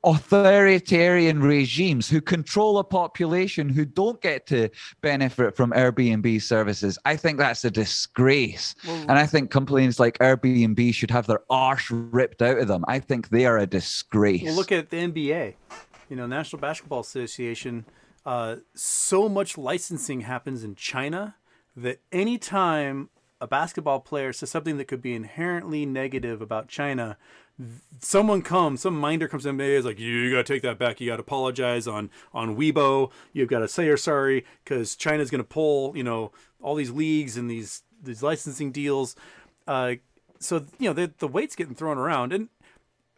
authoritarian regimes who control a population who don't get to benefit from Airbnb services. I think that's a disgrace. And I think companies like Airbnb should have their arse ripped out of them. I think they are a disgrace. Well, look at the NBA, National Basketball Association. So much licensing happens in China that anytime a basketball player says something that could be inherently negative about China, some minder comes in and is like, you got to take that back. You got to apologize on Weibo. You've got to say you're sorry because China's going to pull, all these leagues and these licensing deals. So, the weight's getting thrown around. And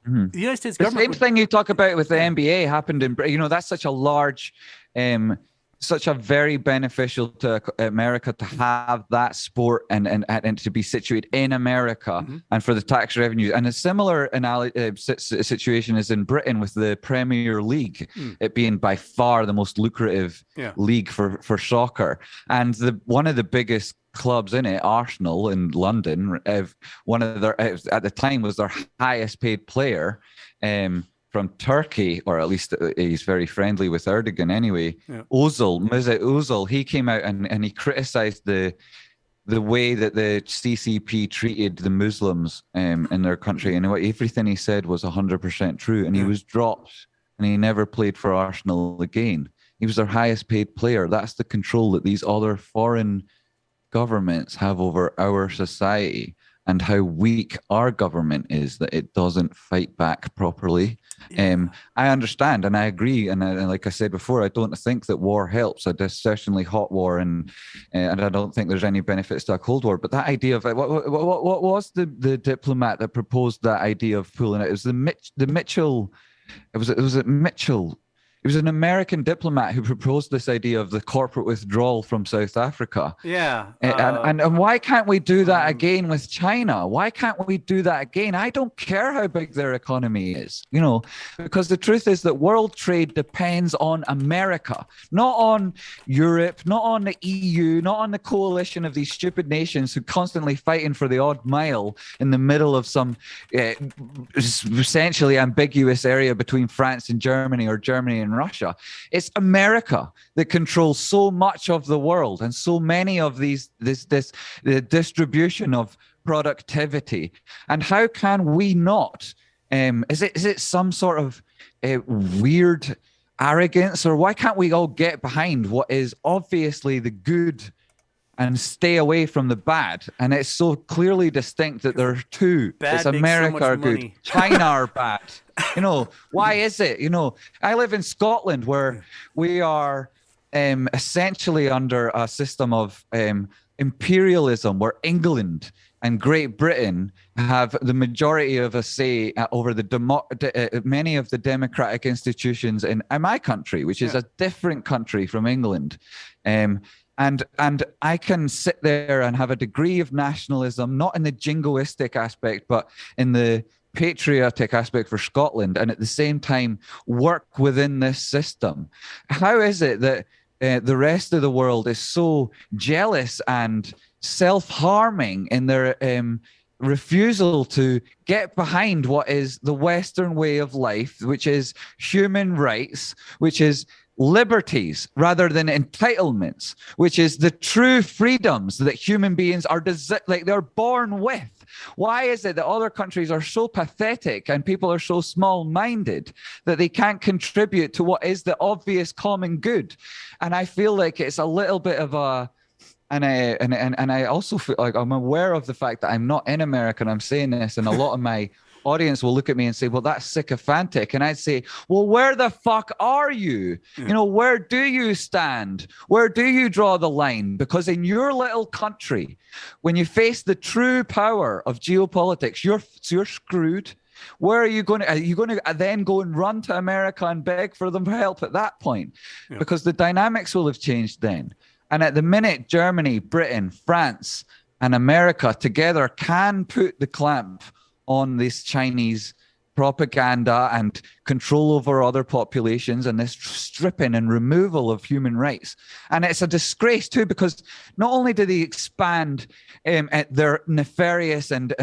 the United States government... The same thing you talk about with the NBA happened in, that's such a large... such a very beneficial to America to have that sport and to be situated in America and for the tax revenues. And a similar situation is in Britain with the Premier League, it being by far the most lucrative league for soccer. And one of the biggest clubs in it, Arsenal in London, one of their at the time was their highest paid player. From Turkey, or at least he's very friendly with Erdogan anyway. Mesut Ozil, he came out and he criticized the way that the CCP treated the Muslims in their country, and everything he said was 100% true. And he was dropped, and he never played for Arsenal again. He was their highest paid player. That's the control that these other foreign governments have over our society, and how weak our government is, that it doesn't fight back properly. I understand and I agree. And like I said before, I don't think that war helps. There's certainly hot war, and I don't think there's any benefits to a Cold War. But that idea of what was the diplomat that proposed that idea of pulling it? It was the Mitchell. It was Mitchell. He was an American diplomat who proposed this idea of the corporate withdrawal from South Africa. Yeah. And why can't we do that again with China? Why can't we do that again? I don't care how big their economy is, because the truth is that world trade depends on America, not on Europe, not on the EU, not on the coalition of these stupid nations who constantly fighting for the odd mile in the middle of some essentially ambiguous area between France and Germany or Germany and Russia. It's America that controls so much of the world and so many of the distribution of productivity. And how can we not? Is it some sort of weird arrogance, or why can't we all get behind what is obviously the good and stay away from the bad? And it's so clearly distinct that there are two. Bad It's America so are good, money. China are bad. Why is it? I live in Scotland where we are essentially under a system of imperialism, where England and Great Britain have the majority of a say over many of the democratic institutions in my country, which is a different country from England. And I can sit there and have a degree of nationalism, not in the jingoistic aspect, but in the patriotic aspect for Scotland, and at the same time work within this system. How is it that the rest of the world is so jealous and self-harming in their refusal to get behind what is the Western way of life, which is human rights, which is liberties rather than entitlements, which is the true freedoms that human beings are they're born with? Why is it that other countries are so pathetic and people are so small-minded that they can't contribute to what is the obvious common good? And I feel like it's a little bit of a And I also feel like I'm aware of the fact that I'm not in America and I'm saying this, and a lot of my audience will look at me and say, well, that's sycophantic. And I'd say, well, where the fuck are you? Where do you stand? Where do you draw the line? Because in your little country, when you face the true power of geopolitics, you're screwed. Where are you going to then go and run to America and beg for them for help at that point? Yeah. Because the dynamics will have changed then. And at the minute, Germany, Britain, France, and America together can put the clamp on this Chinese propaganda and control over other populations and this stripping and removal of human rights. And it's a disgrace too, because not only do they expand their nefarious and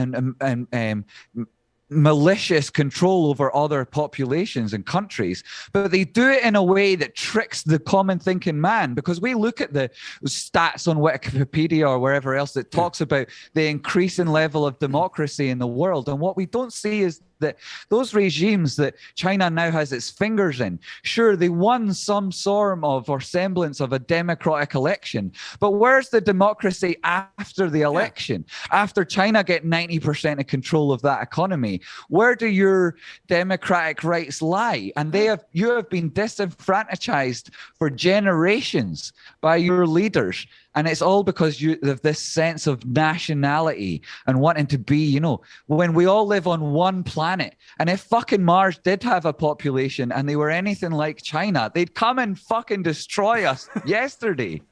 malicious control over other populations and countries, but they do it in a way that tricks the common thinking man, because we look at the stats on Wikipedia or wherever else that talks about the increasing level of democracy in the world, and what we don't see is that those regimes that China now has its fingers in, sure, they won some sort of or semblance of a democratic election, but where's the democracy after the election? After China get 90% of control of that economy, where do your democratic rights lie? And you have been disenfranchised for generations by your leaders. And it's all because of this sense of nationality and wanting to be, when we all live on one planet. And if fucking Mars did have a population and they were anything like China, they'd come and fucking destroy us yesterday.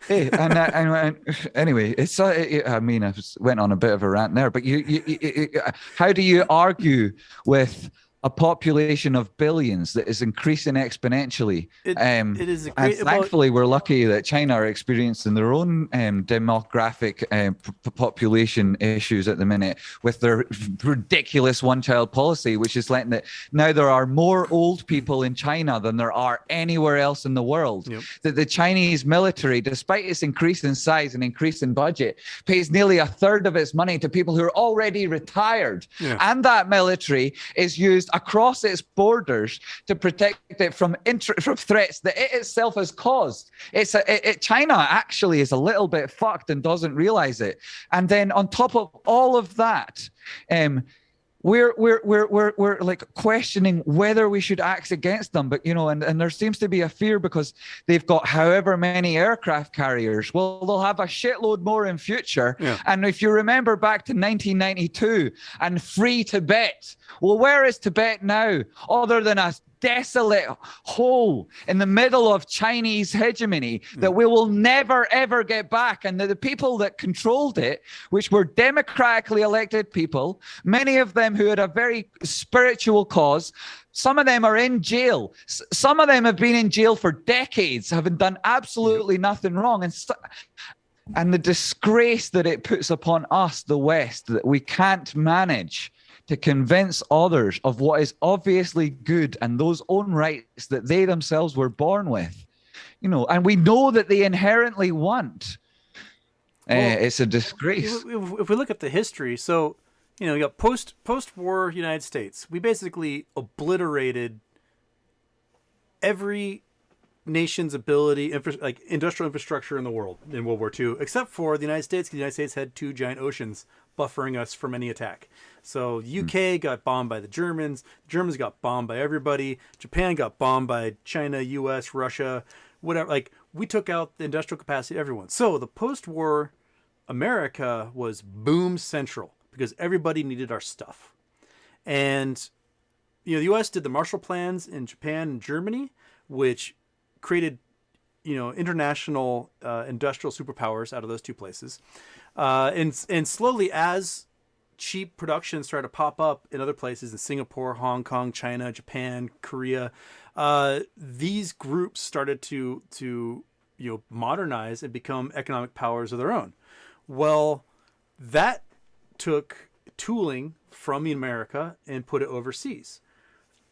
Hey, and anyway, it's. I mean, I went on a bit of a rant there, but how do you argue with a population of billions that is increasing exponentially? It is a great, and thankfully, we're lucky that China are experiencing their own demographic population issues at the minute with their ridiculous one-child policy, which is letting that now there are more old people in China than there are anywhere else in the world. Yep. That the Chinese military, despite its increase in size and increase in budget, pays nearly a third of its money to people who are already retired. Yeah. And that military is used across its borders to protect it from threats that it itself has caused. China actually is a little bit fucked and doesn't realize it. And then on top of all of that, we're like questioning whether we should act against them. But, you know, and there seems to be a fear because they've got however many aircraft carriers. Well, they'll have a shitload more in future. Yeah. And if you remember back to 1992 and free Tibet, well, where is Tibet now other than a desolate hole in the middle of Chinese hegemony that we will never, ever get back? And the people that controlled it, which were democratically elected people, many of them who had a very spiritual cause, some of them are in jail. Some of them have been in jail for decades, having done absolutely nothing wrong. And the disgrace that it puts upon us, the West, that we can't manage to convince others of what is obviously good and those own rights that they themselves were born with, you know, and we know that they inherently want. It's a disgrace. If we look at the history, so, you know, you got post-war United States, we basically obliterated every nation's ability, like industrial infrastructure in the world in World War II, except for the United States, because the United States had two giant oceans buffering us from any attack. So UK got bombed by the Germans got bombed by everybody, Japan got bombed by China, US, Russia, whatever. Like, we took out the industrial capacity of everyone. So the post-war America was boom central because everybody needed our stuff. And, you know, the US did the Marshall Plans in Japan and Germany, which created, you know, international industrial superpowers out of those two places. And slowly, as cheap production started to pop up in other places in Singapore, Hong Kong, China, Japan, Korea, these groups started to you know, modernize and become economic powers of their own. Well, that took tooling from America and put it overseas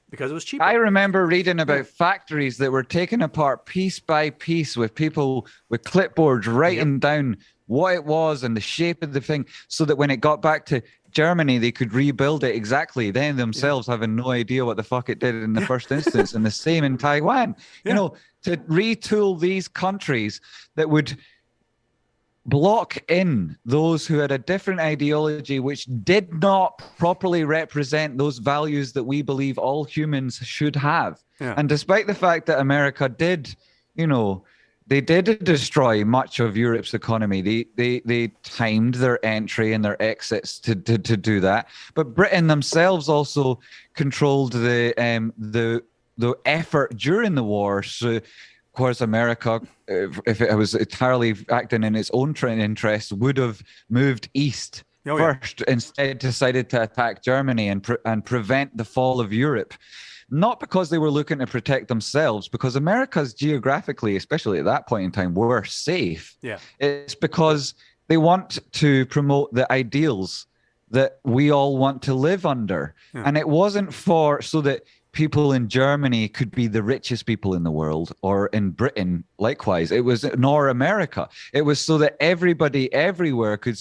because it was cheaper. I remember reading about factories that were taken apart piece by piece with people with clipboards writing down what it was and the shape of the thing, so that when it got back to Germany, they could rebuild it exactly, then themselves having no idea what the fuck it did in the first instance. And the same in Taiwan, you know, to retool these countries that would block in those who had a different ideology, which did not properly represent those values that we believe all humans should have. And despite the fact that America did, you know, they did destroy much of Europe's economy. They timed their entry and their exits to do that. But Britain themselves also controlled the effort during the war. So, of course, America, if it was entirely acting in its own interest, would have moved east first. Instead, decided to attack Germany and prevent the fall of Europe. Not because they were looking to protect themselves, because America's geographically, especially at that point in time, were safe. It's because they want to promote the ideals that we all want to live under. And it wasn't so that people in Germany could be the richest people in the world, or in Britain, likewise. It was, nor America. It was so that everybody everywhere could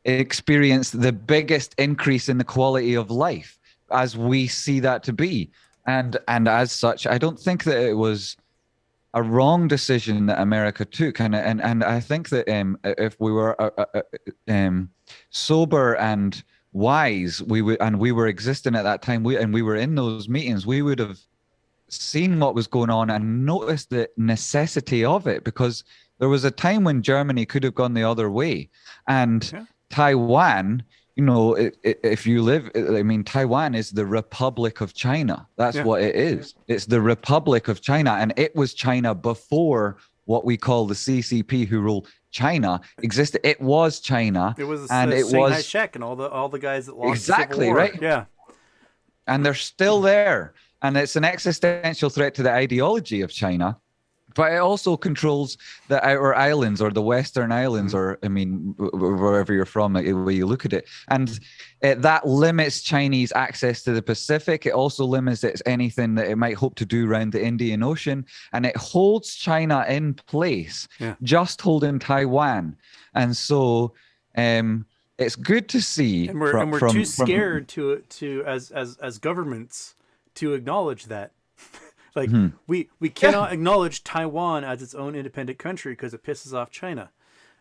experience the biggest increase in the quality of life, as we see that to be. And as such, I don't think that it was a wrong decision that America took. And I think that if we were sober and wise, we were existing at that time, we were in those meetings, we would have seen what was going on and noticed the necessity of it, because there was a time when Germany could have gone the other way. And Taiwan, you know, if you live, I mean, Taiwan is the Republic of China. That's what it is. It's the Republic of China. And it was China before what we call the CCP, who rule China, existed. It was China. It was, and it Shanghai was Shek and all the guys that lost exactly the Civil War. right. Yeah, and they're still there. And it's an existential threat to the ideology of China. But it also controls the outer islands, or the Western Islands, or, I mean, wherever you're from, the way you look at it. And that limits Chinese access to the Pacific. It also limits anything that it might hope to do around the Indian Ocean. And it holds China in place, just holding Taiwan. And so it's good to see. And we're too scared to as governments to acknowledge that. Like, we cannot acknowledge Taiwan as its own independent country because it pisses off China.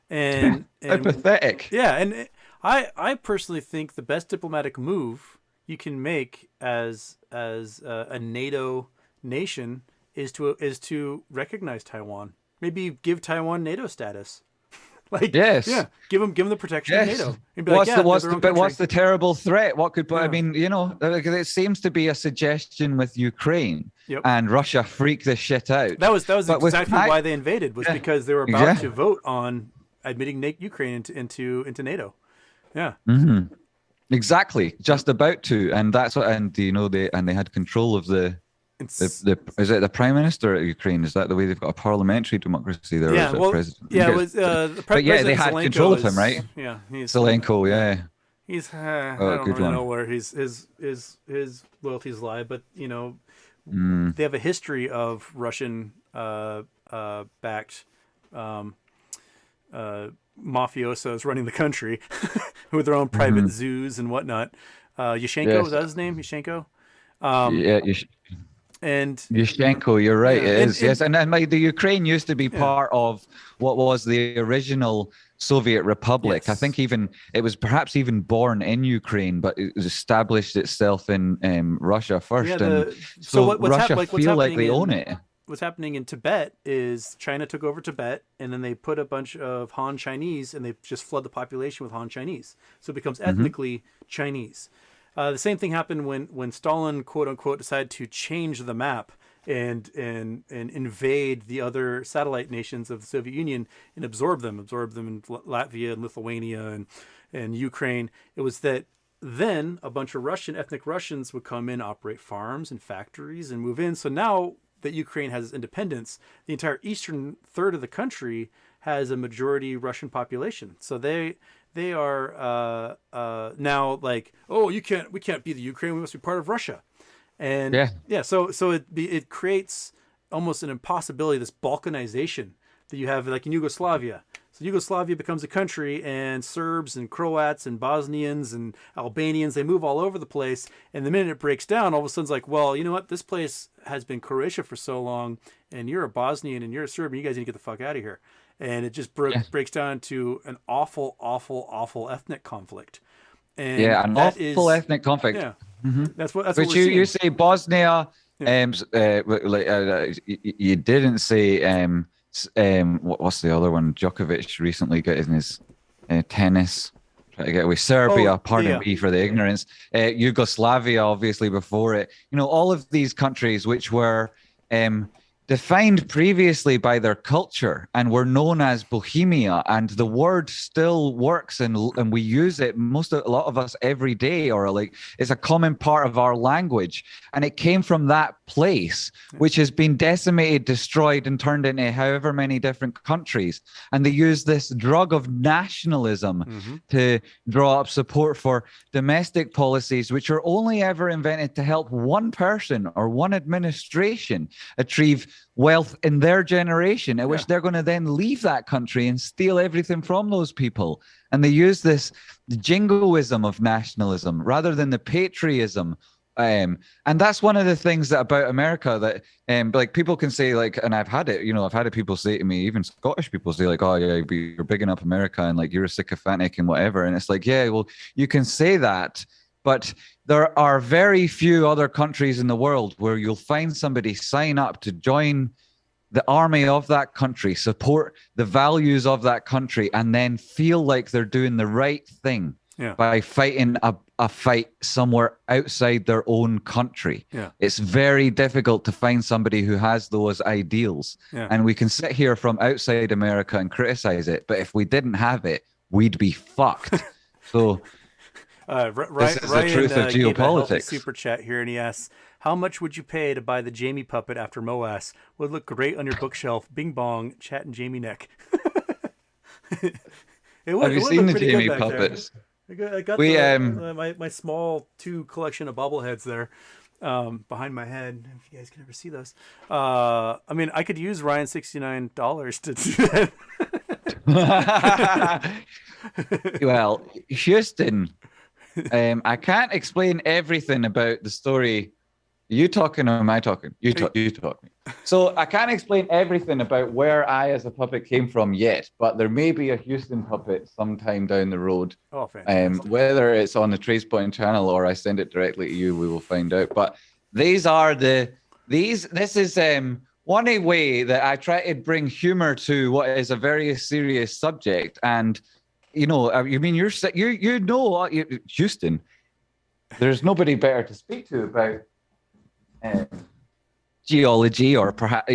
And pathetic. Yeah, and I personally think the best diplomatic move you can make as a NATO nation is to recognize Taiwan. Maybe give Taiwan NATO status. Like, Yes. yeah, give them the protection Yes. of NATO. And be like, What's the terrible threat? What could? Yeah. I mean, it seems to be a suggestion with Ukraine and Russia freak this shit out. That was exactly why they invaded, was because they were about to vote on admitting Ukraine into NATO. Yeah. Mm-hmm. Exactly, just about to, and that's what, and they had control of the is it the prime minister of Ukraine? Is that the way they've got a parliamentary democracy there? Yeah, well, president? Yeah, it was. But yeah, they had control of him, right? Yeah, Zelenko, yeah. He's I don't really know where his loyalties lie, but they have a history of Russian backed mafiosos running the country with their own private zoos and whatnot. Yushchenko, was that his name? Yushchenko? And Yushchenko, you're right. It is, yes. And the Ukraine used to be part of what was the original Soviet Republic. Yes. I think it was perhaps even born in Ukraine, but it was established itself in Russia first. Russia feel like they own it. What's happening in Tibet is China took over Tibet, and then they put a bunch of Han Chinese, and they just flood the population with Han Chinese. So it becomes ethnically Chinese. The same thing happened when Stalin, quote unquote, decided to change the map and invade the other satellite nations of the Soviet Union and absorb them in Latvia and Lithuania and Ukraine. It was that then a bunch of ethnic Russians would come in, operate farms and factories and move in. So now that Ukraine has its independence, the entire eastern third of the country has a majority Russian population. So they are now like, oh, we can't be the Ukraine, we must be part of Russia. And so it creates almost an impossibility, this balkanization that you have like in Yugoslavia. So Yugoslavia becomes a country, and Serbs and Croats and Bosnians and Albanians, they move all over the place. And the minute it breaks down, all of a sudden it's like, well, you know what? This place has been Croatia for so long, and you're a Bosnian and you're a Serb, and you guys need to get the fuck out of here. And it just breaks down to an awful, awful, awful ethnic conflict. And an awful ethnic conflict. Yeah, that's what we're seeing. You say Bosnia. You didn't say what's the other one? Djokovic recently got in his tennis. Try to get away. Serbia, pardon me for the ignorance. Yugoslavia, obviously before it. All of these countries which were defined previously by their culture and were known as Bohemia, and the word still works and we use it a lot of us every day, or like it's a common part of our language, and it came from that place which has been decimated, destroyed, and turned into however many different countries. And they use this drug of nationalism to draw up support for domestic policies which are only ever invented to help one person or one administration achieve wealth in their generation, at which they're going to then leave that country and steal everything from those people. And they use this jingoism of nationalism rather than the patriotism. And that's one of the things that about America that like people can say, like, and I've had it, I've had people say to me, even Scottish people say like, oh yeah, you're bigging up America and like you're a sycophantic and whatever. And it's like, yeah, well, you can say that, but there are very few other countries in the world where you'll find somebody sign up to join the army of that country, support the values of that country, and then feel like they're doing the right thing by fighting a fight somewhere outside their own country. Yeah. It's very difficult to find somebody who has those ideals. Yeah. And we can sit here from outside America and criticize it, but if we didn't have it, we'd be fucked. So... this is the truth of geopolitics. Super chat here, and he asks, how much would you pay to buy the Jamie puppet after Moas? Would look great on your bookshelf. Bing bong, chat and Jamie neck. Have you seen the Jamie puppets? I got my small 2 collection of bobbleheads there behind my head. If you guys can ever see those. I mean, I could use Ryan $69 to do that. Well, Houston, I can't explain everything about the story. Are you talking or am I talking? You talk. So I can't explain everything about where I as a puppet came from yet, but there may be a Houston puppet sometime down the road. Oh, fantastic. Whether it's on the Tradespotting channel or I send it directly to you, we will find out. But this is one way that I try to bring humor to what is a very serious subject. And Houston, there's nobody better to speak to about geology or perhaps,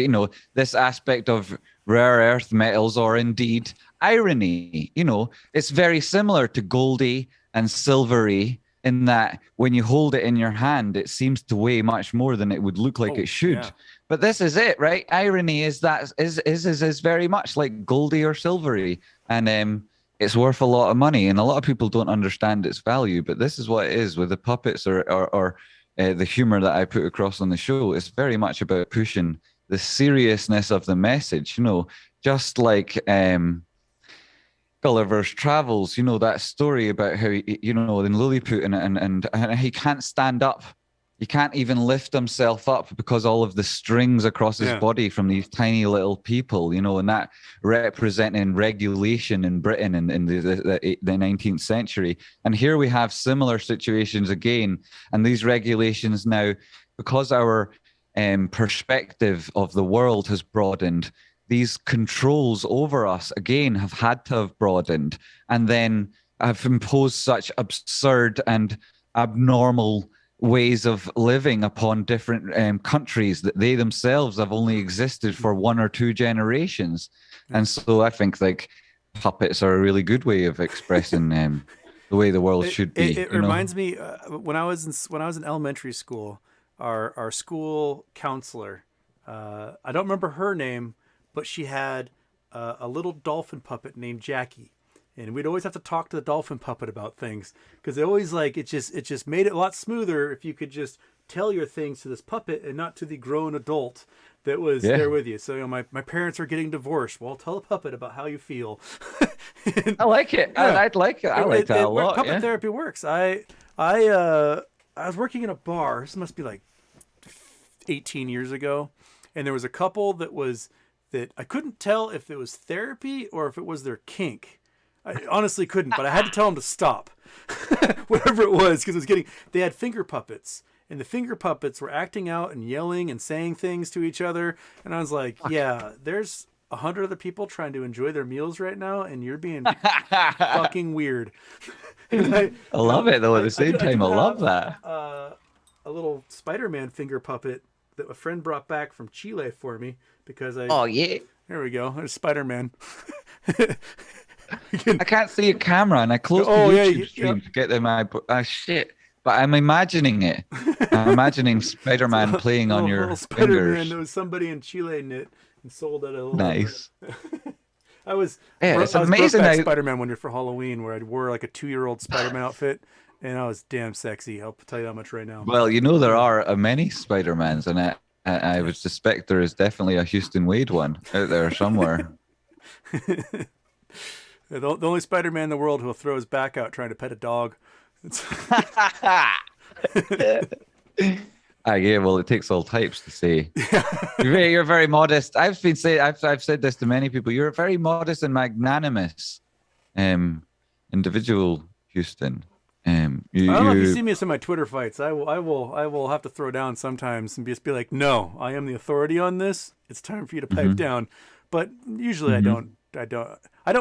this aspect of rare earth metals or indeed irony. It's very similar to goldy and silvery in that when you hold it in your hand, it seems to weigh much more than it would look like it should. Yeah. But this is it, right? Irony is very much like goldy or silvery. And it's worth a lot of money. And a lot of people don't understand its value, but this is what it is with the puppets or the humor that I put across on the show. It's very much about pushing the seriousness of the message, just like Gulliver's Travels, that story about how, in Lilliput and he can't stand up. He can't even lift himself up because all of the strings across his body from these tiny little people, and that representing regulation in Britain in the 19th century. And here we have similar situations again. And these regulations now, because our perspective of the world has broadened, these controls over us, again, have had to have broadened and then have imposed such absurd and abnormal ways of living upon different countries that they themselves have only existed for 1 or 2 generations. And so I think like puppets are a really good way of expressing the way the world should be. It reminds me when I was in elementary school, our school counselor, I don't remember her name, but she had a little dolphin puppet named Jackie. And we'd always have to talk to the dolphin puppet about things because they always it just made it a lot smoother if you could just tell your things to this puppet and not to the grown adult that was there with you. So my parents are getting divorced. Well, tell the puppet about how you feel. I like it. Yeah. I'd like it. I like that a lot. Puppet therapy works. I was working in a bar. This must be like 18 years ago, and there was a couple that I couldn't tell if it was therapy or if it was their kink. I honestly couldn't, but I had to tell them to stop, whatever it was, because they had finger puppets, and the finger puppets were acting out and yelling and saying things to each other. And I was like, yeah, there's 100 other people trying to enjoy their meals right now, and you're being fucking weird. I love it, though, at the same time. I love that. A little Spider-Man finger puppet that a friend brought back from Chile for me because Oh, yeah. There we go. There's Spider-Man. I can't see a camera, and I closed the YouTube stream to get them. Shit! But I'm imagining it. I'm imagining Spider-Man playing on your fingers. There was somebody in Chile knit and sold at a little. Nice. It's amazing. I Spider-Man one year for Halloween, where I wore like a 2-year-old Spider-Man outfit, and I was damn sexy. I'll tell you that much right now. Well, there are many Spider-Mans, and I would suspect there is definitely a Houston Wade one out there somewhere. The only Spider-Man in the world who will throw his back out trying to pet a dog. Yeah, well, it takes all types to say. You're very modest. I've said this to many people. You're a very modest and magnanimous individual, Houston. I don't know if you see me in some of my Twitter fights. I will have to throw down sometimes and just be like, no, I am the authority on this. It's time for you to pipe down. But usually I don't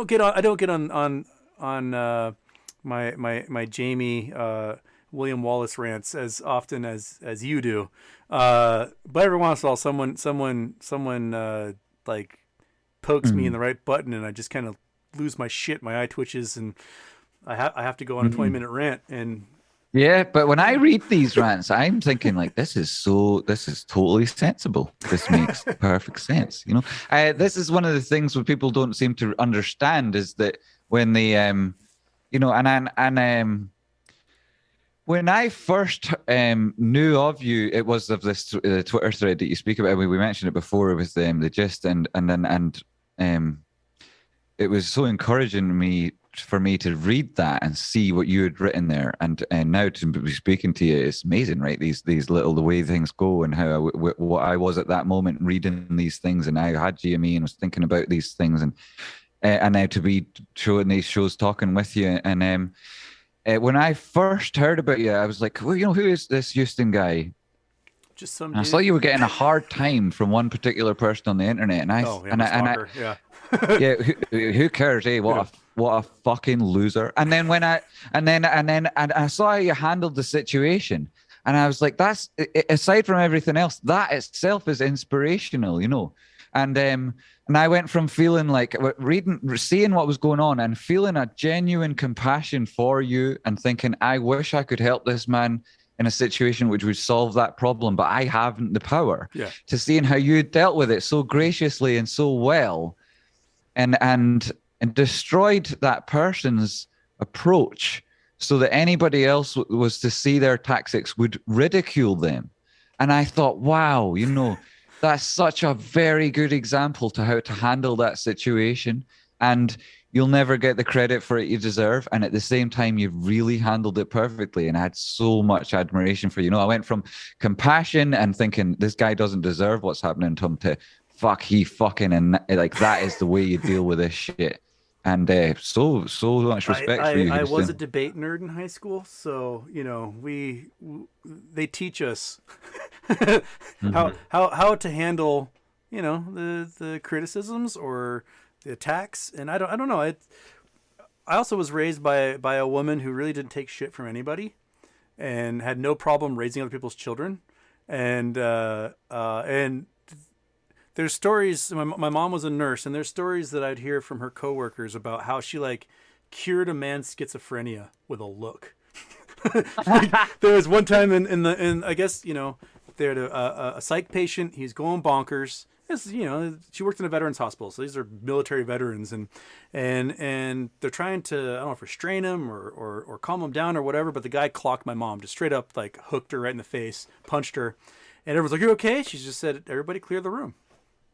get on my Jamie William Wallace rants as often as you do. But every once in a while someone like pokes me in the right button and I just kind of lose my shit. My eye twitches and I have to go on a 20-minute rant. And yeah, but when I read these rants, I'm thinking like, this is totally sensible. This makes perfect sense. This is one of the things what people don't seem to understand is that when they, when I first knew of you, it was of this Twitter thread that you speak about. We mentioned it before. It was the gist, and it was so encouraging to me gift for me to read that and see what you had written there, and now to be speaking to you, it's amazing, right? These little, the way things go, and how what I was at that moment reading these things, and I had GME and was thinking about these things, and now to be showing these shows, talking with you, and when I first heard about you, I was like, well, who is this Houston guy? Just some. I saw you were getting a hard time from one particular person on the internet, and yeah. yeah, who cares? Eh? What a fucking loser! And then when I saw how you handled the situation, and I was like, that's, aside from everything else, that itself is inspirational, And I went from feeling like seeing what was going on, and feeling a genuine compassion for you, and thinking, I wish I could help this man in a situation which would solve that problem, but I haven't the power. Yeah. To seeing how you dealt with it so graciously and so well, and destroyed that person's approach, so that anybody else was to see their tactics would ridicule them. And I thought, wow, that's such a very good example to how to handle that situation. And you'll never get the credit for it you deserve. And at the same time, you've really handled it perfectly. And I had so much admiration for you. I went from compassion and thinking, this guy doesn't deserve what's happening to him, to and like, that is the way you deal with this shit. And so much respect for you. I was a debate nerd in high school, so they teach us how to handle the criticisms or the attacks. And I don't know. I also was raised by a woman who really didn't take shit from anybody, and had no problem raising other people's children. And there's stories. My mom was a nurse, and there's stories that I'd hear from her coworkers about how she cured a man's schizophrenia with a look. There was one time in I guess they had a psych patient. He's going bonkers. She worked in a veterans hospital, so these are military veterans, and they're trying to, I don't know if restrain him or calm him down or whatever. But the guy clocked my mom, just straight up hooked her right in the face, punched her, and everyone's like, "You okay?" She just said, "Everybody clear the room."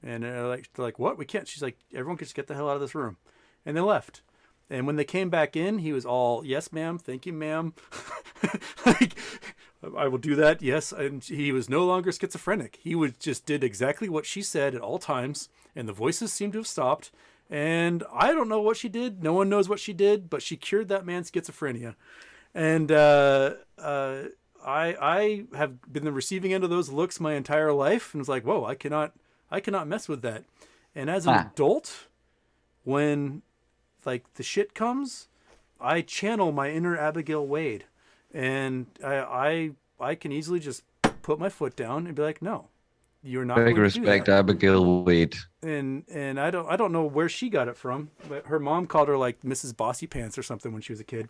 And they're like, what? We can't. She's like, everyone can just get the hell out of this room. And they left. And when they came back in, he was all, "Yes, ma'am. Thank you, ma'am." I will do that. Yes. And he was no longer schizophrenic. He just did exactly what she said at all times. And the voices seemed to have stopped. And I don't know what she did. No one knows what she did, but she cured that man's schizophrenia. And I have been the receiving end of those looks my entire life. And was like, whoa, I cannot mess with that. And as an adult, when the shit comes, I channel my inner Abigail Wade, and I can easily just put my foot down and be like, no, you're not. Big respect, Abigail Wade. And I don't know where she got it from, but her mom called her Mrs. Bossy Pants or something when she was a kid.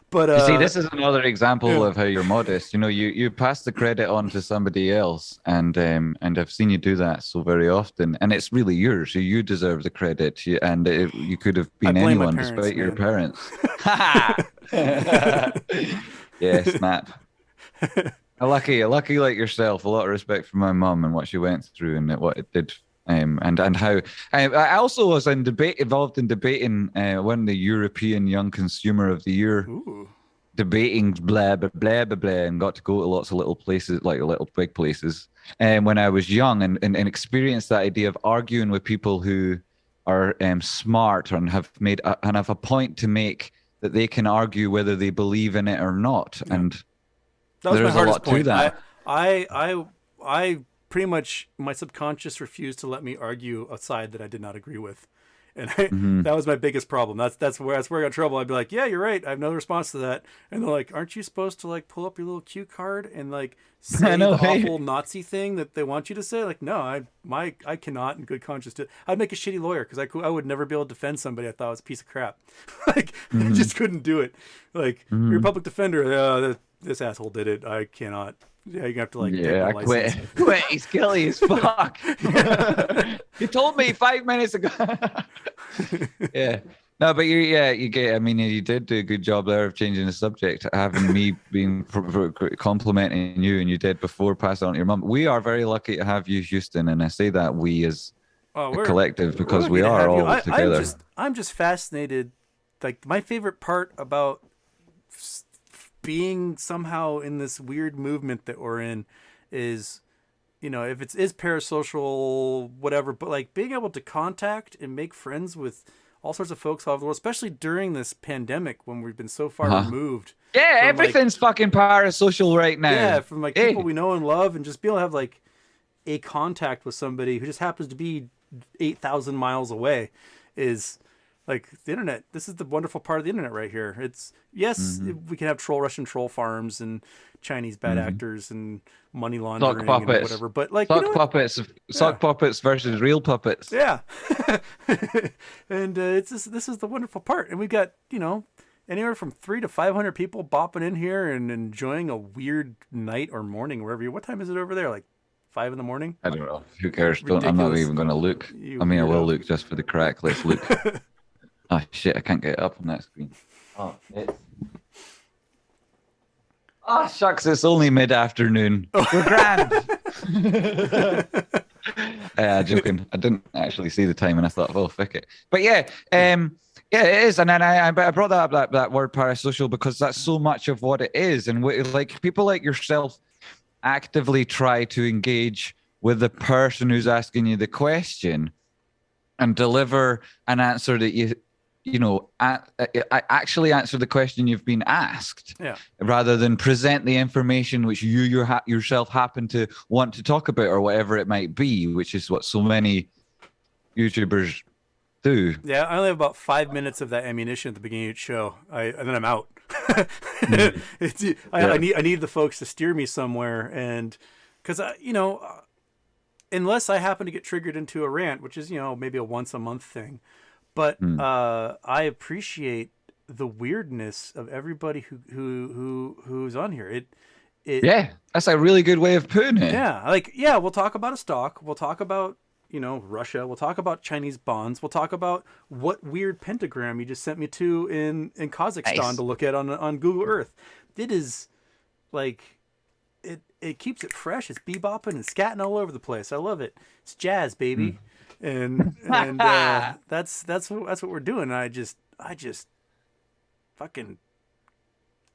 But you see, this is another example of how you're modest. You pass the credit on to somebody else, and I've seen you do that so very often, and it's really yours. So you deserve the credit, and you could have been anyone despite your parents. Yeah, snap. Lucky like yourself. A lot of respect for my mum and what she went through and what it did. And how I also was involved in debating won the European Young Consumer of the Year. Ooh. Debating blah blah blah blah blah, and got to go to lots of little places, little big places, when I was young, and experienced that idea of arguing with people who are smart and have a point to make, that they can argue whether they believe in it or not. Yeah. And that was there's my hardest a lot point. to that. I pretty much, my subconscious refused to let me argue a side that I did not agree with, and that was my biggest problem. That's where I got in trouble. I'd be like, "Yeah, you're right. I have no response to that," and they're like, "Aren't you supposed to pull up your little cue card and say the awful Nazi thing that they want you to say?" No, I cannot in good conscience do. I'd make a shitty lawyer because I would never be able to defend somebody I thought was a piece of crap. I just couldn't do it. You're a public defender. This asshole did it. I cannot. Yeah, you have to I quit. He's killy as fuck. You told me 5 minutes ago. Yeah. No, but you get. I mean, you did do a good job there of changing the subject, having me being complimenting you, and you did before pass it on to your mum. We are very lucky to have you, Houston, and I say that we as a collective because we are all together. I'm just fascinated like my favorite part about being somehow in this weird movement that we're in is, you know, if it's parasocial, whatever, but like being able to contact and make friends with all sorts of folks all over the world, especially during this pandemic when we've been so far removed. Yeah, from, everything's fucking parasocial right now. Yeah, from like people we know and love, and just be able to have like a contact with somebody who just happens to be 8,000 miles away is like the internet. This is the wonderful part of the internet right here. It's we can have Russian troll farms and Chinese bad actors and money laundering and whatever, but like sock puppets versus real puppets. Yeah. And this is the wonderful part. And we've got, you know, anywhere from 300 to 500 people bopping in here and enjoying a weird night or morning wherever you. What time is it over there? Like 5 a.m? I don't know. Who cares? I'm not even going to look. I will look just for the crack. Let's look. Oh shit! I can't get it up on that screen. Oh shucks! It's only mid-afternoon. We're grand. Joking. I didn't actually see the time, and I thought, oh, fuck it. But yeah, it is. And then I brought that up, that word parasocial, because that's so much of what it is. And like people like yourself actively try to engage with the person who's asking you the question and deliver an answer that I actually answer the question you've been asked, rather than present the information which you yourself happen to want to talk about or whatever it might be, which is what so many YouTubers do. Yeah, I only have about 5 minutes of that ammunition at the beginning of each show, and then I'm out. I need the folks to steer me somewhere, and because unless I happen to get triggered into a rant, which is maybe a once a month thing. But I appreciate the weirdness of everybody who's on here. Yeah, that's a really good way of putting it. Yeah, we'll talk about a stock. We'll talk about Russia. We'll talk about Chinese bonds. We'll talk about what weird pentagram you just sent me to in Kazakhstan to look at on Google Earth. It is like it keeps it fresh. It's bebopping and scatting all over the place. I love it. It's jazz, baby. And that's what we're doing. I just fucking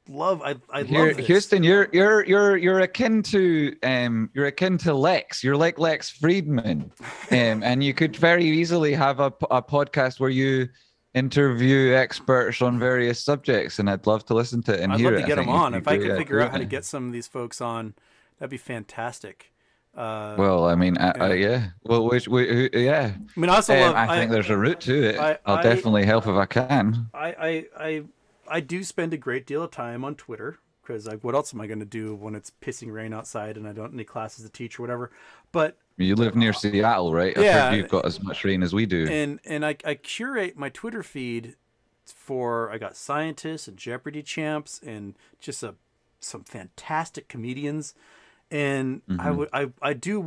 love. I love this. Houston, you're akin to Lex. You're like Lex Friedman, and you could very easily have a podcast where you interview experts on various subjects, and I'd love to listen to it and I'd hear love it. to get them on. If I could figure out how to get some of these folks on, that'd be fantastic. Well, I mean, yeah. Well, yeah. I mean, I also love. I think there's a route to it. I'll definitely help if I can. I do spend a great deal of time on Twitter because what else am I going to do when it's pissing rain outside and I don't have any classes to teach or whatever? But you live near Seattle, right? I've heard you've got as much rain as we do. And I curate my Twitter feed I got scientists and Jeopardy champs and just some fantastic comedians. And I do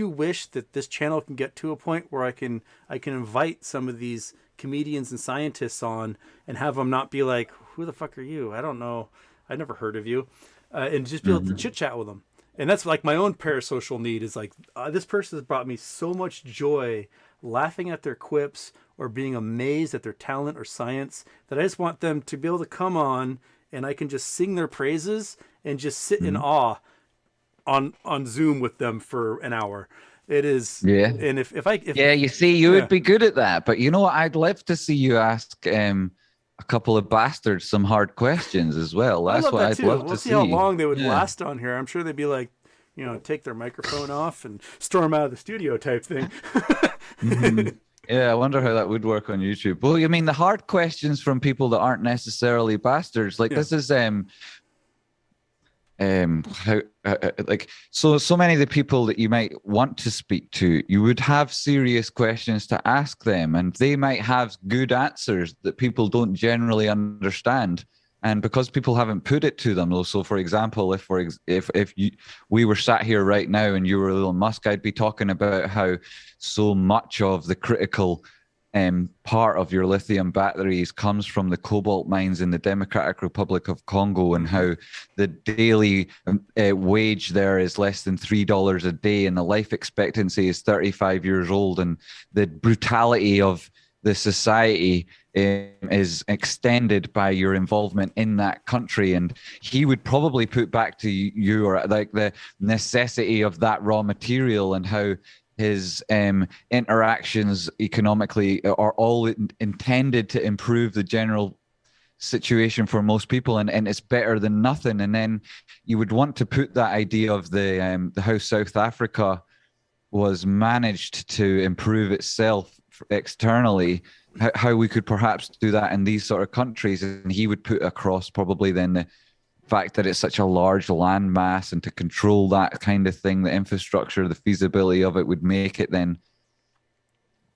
wish that this channel can get to a point where I can invite some of these comedians and scientists on and have them not be like, who the fuck are you? I don't know. I never heard of you. And just be able to chit chat with them. And that's like my own parasocial need is like, this person has brought me so much joy laughing at their quips or being amazed at their talent or science that I just want them to be able to come on and I can just sing their praises and just sit in awe on Zoom with them for an hour. It is. Yeah. And if you see, you would be good at that. But you know what? I'd love to see you ask a couple of bastards some hard questions as well. That's what I'd love to see. We'll see how long they would last on here. I'm sure they'd be like, take their microphone off and storm out of the studio type thing. Yeah, I wonder how that would work on YouTube. Well, you mean the hard questions from people that aren't necessarily bastards? Like this is so many of the people that you might want to speak to, you would have serious questions to ask them, and they might have good answers that people don't generally understand. And because people haven't put it to them, though, so for example, if we were sat here right now and you were Elon Musk, I'd be talking about how so much of the critical part of your lithium batteries comes from the cobalt mines in the Democratic Republic of Congo, and how the daily wage there is less than $3 a day, and the life expectancy is 35 years old, and the brutality of the society is extended by your involvement in that country. And he would probably put back to you, or like the necessity of that raw material, and how his interactions economically are all intended to improve the general situation for most people, and it's better than nothing. And then you would want to put that idea of the how South Africa was managed to improve itself externally, how we could perhaps do that in these sort of countries. And he would put across probably then the fact that it's such a large land mass, and to control that kind of thing, the infrastructure, the feasibility of it would make it then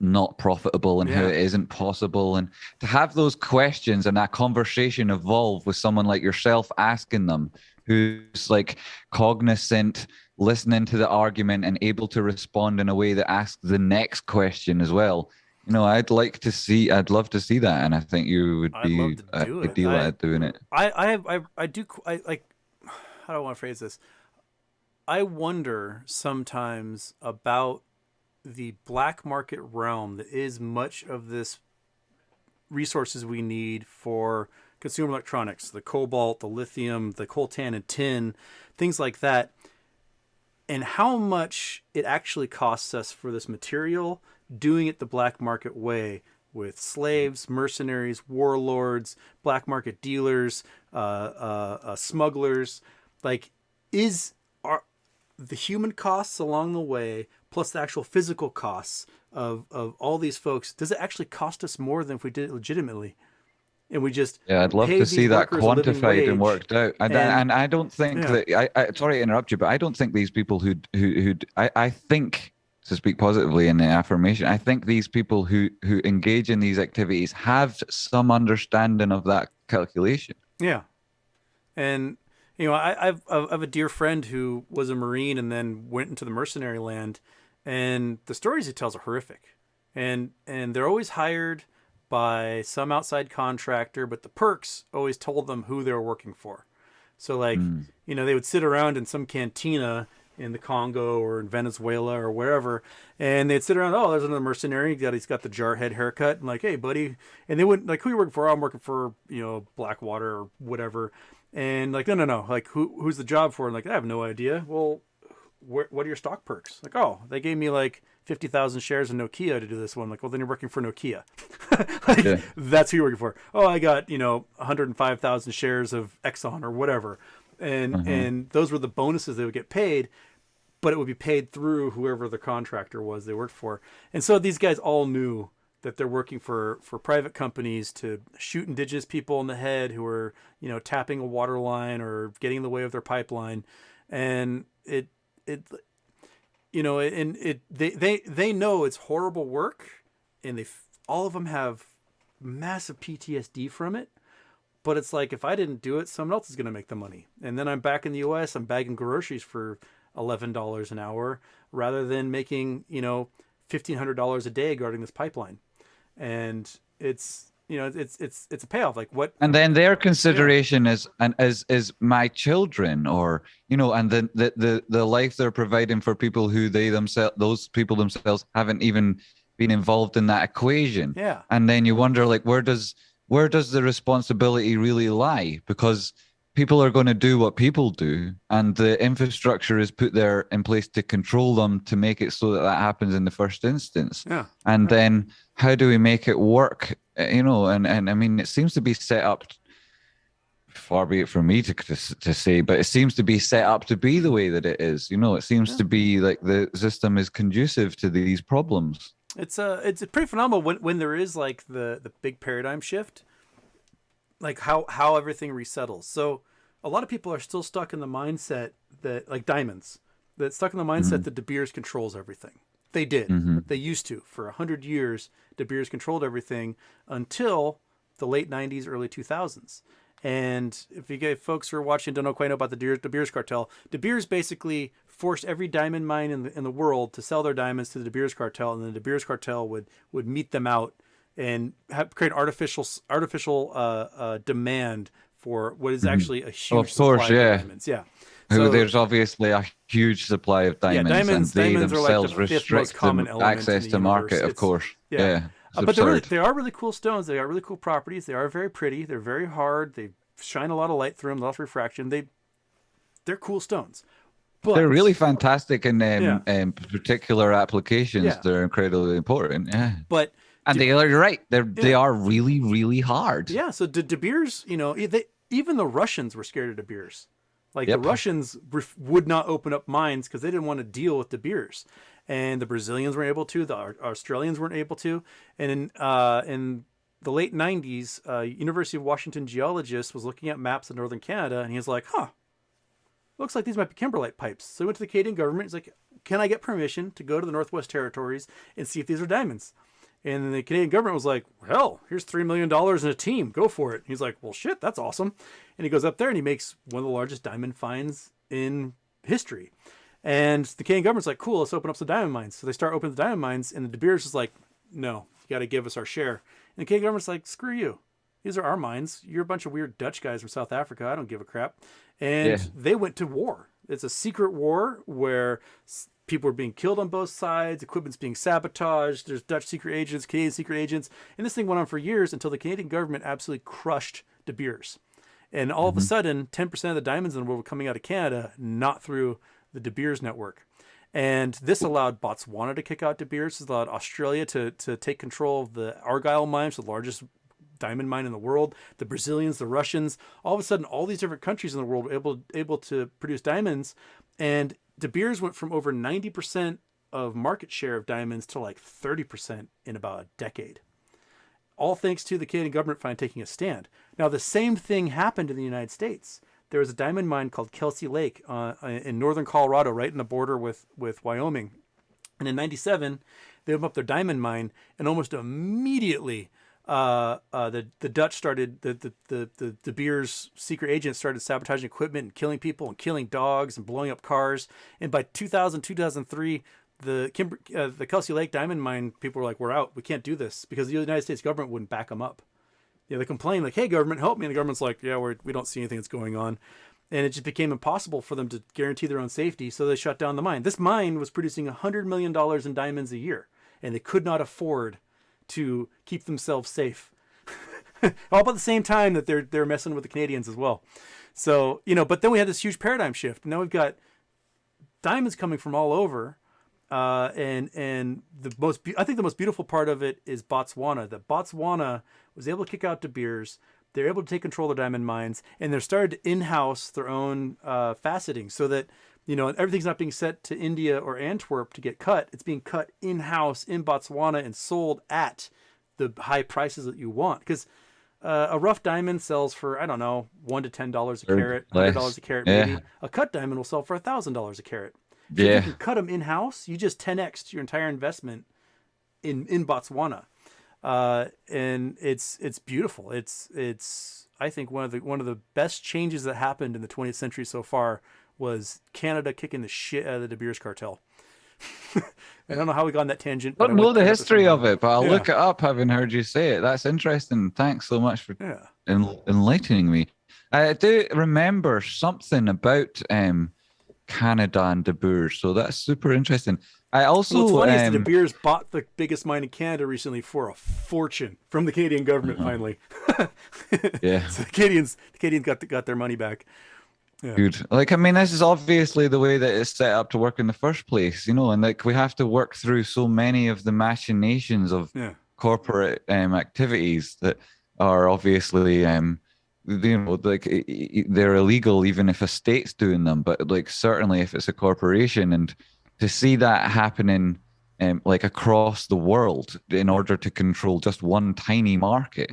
not profitable, and how it isn't possible. And to have those questions and that conversation evolve with someone like yourself asking them, who's like cognizant, listening to the argument and able to respond in a way that asks the next question as well. You know, I'd love to see that, and I think you would be ideal at doing it. I like, how do I want to phrase this? I wonder sometimes about the black market realm that is much of this resources we need for consumer electronics, the cobalt, the lithium, the coltan and tin, things like that, and how much it actually costs us for this material, doing it the black market way, with slaves, mercenaries, warlords, black market dealers, smugglers. Like, are the human costs along the way, plus the actual physical costs of all these folks, does it actually cost us more than if we did it legitimately? And we just I'd love to see that quantified and worked out. And I don't think that I sorry to interrupt you, but I don't think these people who I think, to speak positively in the affirmation, I think these people who engage in these activities have some understanding of that calculation. Yeah. And you know, I have a dear friend who was a Marine and then went into the mercenary land, and the stories he tells are horrific. And they're always hired by some outside contractor, but the perks always told them who they were working for. So like, you know, they would sit around in some cantina in the Congo or in Venezuela or wherever, and they'd sit around, oh, there's another mercenary, he's got the jarhead haircut, and like, hey buddy, and they wouldn't like, who you working for? Oh, I'm working for, you know, Blackwater or whatever. And like, no, like, who's the job for? And like, I have no idea. Well, what are your stock perks? Like, oh, they gave me like 50,000 shares of Nokia to do this one. Like, well, then you're working for Nokia. Like, that's who you're working for. Oh, I got, you know, 105,000 shares of Exxon or whatever. And those were the bonuses they would get paid, but it would be paid through whoever the contractor was they worked for. And so these guys all knew that they're working for private companies to shoot indigenous people in the head who are, you know, tapping a water line or getting in the way of their pipeline. And they know it's horrible work, and all of them have massive PTSD from it. But it's like, if I didn't do it, someone else is going to make the money. And then I'm back in the US, I'm bagging groceries for $11 an hour rather than making, you know, $1,500 a day guarding this pipeline. And it's, you know, it's a payoff. Like, what? And then their consideration is my children, or, you know, and the life they're providing for people who those people themselves haven't even been involved in that equation. Yeah. And then you wonder, like, where does the responsibility really lie? Because people are going to do what people do, and the infrastructure is put there in place to control them, to make it so that happens in the first instance. Yeah. And then how do we make it work? You know, and I mean, it seems to be set up, far be it from me to say, but it seems to be set up to be the way that it is. You know, it seems to be like the system is conducive to these problems. It's pretty phenomenal when there is like the big paradigm shift, like how everything resettles. So a lot of people are still stuck in the mindset that, like Diamonds, that stuck in the mindset that De Beers controls everything. They did. They used to. For 100 years, De Beers controlled everything until the late 90s, early 2000s. And if you get folks who are watching don't quite know about the De Beers cartel, De Beers basically forced every diamond mine in the world to sell their diamonds to the De Beers cartel, and then the De Beers cartel would meet them out and create artificial demand for what is actually a huge supply of diamonds. Yeah. So there's obviously a huge supply of diamonds, and they diamonds themselves are like the fifth restrict most common element access in the to market, universe. of course. Yeah. But they are really cool stones. They are really cool properties. They are very pretty. They're very hard. They shine a lot of light through them, lots of refraction. They're cool stones. But they're really fantastic in Yeah. particular applications. Yeah. They're incredibly important. Yeah. But And you're right. They are really, really hard. yeah, so De Beers, even the Russians were scared of De Beers. Like Yep. the Russians would not open up mines because they didn't want to deal with De Beers, and the Brazilians weren't able to. The Australians weren't able to. And in the late '90s, University of Washington geologist was looking at maps of northern Canada, and he was like, "Huh, looks like these might be kimberlite pipes." So he went to the Canadian government. He's like, "Can I get permission to go to the Northwest Territories and see if these are diamonds?" And the Canadian government was like, "Hell, here's $3 million in a team. Go for it." He's like, "Well, shit, that's awesome." And he goes up there and he makes one of the largest diamond finds in history. And the Canadian government's like, "Cool, let's open up some diamond mines." So they start opening the diamond mines, and the De Beers is like, "No, you got to give us our share." And the Canadian government's like, "Screw you. These are our mines. You're a bunch of weird Dutch guys from South Africa. I don't give a crap." And they went to war. It's a secret war where people are being killed on both sides, equipment's being sabotaged, there's Dutch secret agents, Canadian secret agents, and this thing went on for years until the Canadian government absolutely crushed De Beers. And all of a sudden, 10% of the diamonds in the world were coming out of Canada, not through the De Beers network. And this allowed Botswana to kick out De Beers. This allowed Australia to take control of the Argyle mines, the largest diamond mine in the world. The Brazilians, the Russians, all of a sudden, all these different countries in the world were able to produce diamonds. And De Beers went from over 90% of market share of diamonds to like 30% in about a decade. All thanks to the Canadian government finally taking a stand. Now, the same thing happened in the United States. There was a diamond mine called Kelsey Lake in northern Colorado, right in the border with Wyoming. And in '97, they opened up their diamond mine, and almost immediately the Dutch started, the De Beers secret agents started sabotaging equipment and killing people and killing dogs and blowing up cars. And by 2000, 2003, the Kelsey Lake diamond mine people were like, "We're out. We can't do this," because the United States government wouldn't back them up. They complained like, "Hey, government, help me." And the government's like, "Yeah, we don't see anything that's going on." And it just became impossible for them to guarantee their own safety. So they shut down the mine. This mine was producing $100 million in diamonds a year, and they could not afford to keep themselves safe. All about the same time that they're messing with the Canadians as well. So, but then we had this huge paradigm shift. Now we've got diamonds coming from all over. And I think the most beautiful part of it is Botswana. That Botswana was able to kick out De Beers. They're able to take control of diamond mines, and they're started to in-house their own faceting, so that everything's not being sent to India or Antwerp to get cut. It's being cut in-house in Botswana and sold at the high prices that you want. Because a rough diamond sells for, I don't know, $1 to $10 a carat, $100 a carat maybe. A cut diamond will sell for $1,000 a carat. So if you can cut them in-house, you just 10x your entire investment in Botswana. And it's beautiful. It's I think one of the best changes that happened in the 20th century so far was Canada kicking the shit out of the De Beers cartel. I don't know how we got on that tangent. I don't know the history of it, but I'll look it up having heard you say it. That's interesting. Thanks so much for enlightening me. I do remember something about Canada and De Beers, so that's super interesting. I also what's funny is that De Beers bought the biggest mine in Canada recently for a fortune from the Canadian government. Finally, so the Canadians got their money back. Yeah. Good. This is obviously the way that it's set up to work in the first place, and we have to work through so many of the machinations of corporate activities that are obviously they're illegal even if a state's doing them, but certainly if it's a corporation, and to see that happening across the world in order to control just one tiny market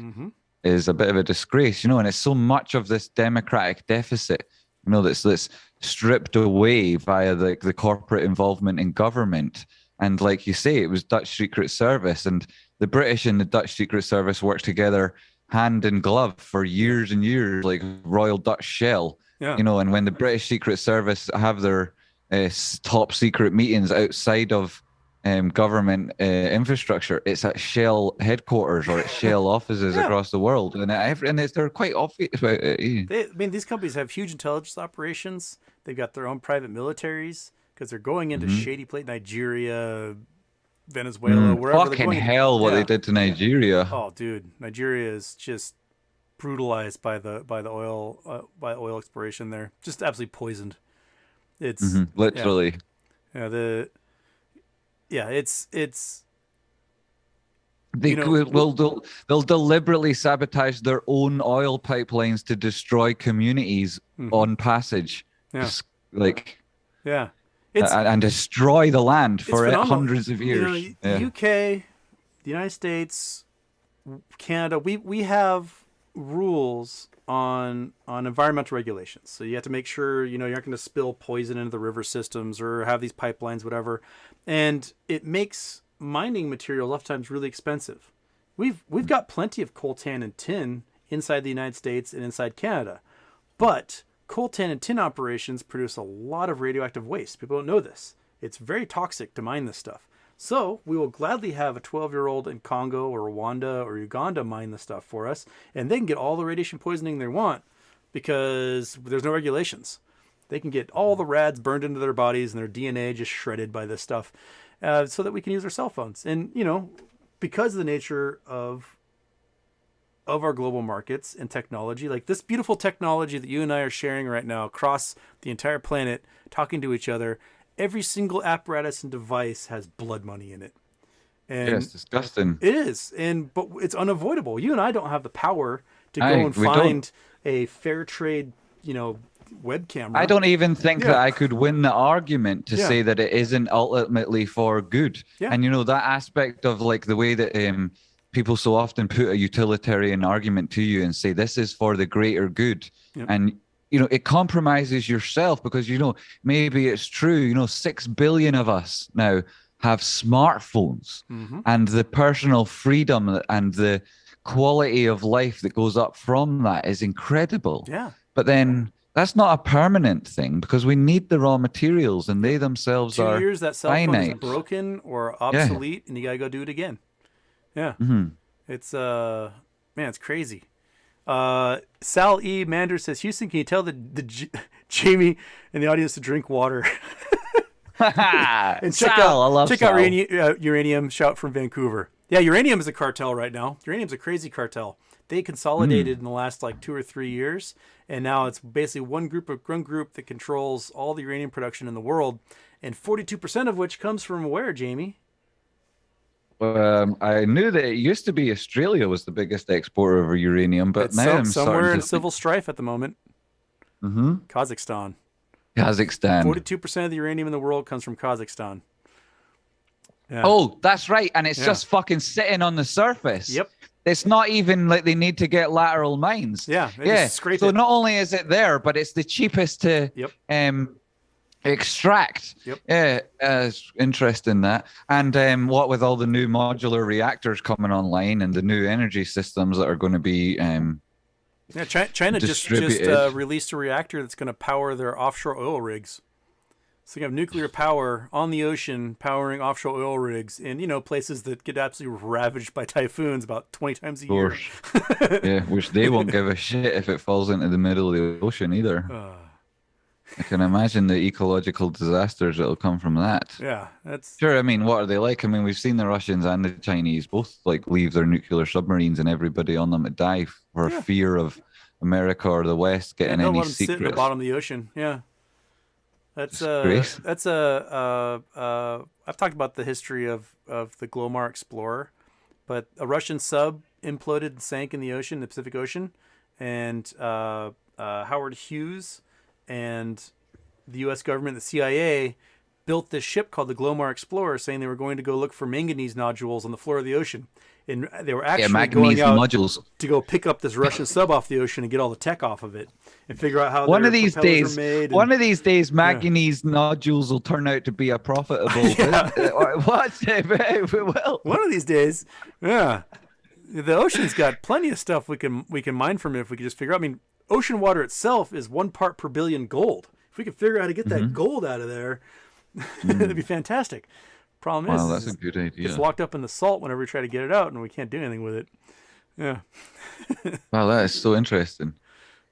is a bit of a disgrace, and it's so much of this democratic deficit that's stripped away via the corporate involvement in government. And like you say, it was Dutch Secret Service, and the British and the Dutch Secret Service worked together hand in glove for years and years, like Royal Dutch Shell. And when the British Secret Service have their top secret meetings outside of government infrastructure, it's at Shell headquarters or at Shell offices across the world, and they're quite obvious about it. These companies have huge intelligence operations. They've got their own private militaries because they're going into shady place, Nigeria, Venezuela, wherever they're Fucking going. hell, what they did to Nigeria. Oh, dude, Nigeria is just brutalized by the oil exploration there. Just absolutely poisoned. It's literally. It's They'll deliberately sabotage their own oil pipelines to destroy communities on passage. Yeah. And destroy the land for hundreds of years. The UK, the United States, Canada, we have rules on environmental regulations. So you have to make sure you're not going to spill poison into the river systems or have these pipelines, whatever. And it makes mining material oftentimes really expensive. We've got plenty of coltan and tin inside the United States and inside Canada, but coltan and tin operations produce a lot of radioactive waste. People don't know this. It's very toxic to mine this stuff. So we will gladly have a 12-year-old in Congo or Rwanda or Uganda mine the stuff for us, and they can get all the radiation poisoning they want because there's no regulations. They can get all the rads burned into their bodies and their DNA just shredded by this stuff, so that we can use our cell phones. And because of the nature of our global markets and technology, like this beautiful technology that you and I are sharing right now across the entire planet, talking to each other, every single apparatus and device has blood money in it. And it's disgusting. It is. But it's unavoidable. You and I don't have the power to go and find a fair trade, web camera. I don't even think that I could win the argument to say that it isn't ultimately for good. Yeah. And that aspect of like the way that people so often put a utilitarian argument to you and say this is for the greater good. Yep. And it compromises yourself because maybe it's true, 6 billion of us now have smartphones, and the personal freedom and the quality of life that goes up from that is incredible. Yeah. But then that's not a permanent thing because we need the raw materials and they themselves 2 are years that cell phone finite. is broken or obsolete and you gotta go do it again. Yeah. It's it's crazy. Sal E. Mander says, Houston, can you tell Jamie in the audience to drink water? And check out Uranium Shout from Vancouver. Yeah, Uranium is a cartel right now. Uranium's a crazy cartel. They consolidated in the last 2 or 3 years, and now it's basically one group that controls all the uranium production in the world, and 42% of which comes from where, Jamie? I knew that it used to be Australia was the biggest exporter of uranium, but now I'm somewhere in civil strife at the moment. Kazakhstan. 42% of the uranium in the world comes from Kazakhstan. Yeah. Oh, that's right. And it's just fucking sitting on the surface. Yep. It's not even like they need to get lateral mines. Yeah. So not only is it there, but it's the cheapest to extract. Yep. Yeah, it's interesting that. And what with all the new modular reactors coming online and the new energy systems that are going to be China just distributed. released a reactor that's going to power their offshore oil rigs. So you have nuclear power on the ocean powering offshore oil rigs in places that get absolutely ravaged by typhoons about 20 times a year. Yeah, which they won't give a shit if it falls into the middle of the ocean either. I can imagine the ecological disasters that'll come from that. Yeah, that's sure. I mean, what are they like? I mean, we've seen the Russians and the Chinese both leave their nuclear submarines and everybody on them to die for fear of America or the West getting any secrets. Sit in the bottom of the ocean. Yeah, I've talked about the history of the Glomar Explorer, but a Russian sub imploded and sank in the ocean, the Pacific Ocean, and Howard Hughes and the U.S. government, the CIA, built this ship called the Glomar Explorer, saying they were going to go look for manganese nodules on the floor of the ocean. And they were actually going out to go pick up this Russian sub off the ocean and get all the tech off of it and figure out how one of these days, manganese yeah. nodules will turn out to be a profitable business. What? Well, one of these days, yeah. The ocean's got plenty of stuff we can mine from it if we could just figure out. I mean, ocean water itself is 1 part per billion gold. If we could figure out how to get that gold out of there, that'd be fantastic. Problem is, that's a good idea. It's locked up in the salt whenever we try to get it out, and we can't do anything with it. Yeah. Wow, that is so interesting.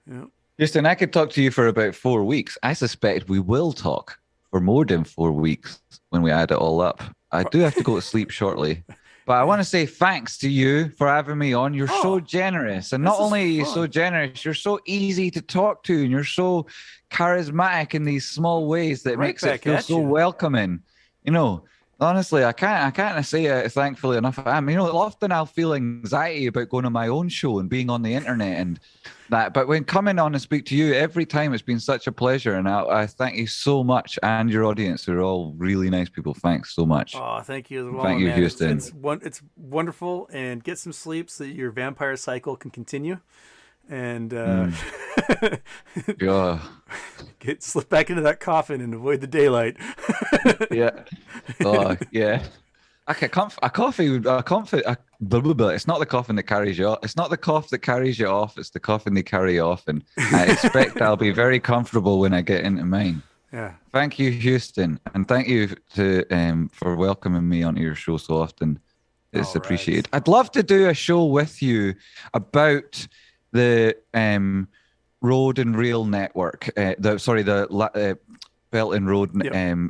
Yeah. Houston, I could talk to you for about 4 weeks. I suspect we will talk for more than 4 weeks when we add it all up. I do have to go to sleep shortly. But I want to say thanks to you for having me on. You're so generous. And not only are you so generous, you're so easy to talk to, and you're so charismatic in these small ways that makes it feel so welcoming. You know, honestly, I can't say it thankfully enough. Often I'll feel anxiety about going on my own show and being on the internet and that. But when coming on and speak to you every time, it's been such a pleasure. And I thank you so much, and your audience who are all really nice people. Thanks so much. Oh, thank you as well. Thank you, man. Houston. It's wonderful, and get some sleep so that your vampire cycle can continue. And slip back into that coffin and avoid the daylight. Yeah. Oh, yeah. It's not the coffin that carries you off. It's not the cough that carries you off. It's the coffin they carry off. And I expect I'll be very comfortable when I get into mine. Yeah. Thank you, Houston. And thank you for welcoming me onto your show so often. It's appreciated. I'd love to do a show with you about the Road and Rail Network. The Belt and Road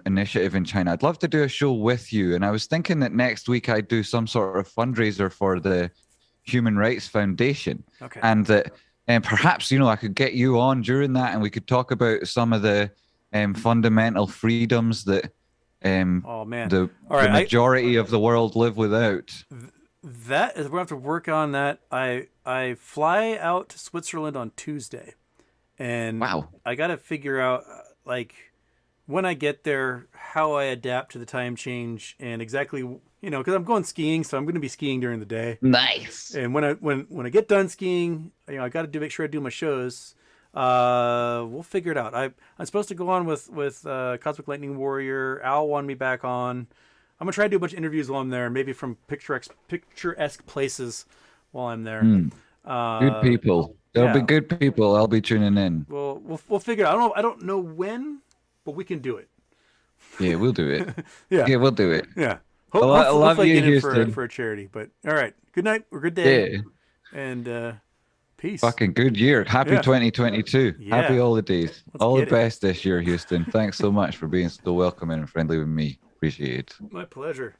initiative in China. I'd love to do a show with you. And I was thinking that next week I'd do some sort of fundraiser for the Human Rights Foundation. Okay. And that perhaps, I could get you on during that, and we could talk about some of the fundamental freedoms that the majority of the world live without. That is, we're going to have to work on that. I fly out to Switzerland on Tuesday. And I got to figure out, when I get there, how I adapt to the time change, and exactly, because I'm going skiing, so I'm going to be skiing during the day. Nice. And when I get done skiing, I got to make sure I do my shows. We'll figure it out. I'm supposed to go on with Cosmic Lightning Warrior. Al wanted me back on. I'm gonna try to do a bunch of interviews while I'm there, maybe from picturesque places while I'm there. Good people. There'll be good people. I'll be tuning in. We'll figure it out. I don't know when, but we can do it. Yeah, we'll do it. Yeah, we'll do it. Yeah. I love you, Houston. For a charity. But all right. Good night or good day. Yeah. And peace. Fucking good year. Happy 2022. Yeah. Happy holidays. Let's all the get it. best this year, Houston. Thanks so much for being so welcoming and friendly with me. Appreciate it. My pleasure.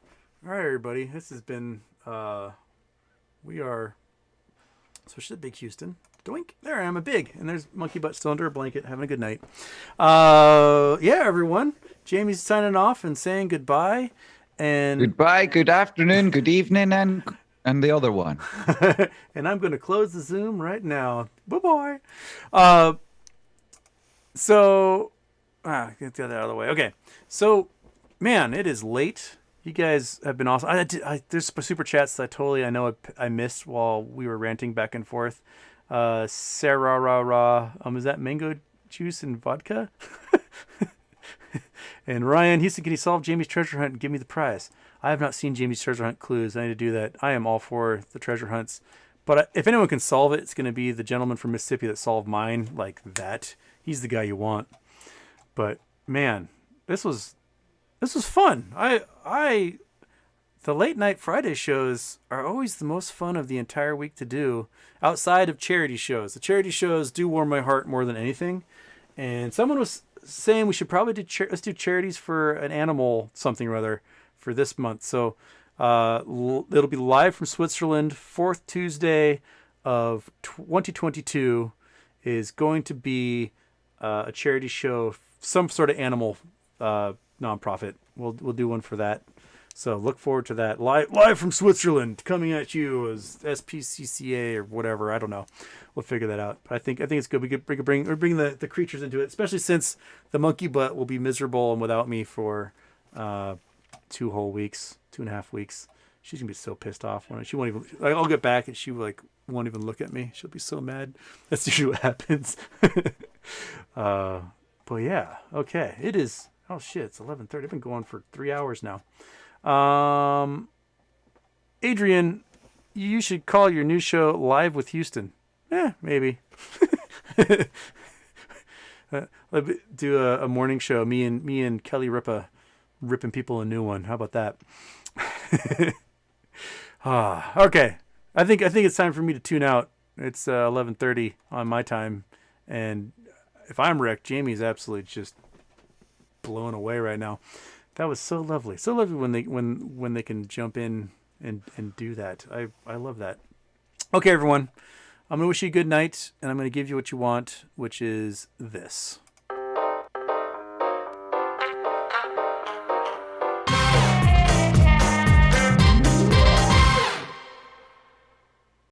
All right, everybody. This has been we are switch to Big Houston. Doink. There I am, a big. And there's Monkey Butt still under a blanket, having a good night. Yeah, everyone. Jamie's signing off and saying goodbye. And goodbye, good afternoon, good evening, and the other one. And I'm going to close the Zoom right now. Bye-bye. Get that out of the way. Okay. So, man, it is late. You guys have been awesome. There's super chats that I know I missed while we were ranting back and forth. Sarah, is that mango juice and vodka? And Ryan, he said, can he solve Jamie's treasure hunt and give me the prize? I have not seen Jamie's treasure hunt clues. I need to do that. I am all for the treasure hunts. But if anyone can solve it, it's going to be the gentleman from Mississippi that solved mine like that. He's the guy you want. But, man, this was fun. The late night Friday shows are always the most fun of the entire week to do outside of charity shows. The charity shows do warm my heart more than anything. And someone was saying we should probably let's do charities for an animal something or other for this month. So it'll be live from Switzerland. 4th Tuesday of 2022 is going to be a charity show, some sort of animal nonprofit. We'll do one for that. So look forward to that. Live from Switzerland, coming at you as SPCCA or whatever. I don't know. We'll figure that out. But I think it's good. We could bring the creatures into it, especially since the monkey butt will be miserable and without me for 2.5 weeks. She's gonna be so pissed off when she won't even. I'll get back and she won't even look at me. She'll be so mad. That's usually what happens. But yeah, okay. It is. Oh shit! It's 11:30. I've been going for 3 hours now. Adrian, you should call your new show Live with Houston. Maybe. Do a morning show. Me and Kelly Ripa ripping people a new one. How about that? Okay. I think it's time for me to tune out. It's 11:30 on my time, and if I'm wrecked, Jamie's absolutely just blown away right now. That was so lovely. So lovely when they can jump in and do that. I love that. Okay, everyone. I'm going to wish you a good night, and I'm going to give you what you want, which is this.